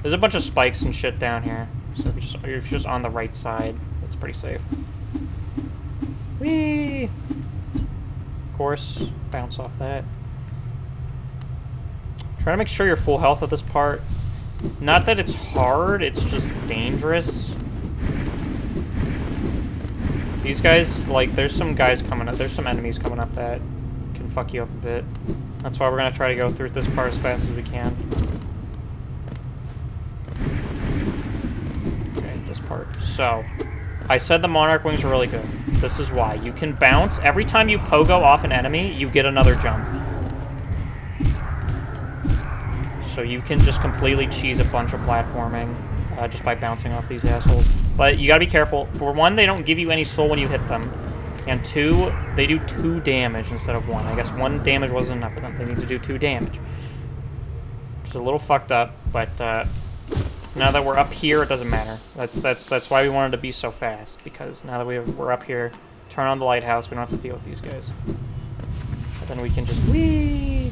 there's a bunch of spikes and shit down here. So if you're just on the right side, it's pretty safe. Whee! Of course, bounce off that. Try to make sure you're full health at this part. Not that it's hard, it's just dangerous. These guys, like, there's some guys coming up, there's some enemies coming up that can fuck you up a bit. That's why we're gonna try to go through this part as fast as we can. Okay, this part. So, I said the Monarch Wings are really good. This is why. You can bounce. Every time you pogo off an enemy, you get another jump. So you can just completely cheese a bunch of platforming just by bouncing off these assholes. But you gotta be careful. For one, they don't give you any soul when you hit them. And two, they do 2 damage instead of 1. I guess 1 damage wasn't enough for them. They need to do 2 damage. Which is a little fucked up, but now that we're up here, it doesn't matter. That's why we wanted to be so fast. Because now that we're up here, turn on the lighthouse, we don't have to deal with these guys. But then we can just whee!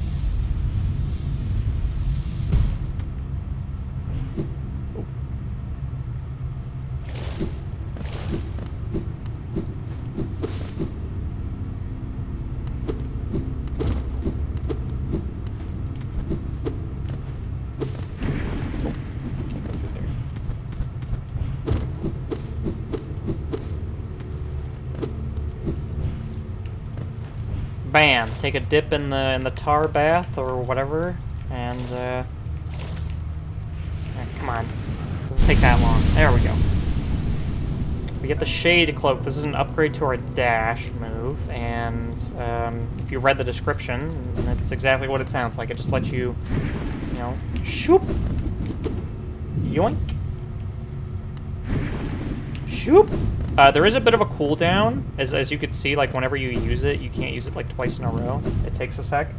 Bam. Take a dip in the tar bath or whatever, and come on. Doesn't take that long. There we go. We get the Shade Cloak. This is an upgrade to our dash move, and if you read the description, it's exactly what it sounds like. It just lets you, you know, shoop, yoink, shoop. There is a bit of a cooldown, as you can see. Like whenever you use it, you can't use it like twice in a row. It takes a sec,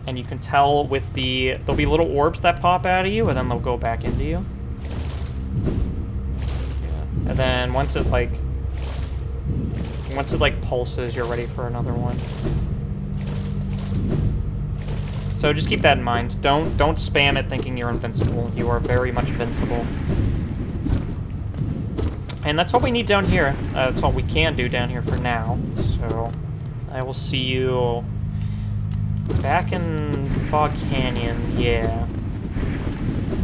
and you can tell with there'll be little orbs that pop out of you, and then they'll go back into you. And then once it like pulses, you're ready for another one. So just keep that in mind. Don't spam it thinking you're invincible. You are very much invincible. And that's all we need down here. That's all we can do down here for now. So I will see you back in Fog Canyon. Yeah.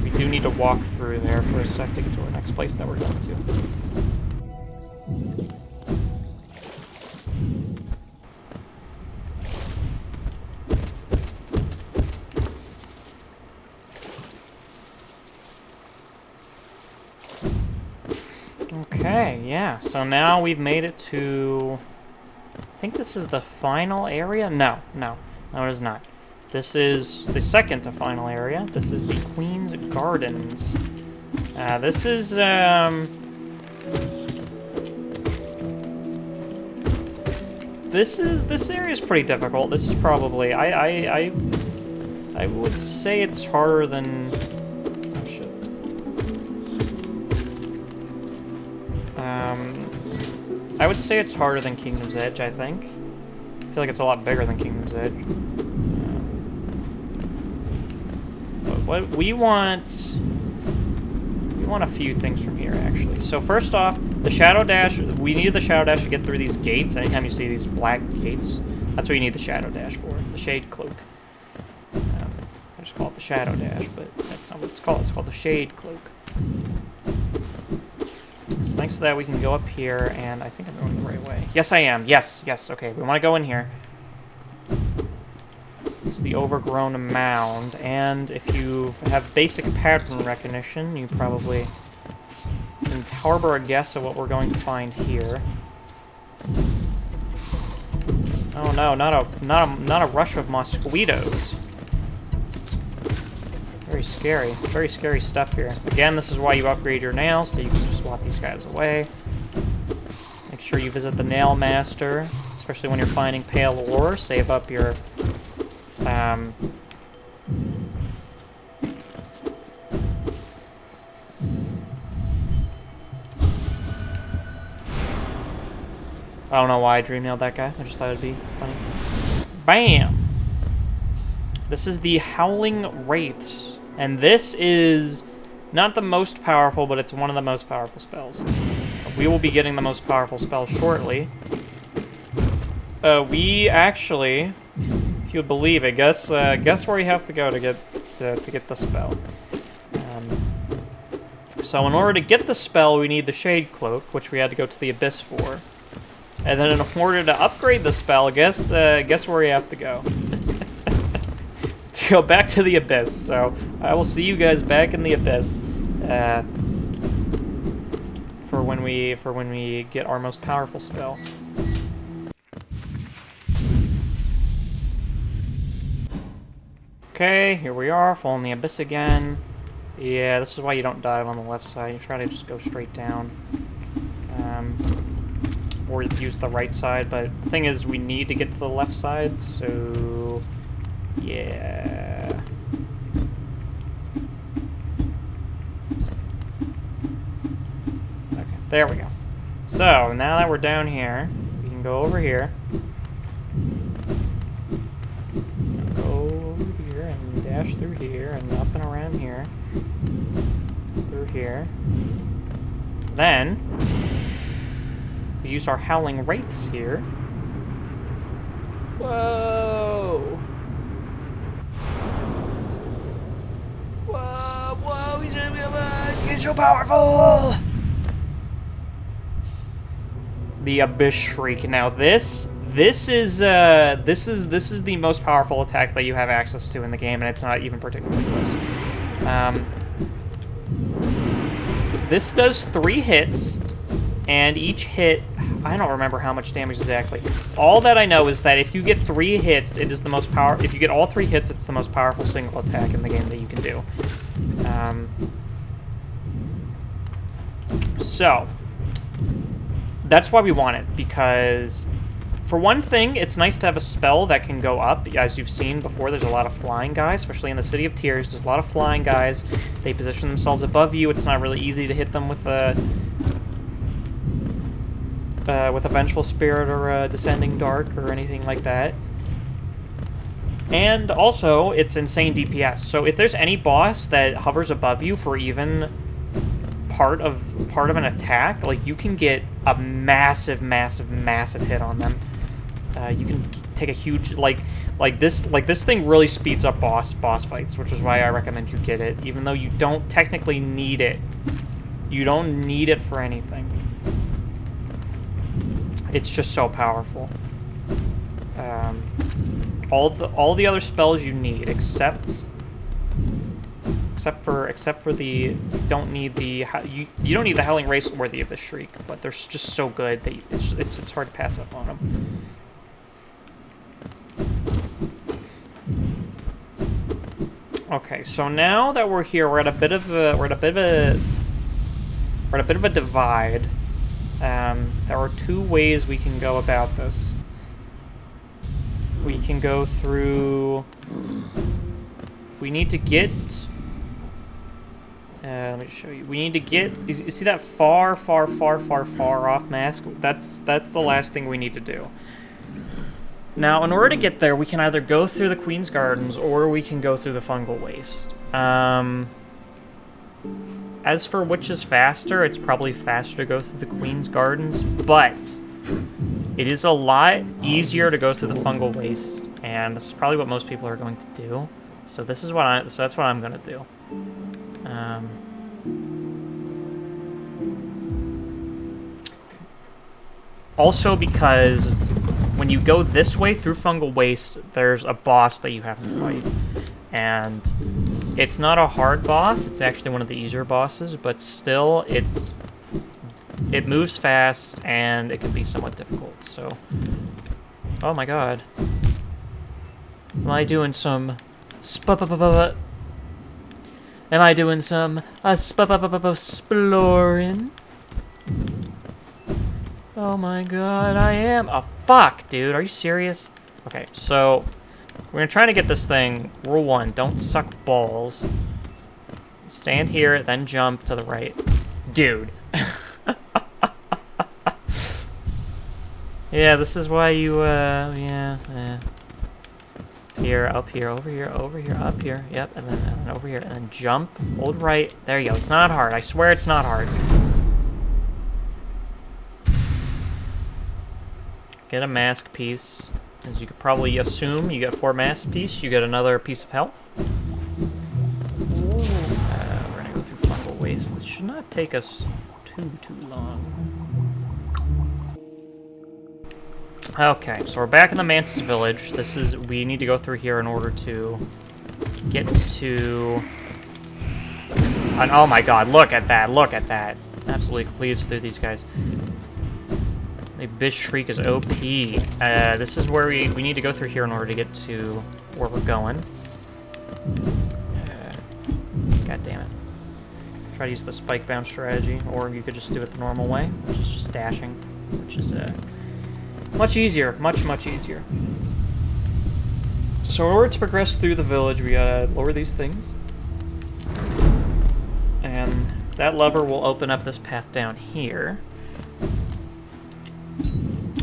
We do need to walk through there for a sec to get to our next place that we're going to. Okay, yeah, so now we've made it to... I think this is the final area? No, it is not. This is the second to final area. This is the Queen's Gardens. This area is pretty difficult. This is probably... I would say it's harder than... I would say it's harder than Kingdom's Edge, I think. I feel like it's a lot bigger than Kingdom's Edge. But what we want a few things from here, actually. So first off, the Shadow Dash, we need the Shadow Dash to get through these gates. Anytime you see these black gates, that's what you need the Shadow Dash for, the Shade Cloak. I just call it the Shadow Dash, but that's not what it's called. It's called the Shade Cloak. So thanks to that, we can go up here, and I think I'm going the right way. Yes, I am. Yes, okay. We want to go in here. It's the overgrown mound, and if you have basic pattern recognition, you probably can harbor a guess of what we're going to find here. Oh no, not a rush of mosquitoes. Very scary stuff here. Again, this is why you upgrade your nails, so you can just swap these guys away. Make sure you visit the Nail Master, especially when you're finding pale ore. Save up your, I don't know why I dream nailed that guy. I just thought it'd be funny. Bam! This is the Howling Wraiths. And this is not the most powerful, but it's one of the most powerful spells. We will be getting the most powerful spell shortly. We actually, if you would believe it, guess where you have to go to get the spell. So in order to get the spell, we need the Shade Cloak, which we had to go to the Abyss for. And then in order to upgrade the spell, guess where you have to go. To go back to the Abyss. So I will see you guys back in the Abyss for when we get our most powerful spell. Okay, here we are, falling the Abyss again. Yeah, this is why you don't dive on the left side. You try to just go straight down. Or use the right side, but the thing is, we need to get to the left side, so... yeah. Okay, there we go. So, now that we're down here, we can go over here. Go over here and dash through here and up and around here. Through here. Then, we use our Howling Wraiths here. Whoa! Whoa, he's so powerful! The Abyss Shriek. Now this This is the most powerful attack that you have access to in the game, and it's not even particularly close. This does 3 hits, and each hit, I don't remember how much damage exactly. All that I know is that if you get 3 hits, it is the most power. If you get all 3 hits, it's the most powerful single attack in the game that you can do. So that's why we want it, because for one thing, it's nice to have a spell that can go up. As you've seen before, there's a lot of flying guys, especially in the City of Tears. There's a lot of flying guys. They position themselves above you. It's not really easy to hit them with a Vengeful Spirit or a Descending Dark or anything like that. And also, it's insane DPS. So if there's any boss that hovers above you for even part of an attack, like, you can get a massive hit on them. You can take a huge, like this thing really speeds up boss fights, which is why I recommend you get it, even though you don't technically need it. You don't need it for anything. It's just so powerful. All the other spells you need, except for the you don't need the Howling Race or the Abyss Shriek, but they're just so good that it's hard to pass up on them. Okay, so now that we're here, we're at a bit of a divide. There are 2 ways we can go about this. We can go through. We need to get. Let me show you. We need to get. You see that far off mask? That's the last thing we need to do. Now, in order to get there, we can either go through the Queen's Gardens or we can go through the Fungal Waste. As for which is faster, it's probably faster to go through the Queen's Gardens, but it is a lot easier to go through the Fungal Waste, and this is probably what most people are going to do. So that's what I'm going to do. Also, because when you go this way through Fungal Waste, there's a boss that you have to fight. And it's not a hard boss, it's actually one of the easier bosses, but still, it moves fast, and it can be somewhat difficult, so. Oh my god. Am I doing some exploring? Oh my god, I am. Oh, fuck, dude. Are you serious? Okay, so we're gonna try to get this thing. Rule 1, don't suck balls. Stand here, then jump to the right. Dude. Yeah, this is why you, yeah. Here, up here, over here, up here. Yep, and then over here, and then jump. Hold right. There you go. It's not hard. I swear it's not hard. Get a mask piece. As you could probably assume, you get 4 mask piece, you get another piece of health. We're gonna go through Fungal Waste. This should not take us too long. Okay, so we're back in the Mantis Village. We need to go through here in order to get to... oh my god, look at that, Absolutely cleaves through these guys. The Abyss Shriek is OP. This is where we need to go through here in order to get to where we're going. God damn it. Try to use the spike bound strategy, or you could just do it the normal way, which is just dashing, which is much easier, much easier. So in order to progress through the village, we gotta lower these things. And that lever will open up this path down here.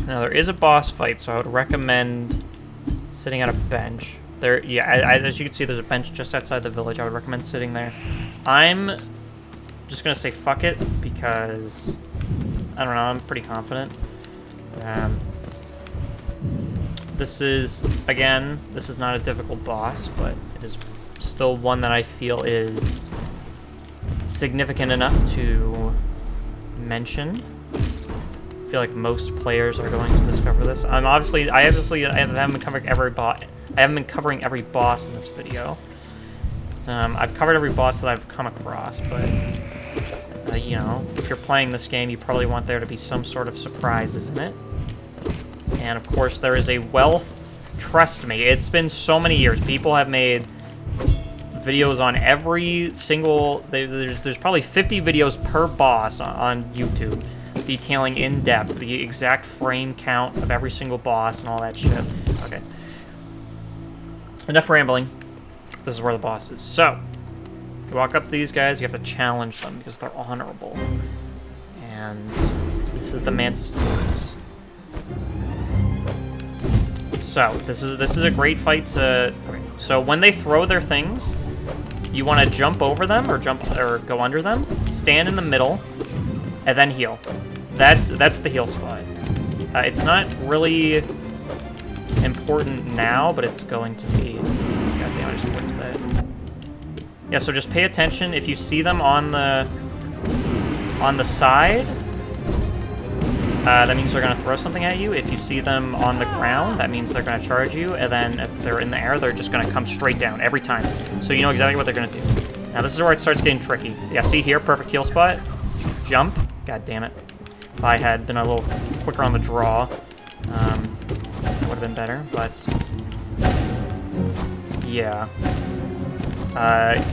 Now, there is a boss fight, so I would recommend sitting on a bench. As you can see, there's a bench just outside the village. I would recommend sitting there. I'm just going to say fuck it, because, I don't know, I'm pretty confident. This is not a difficult boss, but it is still one that I feel is significant enough to mention. feel like most players are going to discover this. I haven't been covering every boss. I haven't been covering every boss in this video. I've covered every boss that I've come across, but you know, if you're playing this game, you probably want there to be some sort of surprises in it. And of course, there is a wealth. Trust me, it's been so many years. People have made videos on every single. There's probably 50 videos per boss on YouTube, detailing in depth the exact frame count of every single boss and all that shit. Okay. Enough rambling. This is where the boss is. So, you walk up to these guys, you have to challenge them because they're honorable. And this is the Mantis Lords. So, this is a great fight to... Okay. So, when they throw their things, you want to jump over them or go under them, stand in the middle, and then heal. That's the heal spot. It's not really important now, but it's going to be. God damn, I just clicked that. Yeah, so just pay attention. If you see them on the side, that means they're going to throw something at you. If you see them on the ground, that means they're going to charge you. And then if they're in the air, they're just going to come straight down every time. So you know exactly what they're going to do. Now this is where it starts getting tricky. Yeah, see here, perfect heal spot. Jump. God damn it. If I had been a little quicker on the draw, that would have been better. But yeah.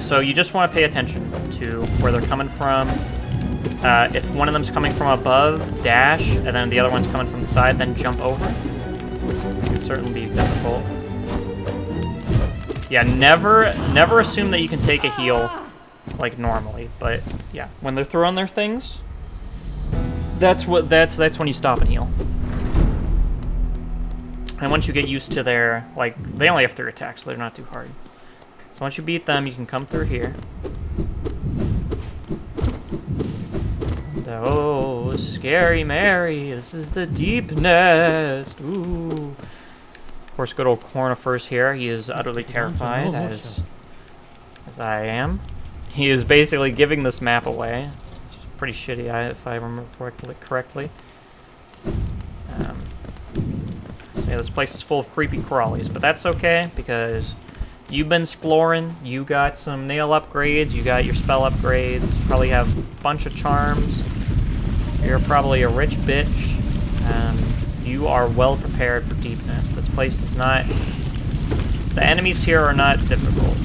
So you just want to pay attention to where they're coming from. If one of them's coming from above, dash, and then the other one's coming from the side, then jump over. It can certainly be difficult. Yeah, never assume that you can take a heal like normally, but yeah, when they're throwing their things, that's when you stop and heal. And once you get used to their, like, they only have 3 attacks, so they're not too hard. So once you beat them, you can come through here. Oh, scary Mary, this is the Deepnest. Ooh. Of course, good old Cornifer's here. He is utterly terrified, as I am. He is basically giving this map away. It's pretty shitty, if I remember correctly. So yeah, this place is full of creepy crawlies, but that's okay, because you've been exploring, you got some nail upgrades, you got your spell upgrades, you probably have a bunch of charms. You're probably a rich bitch. You are well prepared for Deepnest. This place is not... The enemies here are not difficult.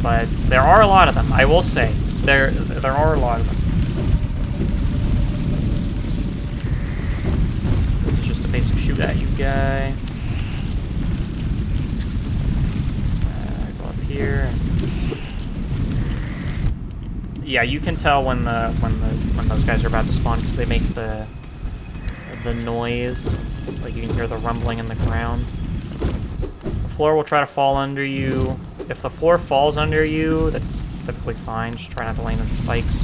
But there are a lot of them, I will say. There are a lot of them. This is just a basic shoot at you guy. Go up here. Yeah, you can tell when those guys are about to spawn because they make the noise. Like you can hear the rumbling in the ground. The floor will try to fall under you. If the floor falls under you, that's typically fine. Just try not to land in spikes.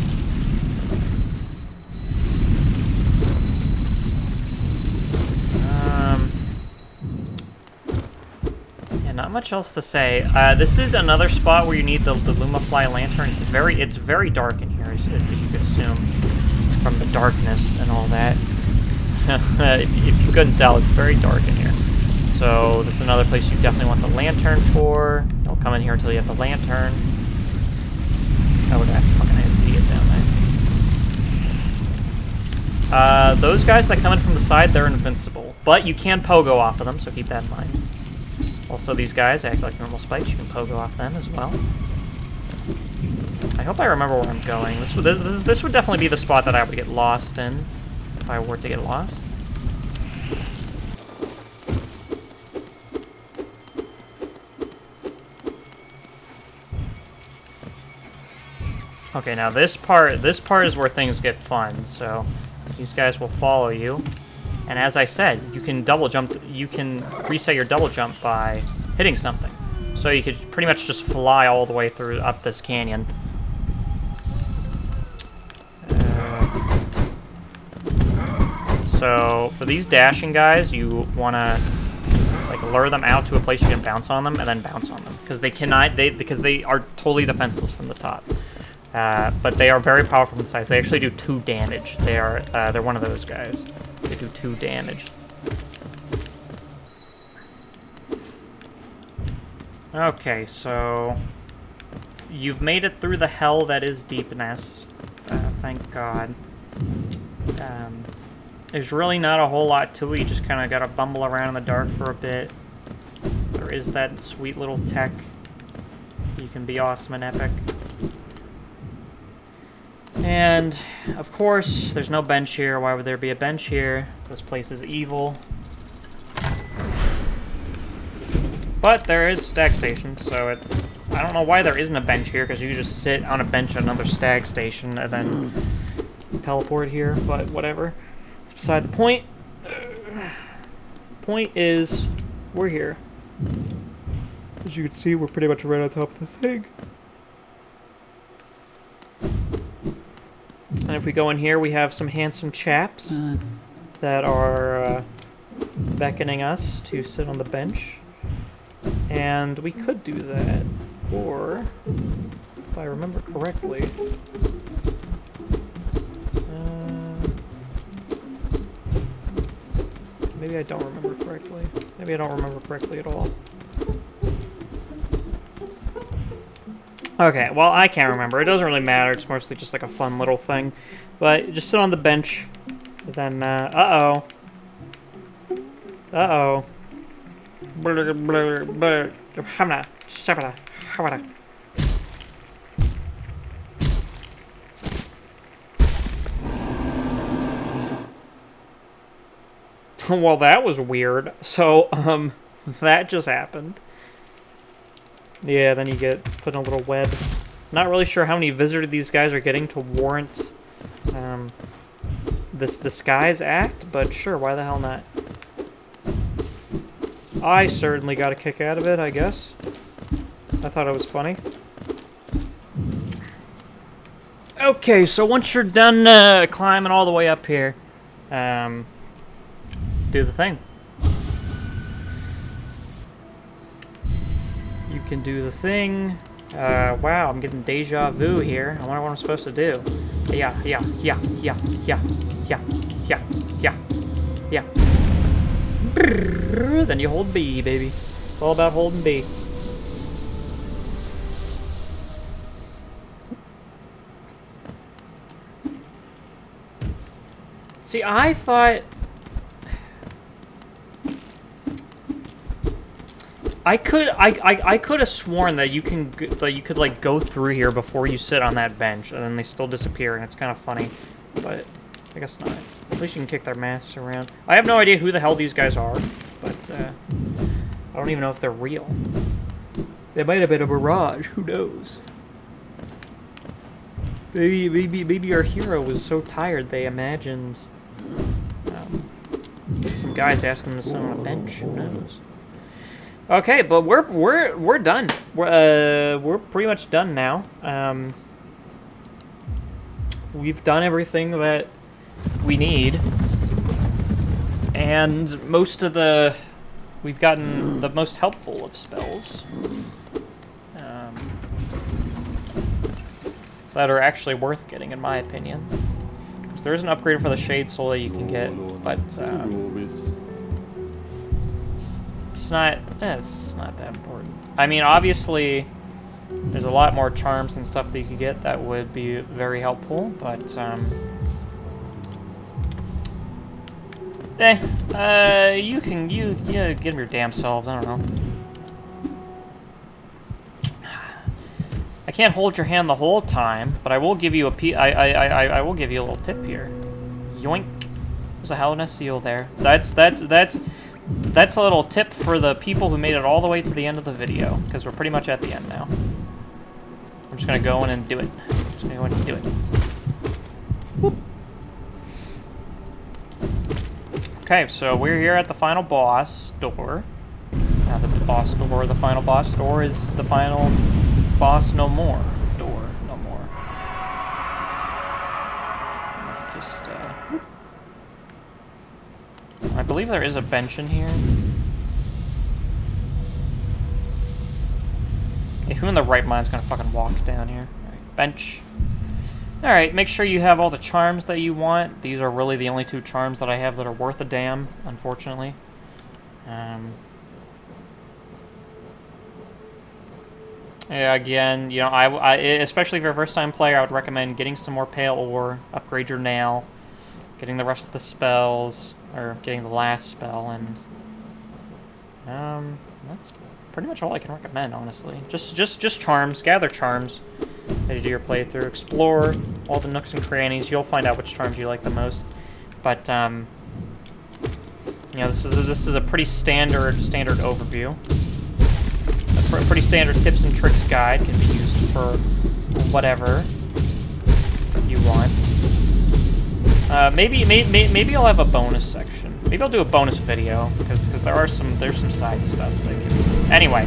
Yeah, not much else to say. This is another spot where you need the Lumafly lantern. It's very dark in here, as you could assume from the darkness and all that. if you couldn't tell, it's very dark in here. So this is another place you definitely want the lantern for. Don't come in here until you have the lantern. Oh, that fucking idiot down there. Those guys that come in from the side, they're invincible. But you can pogo off of them, so keep that in mind. Also, these guys act like normal spikes. You can pogo off them as well. I hope I remember where I'm going. This would definitely be the spot that I would get lost in, if I were to get lost. Okay, now this part is where things get fun. So these guys will follow you, and as I said, you can double jump. You can reset your double jump by hitting something. So you could pretty much just fly all the way through up this canyon. So for these dashing guys, you want to like lure them out to a place you can bounce on them and then bounce on them because they cannot. Because they are totally defenseless from the top. But they are very powerful in size. They actually do 2 damage. They're one of those guys. They do 2 damage. Okay, so you've made it through the hell that is Deepnest. Thank God. There's really not a whole lot to it. You just kind of gotta bumble around in the dark for a bit. There is that sweet little tech. You can be awesome and epic. And, of course, there's no bench here. Why would there be a bench here? This place is evil. But there is stag station, so I don't know why there isn't a bench here, because you just sit on a bench at another stag station and then teleport here, but whatever. It's beside the point. Point is, we're here. As you can see, we're pretty much right on top of the thing. And if we go in here, we have some handsome chaps that are beckoning us to sit on the bench. And we could do that, or, if I remember correctly, maybe I don't remember correctly. Maybe I don't remember correctly at all. Okay, well, I can't remember. It doesn't really matter. It's mostly just like a fun little thing. But just sit on the bench. Then, uh-oh. Uh-oh. Well, that was weird. So, that just happened. Yeah, then you get put in a little web. Not really sure how many visitors these guys are getting to warrant this disguise act, but sure, why the hell not? I certainly got a kick out of it, I guess. I thought it was funny. Okay, so once you're done climbing all the way up here, do the thing. You can do the thing. Wow, I'm getting deja vu here. I wonder what I'm supposed to do. Yeah. Then you hold B, baby. It's all about holding B. See, I thought... I could have sworn that you could like go through here before you sit on that bench, and then they still disappear, and it's kind of funny, but I guess not. At least you can kick their masks around. I have no idea who the hell these guys are, but I don't even know if they're real. They might have been a mirage. Who knows? Maybe our hero was so tired they imagined some guys asking him to sit on a bench. Who knows? Okay, but we're done. We're pretty much done now. We've done everything that we need, and we've gotten the most helpful of spells that are actually worth getting, in my opinion. Because there is an upgrade for the Shade Soul that you can get, but it's not that important. I mean, obviously, there's a lot more charms and stuff that you could get that would be very helpful, but you get them your damn selves. I don't know. I can't hold your hand the whole time, but I will give you I will give you a little tip here. Yoink! There's a Hallownest seal there. That's a little tip for the people who made it all the way to the end of the video, because we're pretty much at the end now. I'm just gonna go in and do it. Whoop. Okay, so we're here at the final boss door. Now the final boss door is the final boss no more door. No more. Just, I believe there is a bench in here. Yeah, who in the right mind is gonna fucking walk down here? Alright, bench. Alright, make sure you have all the charms that you want. These are really the only 2 charms that I have that are worth a damn, unfortunately. Yeah, again, you know, I especially if you're a first-time player, I would recommend getting some more pale ore, upgrade your nail, getting the rest of the spells, or getting the last spell, and that's pretty much all I can recommend, honestly. Just charms, gather charms as you do your playthrough, explore all the nooks and crannies. You'll find out which charms you like the most. But you know, this is a pretty standard overview. A pretty standard tips and tricks guide, can be used for whatever you want. Maybe I'll have a bonus section. Maybe I'll do a bonus video because there's some side stuff that can. Anyway,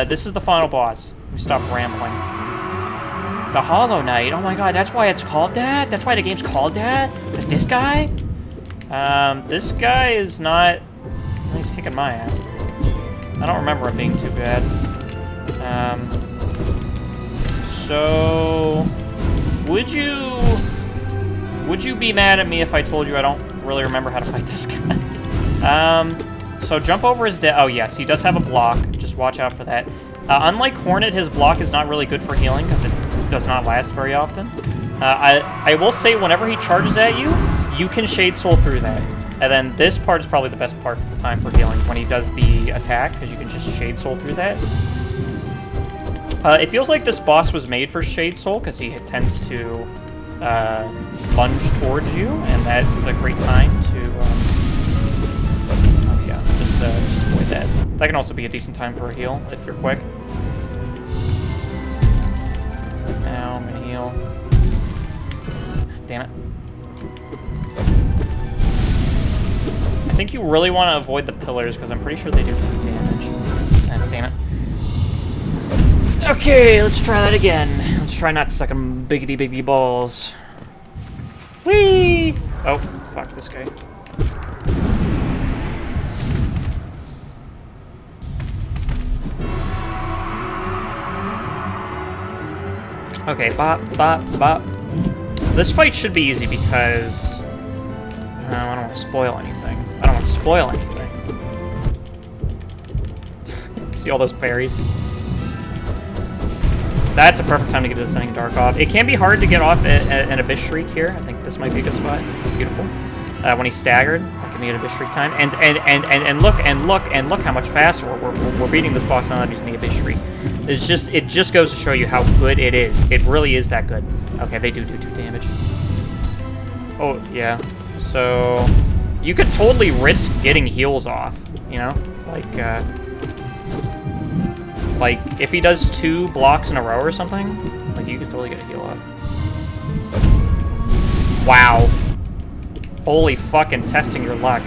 this is the final boss. Let me stop rambling. The Hollow Knight. Oh my God, that's why it's called that. That's why the game's called that. This guy. This guy is not. He's kicking my ass. I don't remember him being too bad. So, would you be mad at me if I told you I don't really remember how to fight this guy? So jump over his dead. Oh yes, he does have a block. Just watch out for that. Unlike Hornet, his block is not really good for healing because it does not last very often. I will say whenever he charges at you, you can Shade Soul through that. And then this part is probably the best part for the time for healing, when he does the attack, because you can just Shade Soul through that. It feels like this boss was made for Shade Soul, because he tends to lunge towards you, and that's a great time to, oh yeah, just avoid that. That can also be a decent time for a heal, if you're quick. So now I'm going to heal. Damn it. I think you really want to avoid the pillars, because I'm pretty sure they do 2 damage. Ah, damn it. Okay, let's try that again. Let's try not to suck them biggity balls. Whee! Oh, fuck this guy. Okay, bop, bop, bop. This fight should be easy because I don't want to spoil anything. I don't want to spoil anything. See all those parries? That's a perfect time to get Descending Dark off. It can be hard to get off an Abyss Shriek here. I think this might be a good spot. Beautiful. When he's staggered, that can be an Abyss Shriek time. And look how much faster we're beating this boss now using the Abyss Shriek. It just goes to show you how good it is. It really is that good. Okay, they do 2 damage. Oh yeah. So you could totally risk getting heals off. You know, like if he does 2 blocks in a row or something, like you could totally get a heal off. Wow. Holy fucking testing your luck.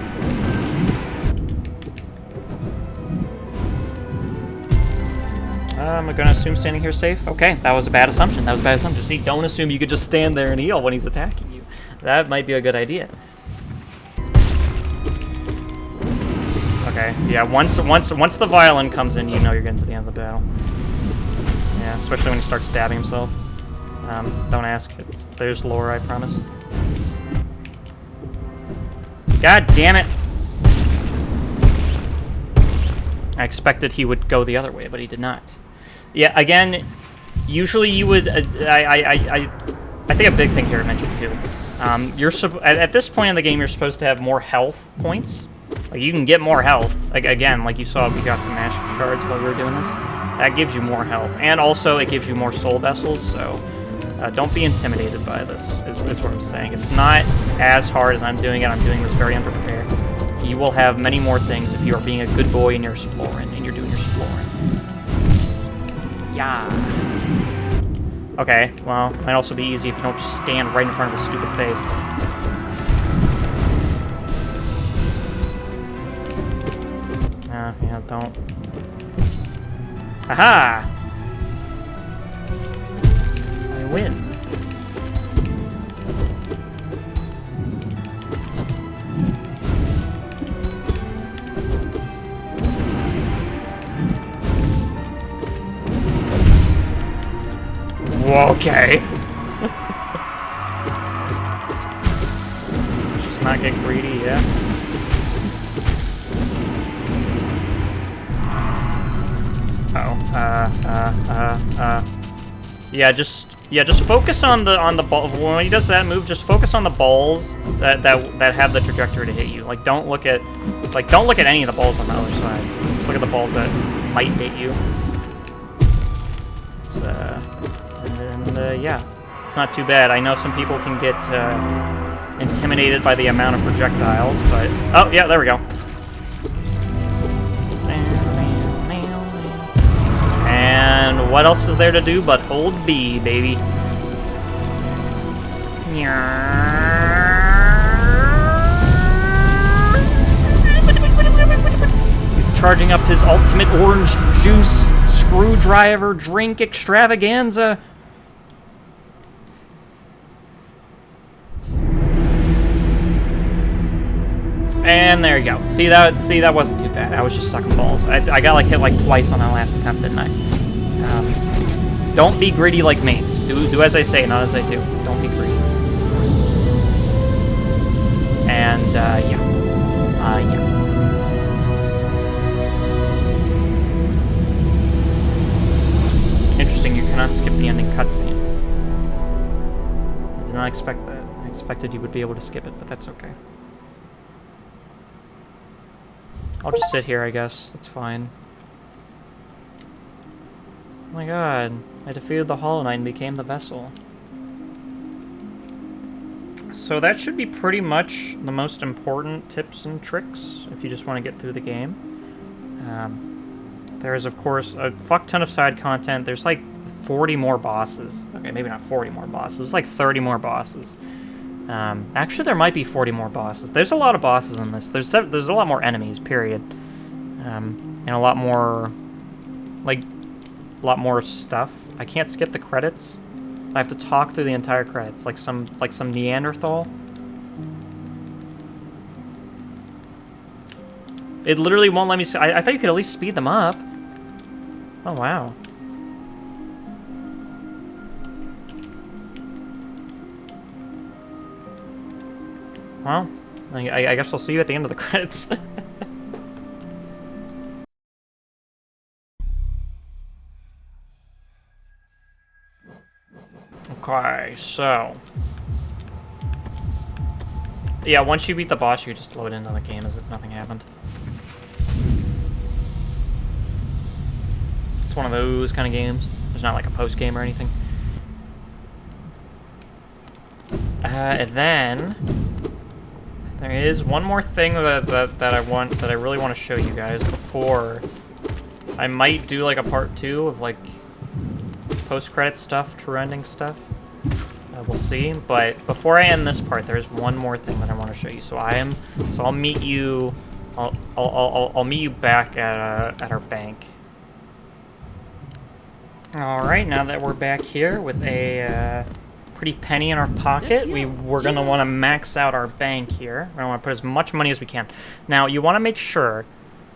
I'm gonna assume standing here is safe. Okay, that was a bad assumption. That was a bad assumption. See, don't assume you could just stand there and heal when he's attacking you. That might be a good idea. Okay, yeah, once the violin comes in, you know you're getting to the end of the battle. Yeah, especially when he starts stabbing himself. Don't ask. There's lore, I promise. God damn it! I expected he would go the other way, but he did not. Yeah, again, usually you would. I think a big thing here to mention too. At this point in the game, you're supposed to have more health points. Like you can get more health. Like again, like you saw, we got some magic shards while we were doing this. That gives you more health, and also it gives you more soul vessels. So don't be intimidated by this. Is what I'm saying. It's not as hard as I'm doing it. I'm doing this very unprepared. You will have many more things if you are being a good boy and you're exploring, and you're doing your exploring. Yeah. Okay, well, it might also be easy if you don't just stand right in front of the stupid face. Yeah, don't. Aha! I win. Okay. Let's not get greedy, yeah. Yeah, just focus on the ball. When he does that move, just focus on the balls that have the trajectory to hit you. Like, don't look at any of the balls on the other side. Just look at the balls that might hit you. It's, yeah, it's not too bad. I know some people can get intimidated by the amount of projectiles, but oh yeah, there we go. And what else is there to do but hold B, baby? He's charging up his ultimate orange juice screwdriver drink extravaganza. And there you go. See that wasn't too bad. I was just sucking balls. I got like hit like twice on that last attempt, didn't I? Don't be greedy like me. Do as I say, not as I do. Don't be greedy. And yeah. Interesting. You cannot skip the ending cutscene. I did not expect that. I expected you would be able to skip it, but that's okay. I'll just sit here, I guess. That's fine. Oh my god. I defeated the Hollow Knight and became the vessel. So that should be pretty much the most important tips and tricks if you just want to get through the game. There is, of course, a fuck ton of side content. There's like 40 more bosses. Okay, maybe not 40 more bosses. There's like 30 more bosses. Actually, there might be 40 more bosses. There's a lot of bosses in this. There's a lot more enemies, period. And a lot more, like, a lot more stuff. I can't skip the credits. I have to talk through the entire credits, like some Neanderthal. It literally won't let me. I thought you could at least speed them up. Oh wow. Well, I guess I'll see you at the end of the credits. Okay, so... yeah, once you beat the boss, you just load into the game as if nothing happened. It's one of those kind of games. There's not like a post-game or anything. And then... there is one more thing that I really want to show you guys before I might do like a part 2 of like post-credit stuff, true ending stuff. We'll see. But before I end this part, there's one more thing that I want to show you. So I'll meet you. I'll meet you back at our bank. All right. Now that we're back here with a pretty penny in our pocket, we're gonna want to max out our bank here. We're gonna want to put as much money as we can. Now you want to make sure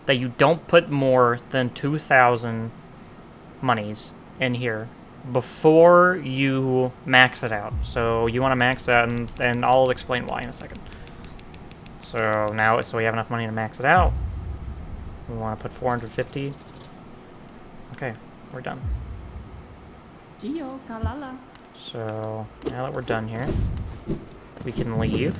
that you don't put more than 2,000 monies in here before you max it out. So you want to max it out, and I'll explain why in a second. So now, so we have enough money to max it out. We want to put 450. Okay, we're done. So now that we're done here, we can leave.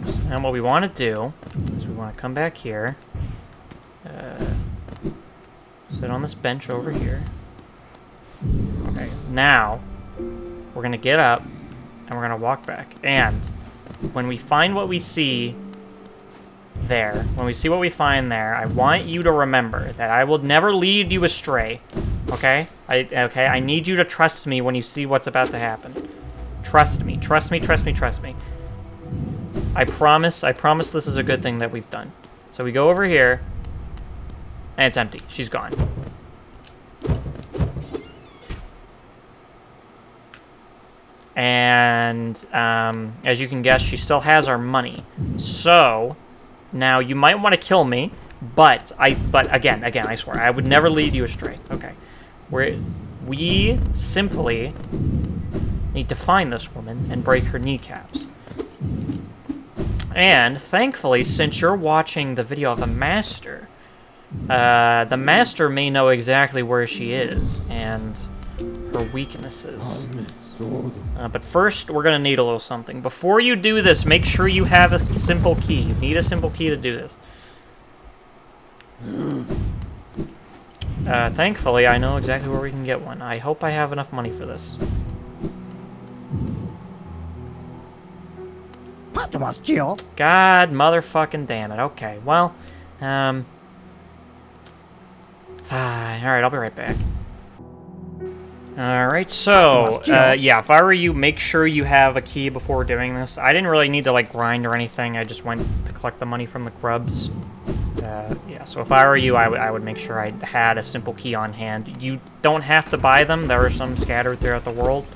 So now what we want to do is we want to come back here, sit on this bench over here. Okay, now we're going to get up and we're going to walk back. And when we find what we see there, when we see what we find there, I want you to remember that I will never lead you astray. Okay? I need you to trust me when you see what's about to happen. Trust me. Trust me, trust me, trust me. I promise this is a good thing that we've done. So we go over here, and it's empty. She's gone. And as you can guess, she still has our money. So now you might want to kill me, but again, I swear I would never lead you astray. Okay, We simply need to find this woman and break her kneecaps. And, thankfully, since you're watching the video of the Master, the Master may know exactly where she is and her weaknesses. But first, we're going to need a little something. Before you do this, make sure you have a simple key. You need a simple key to do this. Thankfully, I know exactly where we can get one. I hope I have enough money for this. God motherfucking damn it. Okay, well, alright, I'll be right back. Alright, so, yeah, if I were you, make sure you have a key before doing this. I didn't really need to, like, grind or anything. I just went to collect the money from the grubs. Yeah, so if I were you, I would make sure I had a simple key on hand. You don't have to buy them. There are some scattered throughout the world.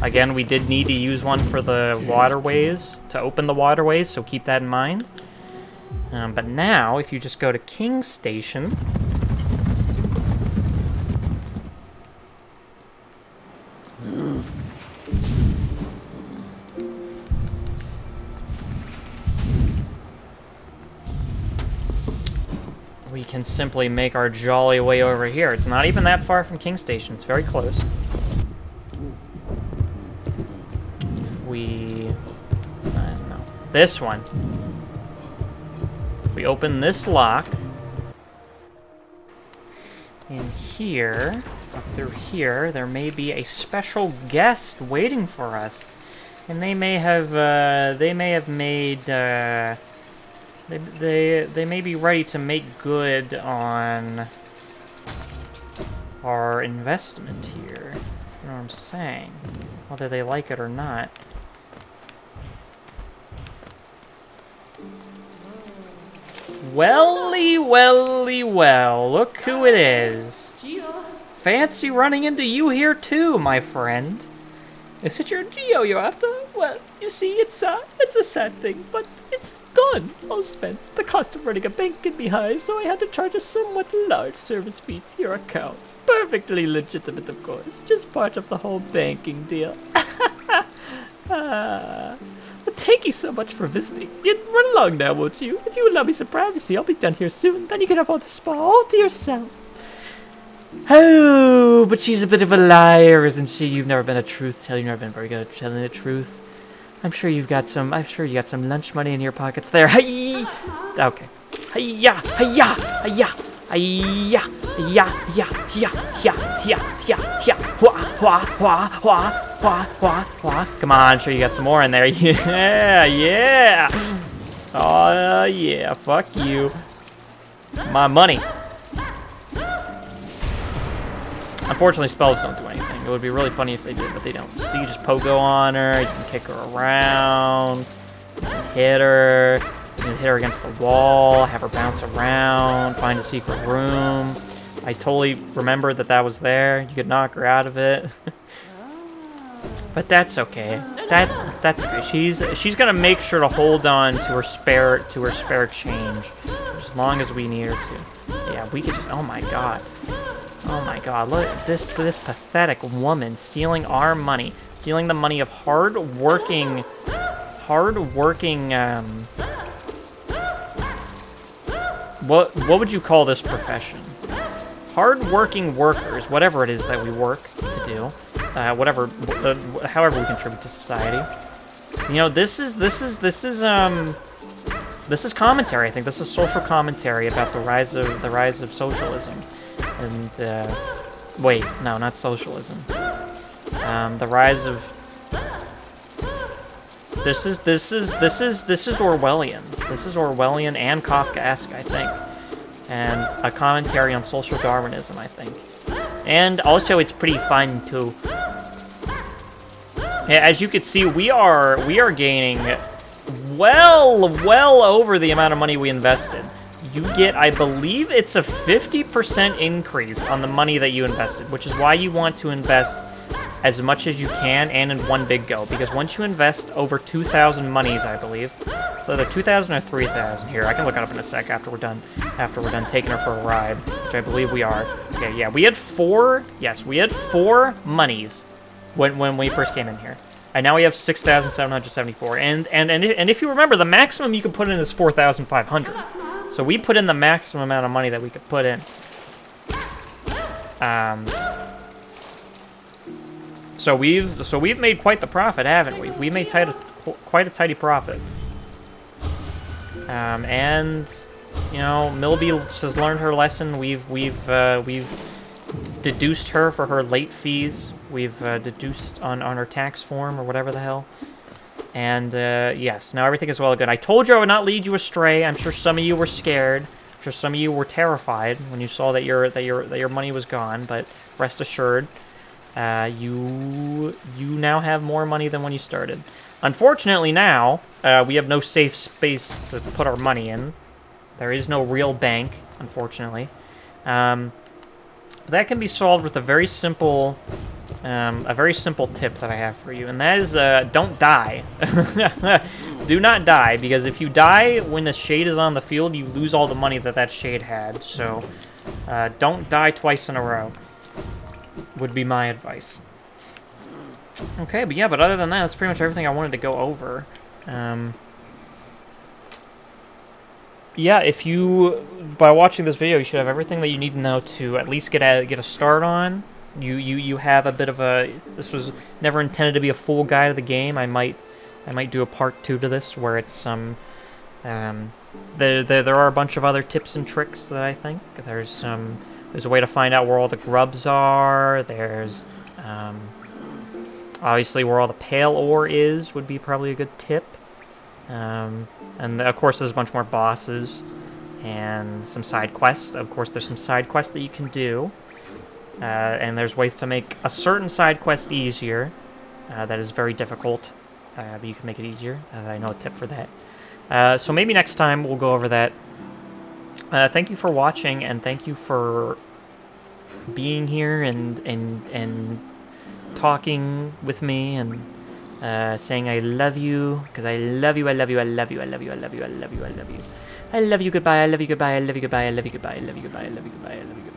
Again, we did need to use one for the Waterways, to open the Waterways, so keep that in mind. But now, if you just go to King's Station... we can simply make our jolly way over here. It's not even that far from King's Station. It's very close. I don't know. This one. We open this lock. In here, up through here, there may be a special guest waiting for us. And they may have made, they may be ready to make good on our investment here. You know what I'm saying? Whether they like it or not. Welly, welly, well. Look who it is. Fancy running into you here too, my friend. Is it your Geo you're after? Well, you see, it's a sad thing, but it's gone. All spent. The cost of running a bank can be high, so I had to charge a somewhat large service fee to your account. Perfectly legitimate, of course. Just part of the whole banking deal. But thank you so much for visiting. You'd run along now, won't you? If you would allow me some privacy, I'll be done here soon. Then you can have all the spa all to yourself. Oh, but she's a bit of a liar, isn't she? You've never been a truth teller. You've never been very good at telling the truth. I'm sure you got some lunch money in your pockets there. Hey! Okay. Hiya! Hiya! Hiya! Hiya! Hiya! Hiya! Hiya! Hiya! Hiya! Hiya! Hiya! Hwa! Hwa! Hwa! Hwa! Hwa! Hwa! Hwa! Come on, I'm sure you got some more in there. Yeah! Yeah! Oh, yeah. Fuck you. My money. Unfortunately, spells don't do anything. It would be really funny if they did, but they don't. So you just pogo on her, you can kick her around, you can hit her against the wall, have her bounce around, find a secret room. I totally remember that was there. You could knock her out of it. But that's okay. That's okay. She's gonna make sure to hold on to her spare change as long as we need her to. Yeah, we could just. Oh my god. Oh my god, look at this pathetic woman stealing our money. Stealing the money of hard-working, what would you call this profession? Hard-working workers, whatever it is that we work to do, however we contribute to society. You know, this is commentary. I think this is social commentary about the rise of socialism. And, wait, no, not socialism. The rise of... This is Orwellian. This is Orwellian and Kafkaesque, I think. And a commentary on social Darwinism, I think. And also, it's pretty fun, too. Yeah, as you can see, we are gaining well over the amount of money we invested. You get, I believe it's a 50% increase on the money that you invested, which is why you want to invest as much as you can and in one big go, because once you invest over 2,000 monies, I believe, so either 2,000 or 3,000 here. I can look it up in a sec after we're done taking her for a ride, which I believe we are. Okay, yeah, we had 4. Yes, we had 4 monies when we first came in here. And now we have 6,774. And if you remember, the maximum you can put in is 4,500. So we put in the maximum amount of money that we could put in. So we've made quite the profit, haven't we? We made quite a tidy profit. And you know, Millibelle has learned her lesson. We've deduced her for her late fees. We've deduced on her tax form or whatever the hell. And yes, now everything is well and good. I told you I would not lead you astray. I'm sure some of you were scared. I'm sure some of you were terrified when you saw that your money was gone. But rest assured, you now have more money than when you started. Unfortunately, now we have no safe space to put our money in. There is no real bank, unfortunately. That can be solved with a very simple tip that I have for you, and that is don't die. Do not die, because if you die when the shade is on the field, you lose all the money that shade had. So don't die twice in a row, would be my advice. Okay, but yeah, but other than that, that's pretty much everything I wanted to go over. Yeah, if you, by watching this video, you should have everything that you need to know to at least get a start on. You have a bit of a, this was never intended to be a full guide of the game. I might do a part 2 to this where it's some, there are a bunch of other tips and tricks that I think. There's a way to find out where all the grubs are. There's, obviously where all the pale ore is would be probably a good tip. And of course there's a bunch more bosses and some side quests. Of course there's some side quests that you can do. And there's ways to make a certain side quest easier. That is very difficult, but you can make it easier. I know a tip for that. So maybe next time we'll go over that. Thank you for watching, and thank you for being here and talking with me and saying I love you, because I love you, I love you, I love you, I love you, I love you, I love you, I love you. I love you, goodbye, I love you, goodbye, I love you, goodbye, I love you, goodbye, I love you, goodbye, I love you, goodbye, I love you.